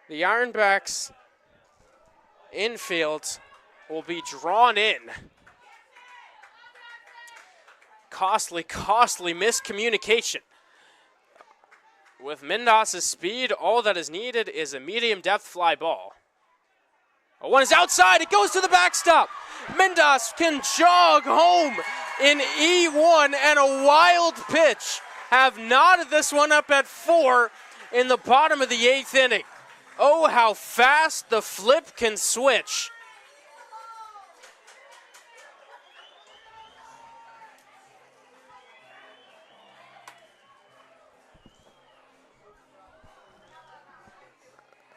The Ironbacks infield will be drawn in. Costly miscommunication. With Mindas' speed, all that is needed is a medium depth fly ball. One is outside, it goes to the backstop. Mindas can jog home in E1 and a wild pitch. Have knotted this one up at 4 in the bottom of the 8th inning. Oh, how fast the flip can switch.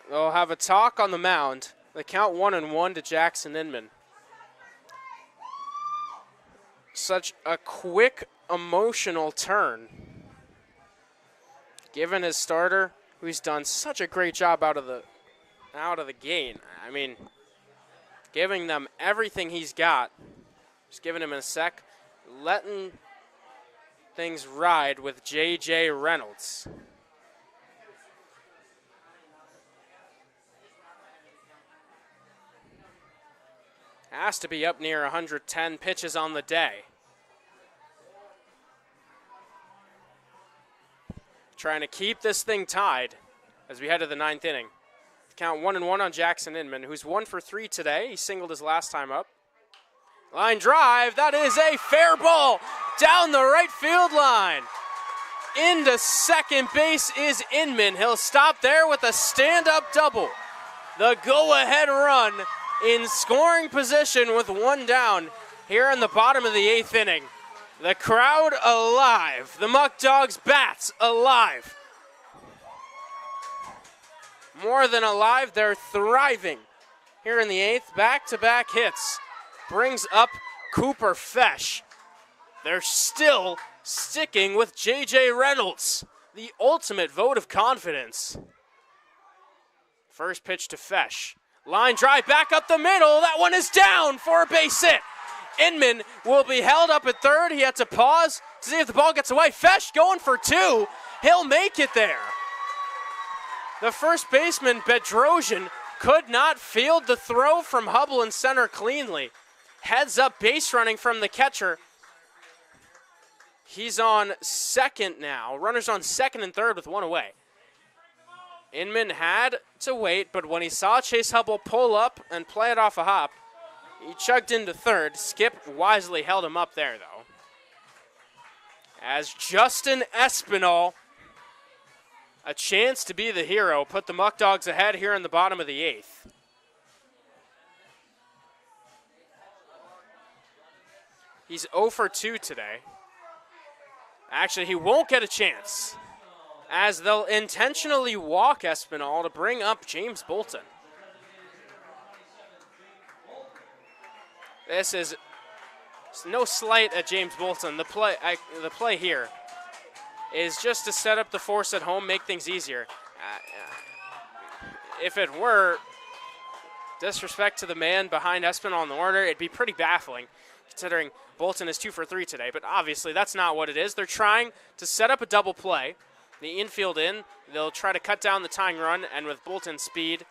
They'll have a talk on the mound. They count 1-1 to Jackson Inman. Such a quick, emotional turn. Given his starter, who's done such a great job out of the gate. I mean, giving them everything he's got. Just giving him a sec. Letting things ride with J.J. Reynolds. Has to be up near 110 pitches on the day. Trying to keep this thing tied as we head to the 9th inning. Count 1-1 on Jackson Inman, who's 1 for 3 today. He singled his last time up. Line drive, that is a fair ball down the right field line. Into second base is Inman. He'll stop there with a stand-up double. The go-ahead run in scoring position with one down here in the bottom of the 8th inning. The crowd alive. The Muckdogs bats alive. More than alive, they're thriving. Here in the 8th, back-to-back hits. Brings up Cooper Fesh. They're still sticking with J.J. Reynolds. The ultimate vote of confidence. First pitch to Fesh. Line drive back up the middle. That one is down for a base hit. Inman will be held up at third. He had to pause to see if the ball gets away. Fesh going for 2. He'll make it there. The first baseman, Bedrosian, could not field the throw from Hubble in center cleanly. Heads up base running from the catcher. He's on second now. Runners on second and third with one away. Inman had to wait, but when he saw Chase Hubble pull up and play it off a hop, he chugged into third. Skip wisely held him up there, though. As Justin Espinal, a chance to be the hero, put the Muckdogs ahead here in the bottom of the 8th. He's 0 for 2 today. Actually, he won't get a chance, as they'll intentionally walk Espinal to bring up James Bolton. This is no slight at James Bolton. The play here is just to set up the force at home, make things easier. If it were disrespect to the man behind Espinal in the order, it'd be pretty baffling, considering Bolton is 2 for 3 today. But obviously, that's not what it is. They're trying to set up a double play. The infield in, they'll try to cut down the tying run, and with Bolton's speed,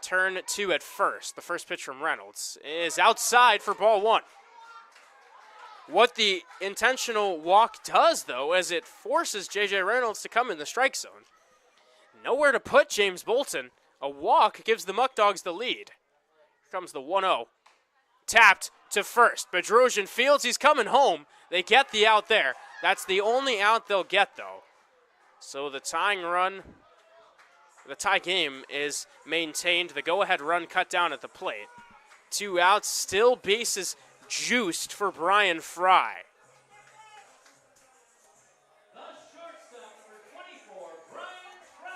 turn 2 at first. The first pitch from Reynolds is outside for ball 1. What the intentional walk does, though, is it forces J.J. Reynolds to come in the strike zone. Nowhere to put James Bolton. A walk gives the Muckdogs the lead. Here comes the 1-0. Tapped to first. Bedrosian fields, he's coming home. They get the out there. That's the only out they'll get, though. So the tying run, the tie game is maintained. The go-ahead run cut down at the plate. 2 outs, still bases juiced for Brian Fry. The shortstop, number 24, Brian Fry.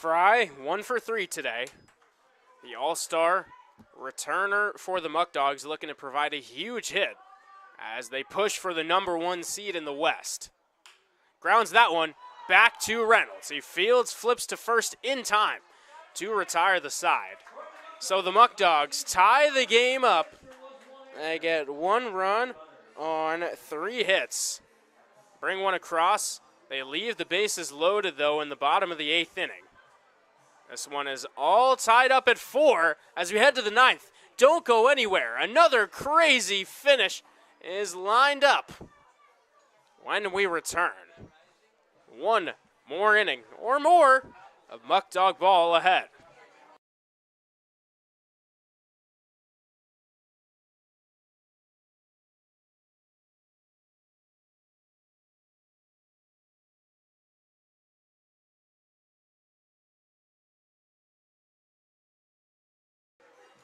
Fry, 1 for 3 today. The all-star returner for the Muckdogs, looking to provide a huge hit as they push for the #1 seed in the West. Grounds that one back to Reynolds. He fields, flips to first in time to retire the side. So the Muckdogs tie the game up. They get 1 run on 3 hits. Bring one across. They leave the bases loaded, though, in the bottom of the 8th inning. This one is all tied up at 4 as we head to the 9th. Don't go anywhere. Another crazy finish is lined up when we return. 1 more inning or more of Muckdog ball ahead.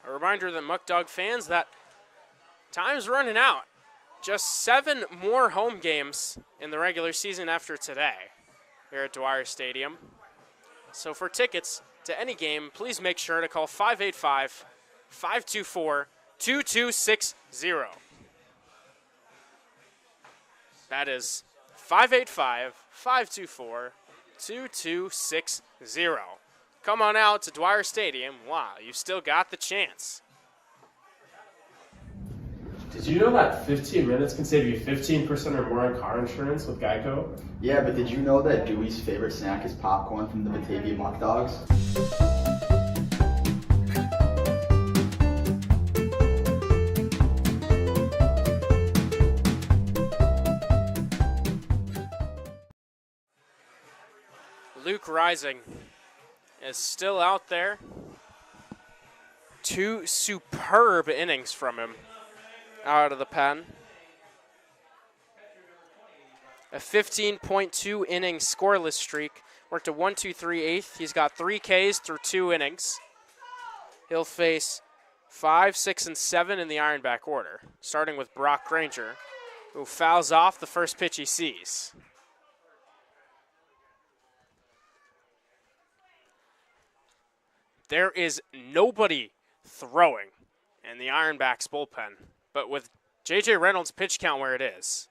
A reminder that Muckdog fans that time's running out. Just 7 more home games in the regular season after today here at Dwyer Stadium. So for tickets to any game, please make sure to call 585-524-2260. That is 585-524-2260. Come on out to Dwyer Stadium while you still got the chance. Did you know that 15 minutes can save you 15% or more on car insurance with Geico? Yeah, but did you know that Dewey's favorite snack is popcorn from the Batavia Muckdogs? Luke Rising is still out there. 2 superb innings from him out of the pen. A 15.2 inning scoreless streak. Worked a 1-2-3-8. He's got 3 Ks through 2 innings. He'll face 5, 6, and 7 in the Ironback order, starting with Brock Granger, who fouls off the first pitch he sees. There is nobody throwing in the Ironbacks bullpen, but with J.J. Reynolds' pitch count where it is,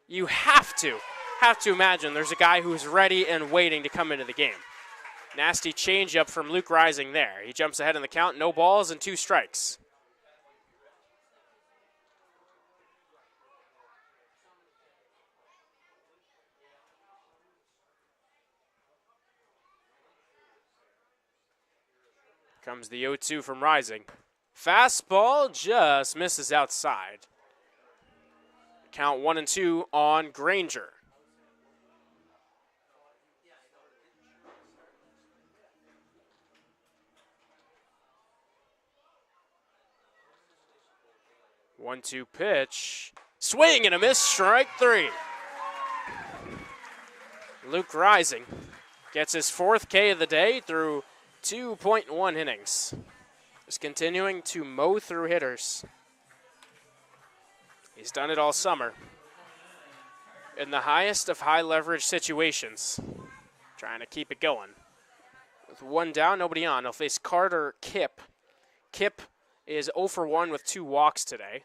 you have to imagine there's a guy who's ready and waiting to come into the game. Nasty changeup from Luke Rising there. He jumps ahead in the count, no balls and 2 strikes. Comes the 0-2 from Rising. Fastball just misses outside. Count 1-2 on Granger. One-two pitch. Swing and a miss, strike 3. Luke Rising gets his 4th K of the day through 2.1 innings. Just continuing to mow through hitters. He's done it all summer. In the highest of high leverage situations. Trying to keep it going. With 1 down, nobody on. He'll face Carter Kipp. Kipp is 0 for 1 with 2 walks today.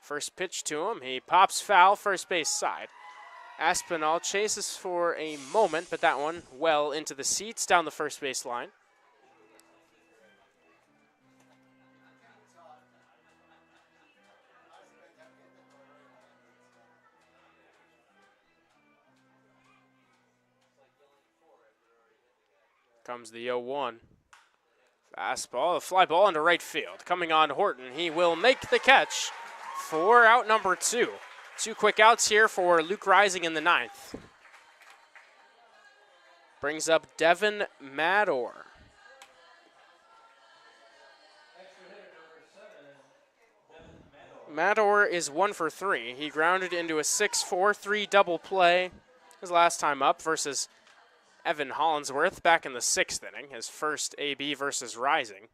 First pitch to him. He pops foul, first base side. Aspinall chases for a moment, but that one well into the seats down the first base line. Comes the 0-1. Fastball, a fly ball into right field. Coming on Horton, he will make the catch for out number 2. 2 quick outs here for Luke Rising in the 9th. Brings up Devin Mador. Mador is 1 for 3. He grounded into a 6-4-3 double play his last time up versus Evan Hollinsworth back in the 6th inning, his first AB versus Rising.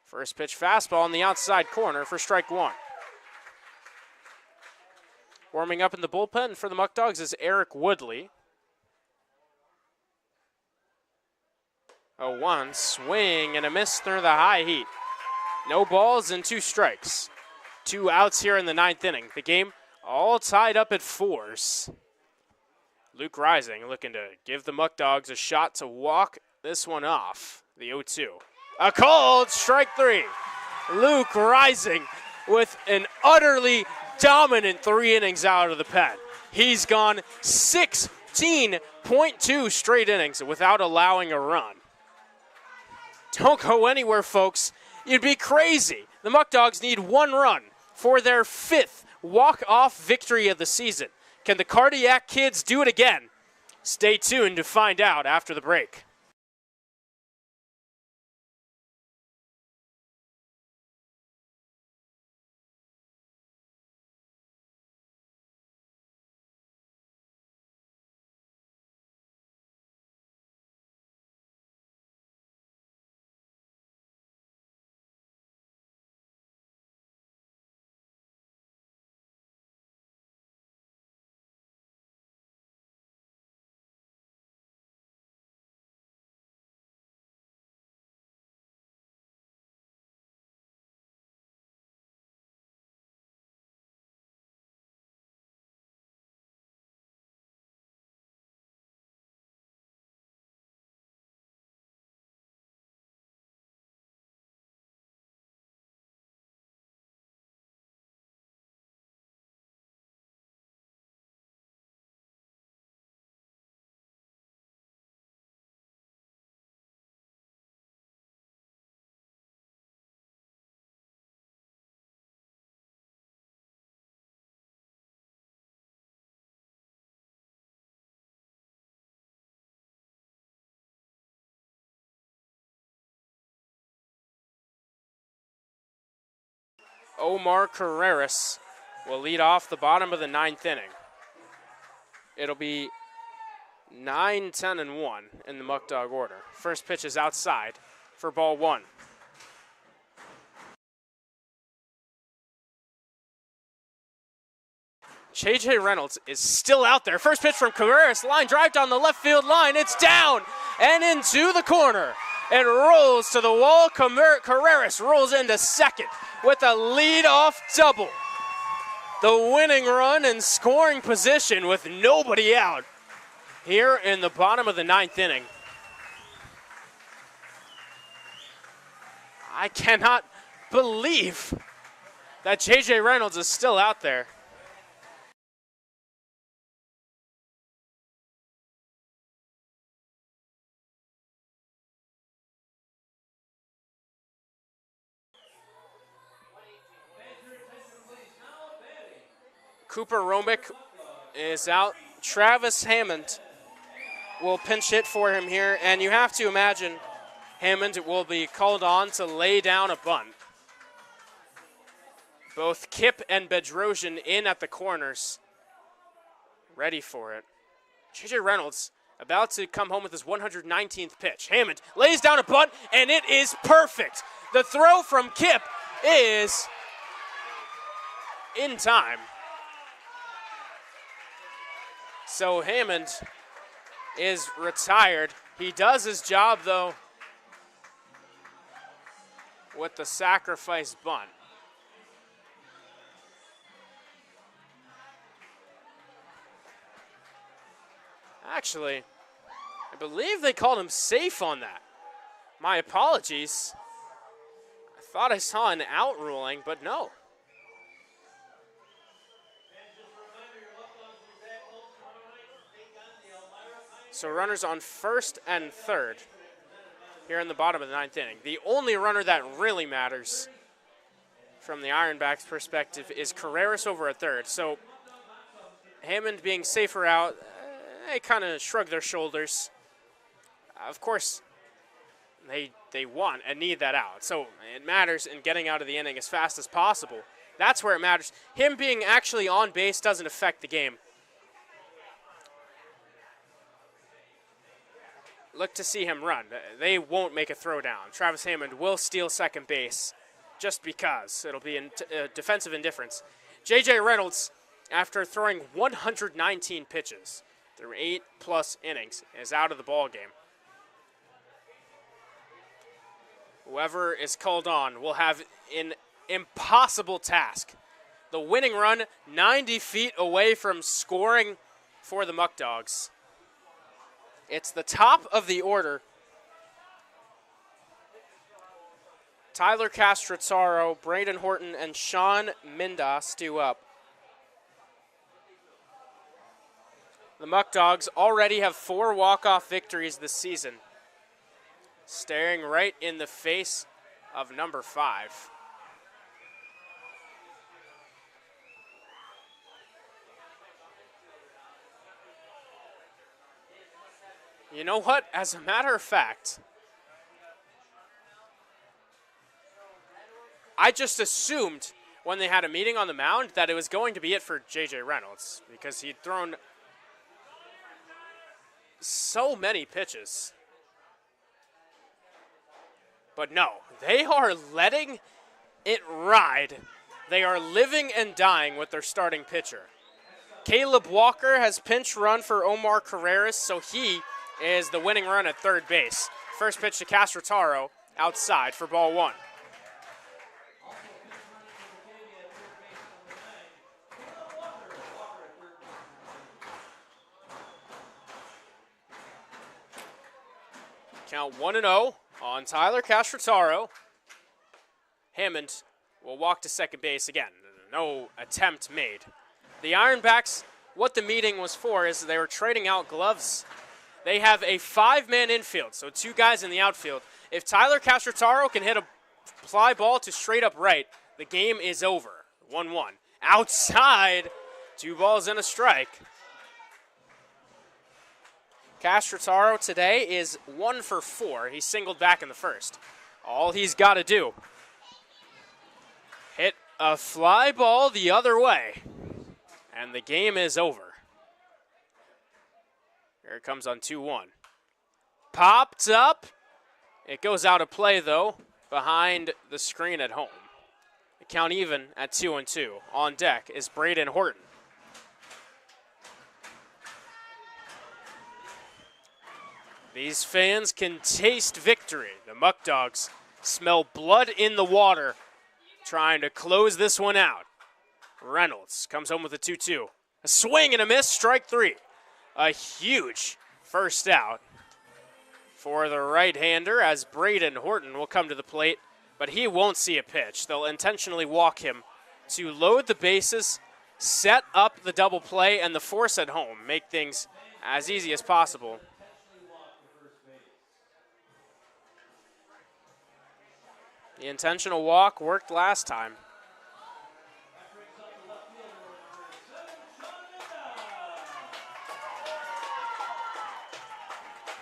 First pitch fastball in the outside corner for strike 1. Warming up in the bullpen for the Muckdogs is Eric Woodley. 0-1, swing and a miss through the high heat. No balls and 2 strikes. 2 outs here in the 9th inning. The game all tied up at 4s. Luke Rising looking to give the Muckdogs a shot to walk this one off. The 0-2. A called strike 3. Luke Rising with an utterly dominant 3 innings out of the pen. He's gone 16.2 straight innings without allowing a run. Don't go anywhere, folks. You'd be crazy. The Muckdogs need 1 run for their 5th walk-off victory of the season. Can the Cardiac Kids do it again? Stay tuned to find out after the break. Omar Carreras will lead off the bottom of the 9th inning. It'll be 9, 10, and 1 in the Muckdog order. First pitch is outside for ball 1. J.J. Reynolds is still out there. First pitch from Carreras, line drive down the left field line. It's down and into the corner. It rolls to the wall. Carreras rolls into second with a lead-off double. The winning run in scoring position with nobody out here in the bottom of the 9th inning. I cannot believe that J.J. Reynolds is still out there. Cooper Romick is out. Travis Hammond will pinch hit for him here, and you have to imagine Hammond will be called on to lay down a bunt. Both Kip and Bedrosian in at the corners, ready for it. J.J. Reynolds about to come home with his 119th pitch. Hammond lays down a bunt, and it is perfect. The throw from Kip is in time. So Hammond is retired. He does his job, though, with the sacrifice bunt. Actually, I believe they called him safe on that. My apologies. I thought I saw an out ruling, but no. So runners on first and third here in the bottom of the 9th inning. The only runner that really matters from the Ironbacks perspective is Carreras over at third. So Hammond being safer out, they kind of shrug their shoulders. Of course, they want and need that out. So it matters in getting out of the inning as fast as possible. That's where it matters. Him being actually on base doesn't affect the game. Look to see him run. They won't make a throw down. Travis Hammond will steal second base just because. It'll be defensive indifference. J.J. Reynolds, after throwing 119 pitches through 8+ innings, is out of the ball game. Whoever is called on will have an impossible task. The winning run 90 feet away from scoring for the Muckdogs. It's the top of the order. Tyler Castrotaro, Braden Horton, and Sean Mindas due up. The Muckdogs already have 4 walk-off victories this season. Staring right in the face of number 5. You know what? As a matter of fact, I just assumed when they had a meeting on the mound that it was going to be it for J.J. Reynolds because he'd thrown so many pitches. But no, they are letting it ride. They are living and dying with their starting pitcher. Caleb Walker has pinch run for Omar Carreras, so he is the winning run at third base. First pitch to Castrotaro, outside for ball 1. Count 1-0 on Tyler Castrotaro. Hammond will walk to second base again. No attempt made. The Ironbacks, what the meeting was for is they were trading out gloves. They have a 5-man infield, so 2 guys in the outfield. If Tyler Castrotaro can hit a fly ball to straight up right, the game is over. 1-1. Outside, 2 balls and a strike. Castrotaro today is 1 for 4. He singled back in the first. All he's got to do, hit a fly ball the other way, and the game is over. Here it comes on 2-1. Popped up. It goes out of play, though, behind the screen at home. The count even at 2-2. On deck is Braden Horton. These fans can taste victory. The Muckdogs smell blood in the water, trying to close this one out. Reynolds comes home with a 2-2. A swing and a miss, strike 3. A huge first out for the right-hander as Braden Horton will come to the plate, but he won't see a pitch. They'll intentionally walk him to load the bases, set up the double play, and the force at home. Make things as easy as possible. The intentional walk worked last time.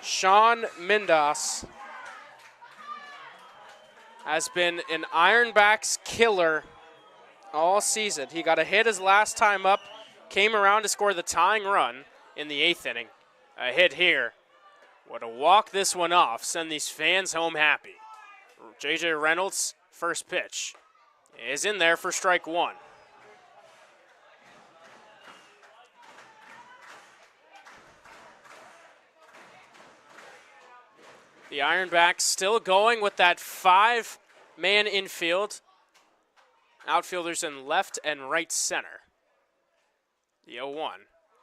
Sean Mindas has been an Ironbacks killer all season. He got a hit his last time up, came around to score the tying run in the 8th inning. A hit here would have walked this one off, send these fans home happy. J.J. Reynolds' first pitch is in there for strike 1. The Ironbacks still going with that 5-man infield. Outfielders in left and right center. The 0-1.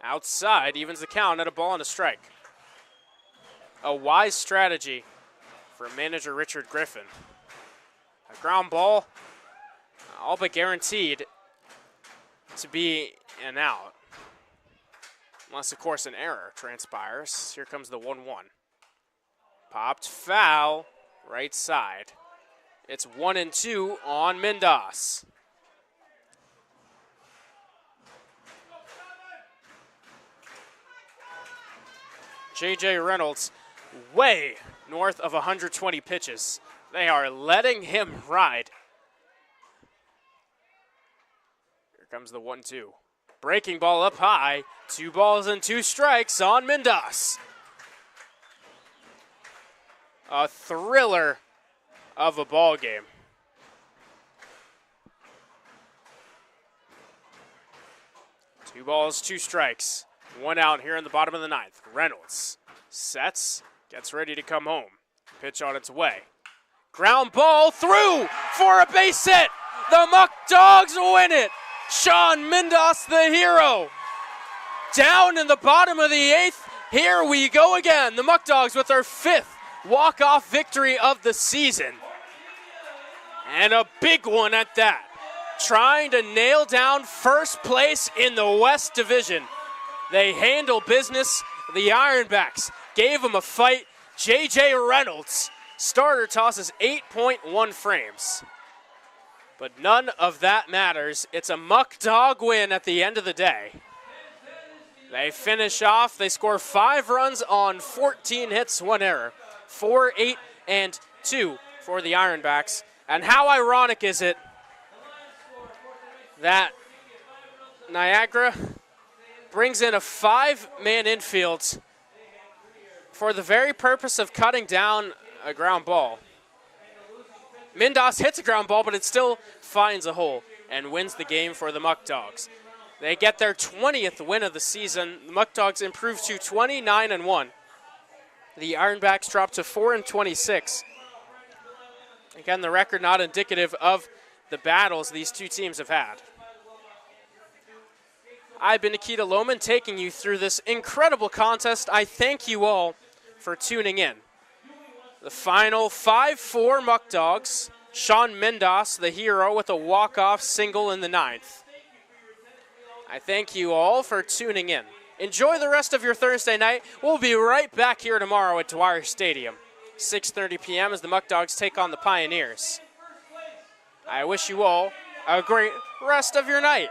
Outside evens the count at a ball and a strike. A wise strategy for manager Richard Griffin. A ground ball, all but guaranteed to be an out. Unless, of course, an error transpires. Here comes the 1-1. Popped foul, right side. It's 1-2 on Mindas. J.J. Reynolds way north of 120 pitches. They are letting him ride. Here comes the 1-2. Breaking ball up high. 2 balls and 2 strikes on Mindas. A thriller of a ball game. Two balls, 2 strikes. 1 out here in the bottom of the 9th. Reynolds sets, gets ready to come home. Pitch on its way. Ground ball through for a base hit. The Muckdogs win it. Sean Mindos, the hero. Down in the bottom of the 8th. Here we go again. The Muckdogs with their 5th walk-off victory of the season. And a big one at that. Trying to nail down first place in the West Division. They handle business. The Ironbacks gave them a fight. J.J. Reynolds, starter tosses 8.1 frames. But none of that matters. It's a Muckdog win at the end of the day. They finish off. They score 5 runs on 14 hits, 1 error. 4, 8, and 2 for the Ironbacks. And how ironic is it that Niagara brings in a 5-man infield for the very purpose of cutting down a ground ball. Mindos hits a ground ball, but it still finds a hole and wins the game for the Muckdogs. They get their 20th win of the season. The Muckdogs improve to 29-1. The Ironbacks drop to 4-26. Again, the record not indicative of the battles these two teams have had. I've been Nikita Lohman taking you through this incredible contest. I thank you all for tuning in. The final 5-4 Muckdogs. Sean Mindos, the hero, with a walk-off single in the 9th. I thank you all for tuning in. Enjoy the rest of your Thursday night. We'll be right back here tomorrow at Dwyer Stadium. 6:30 p.m. as the Muckdogs take on the Pioneers. I wish you all a great rest of your night.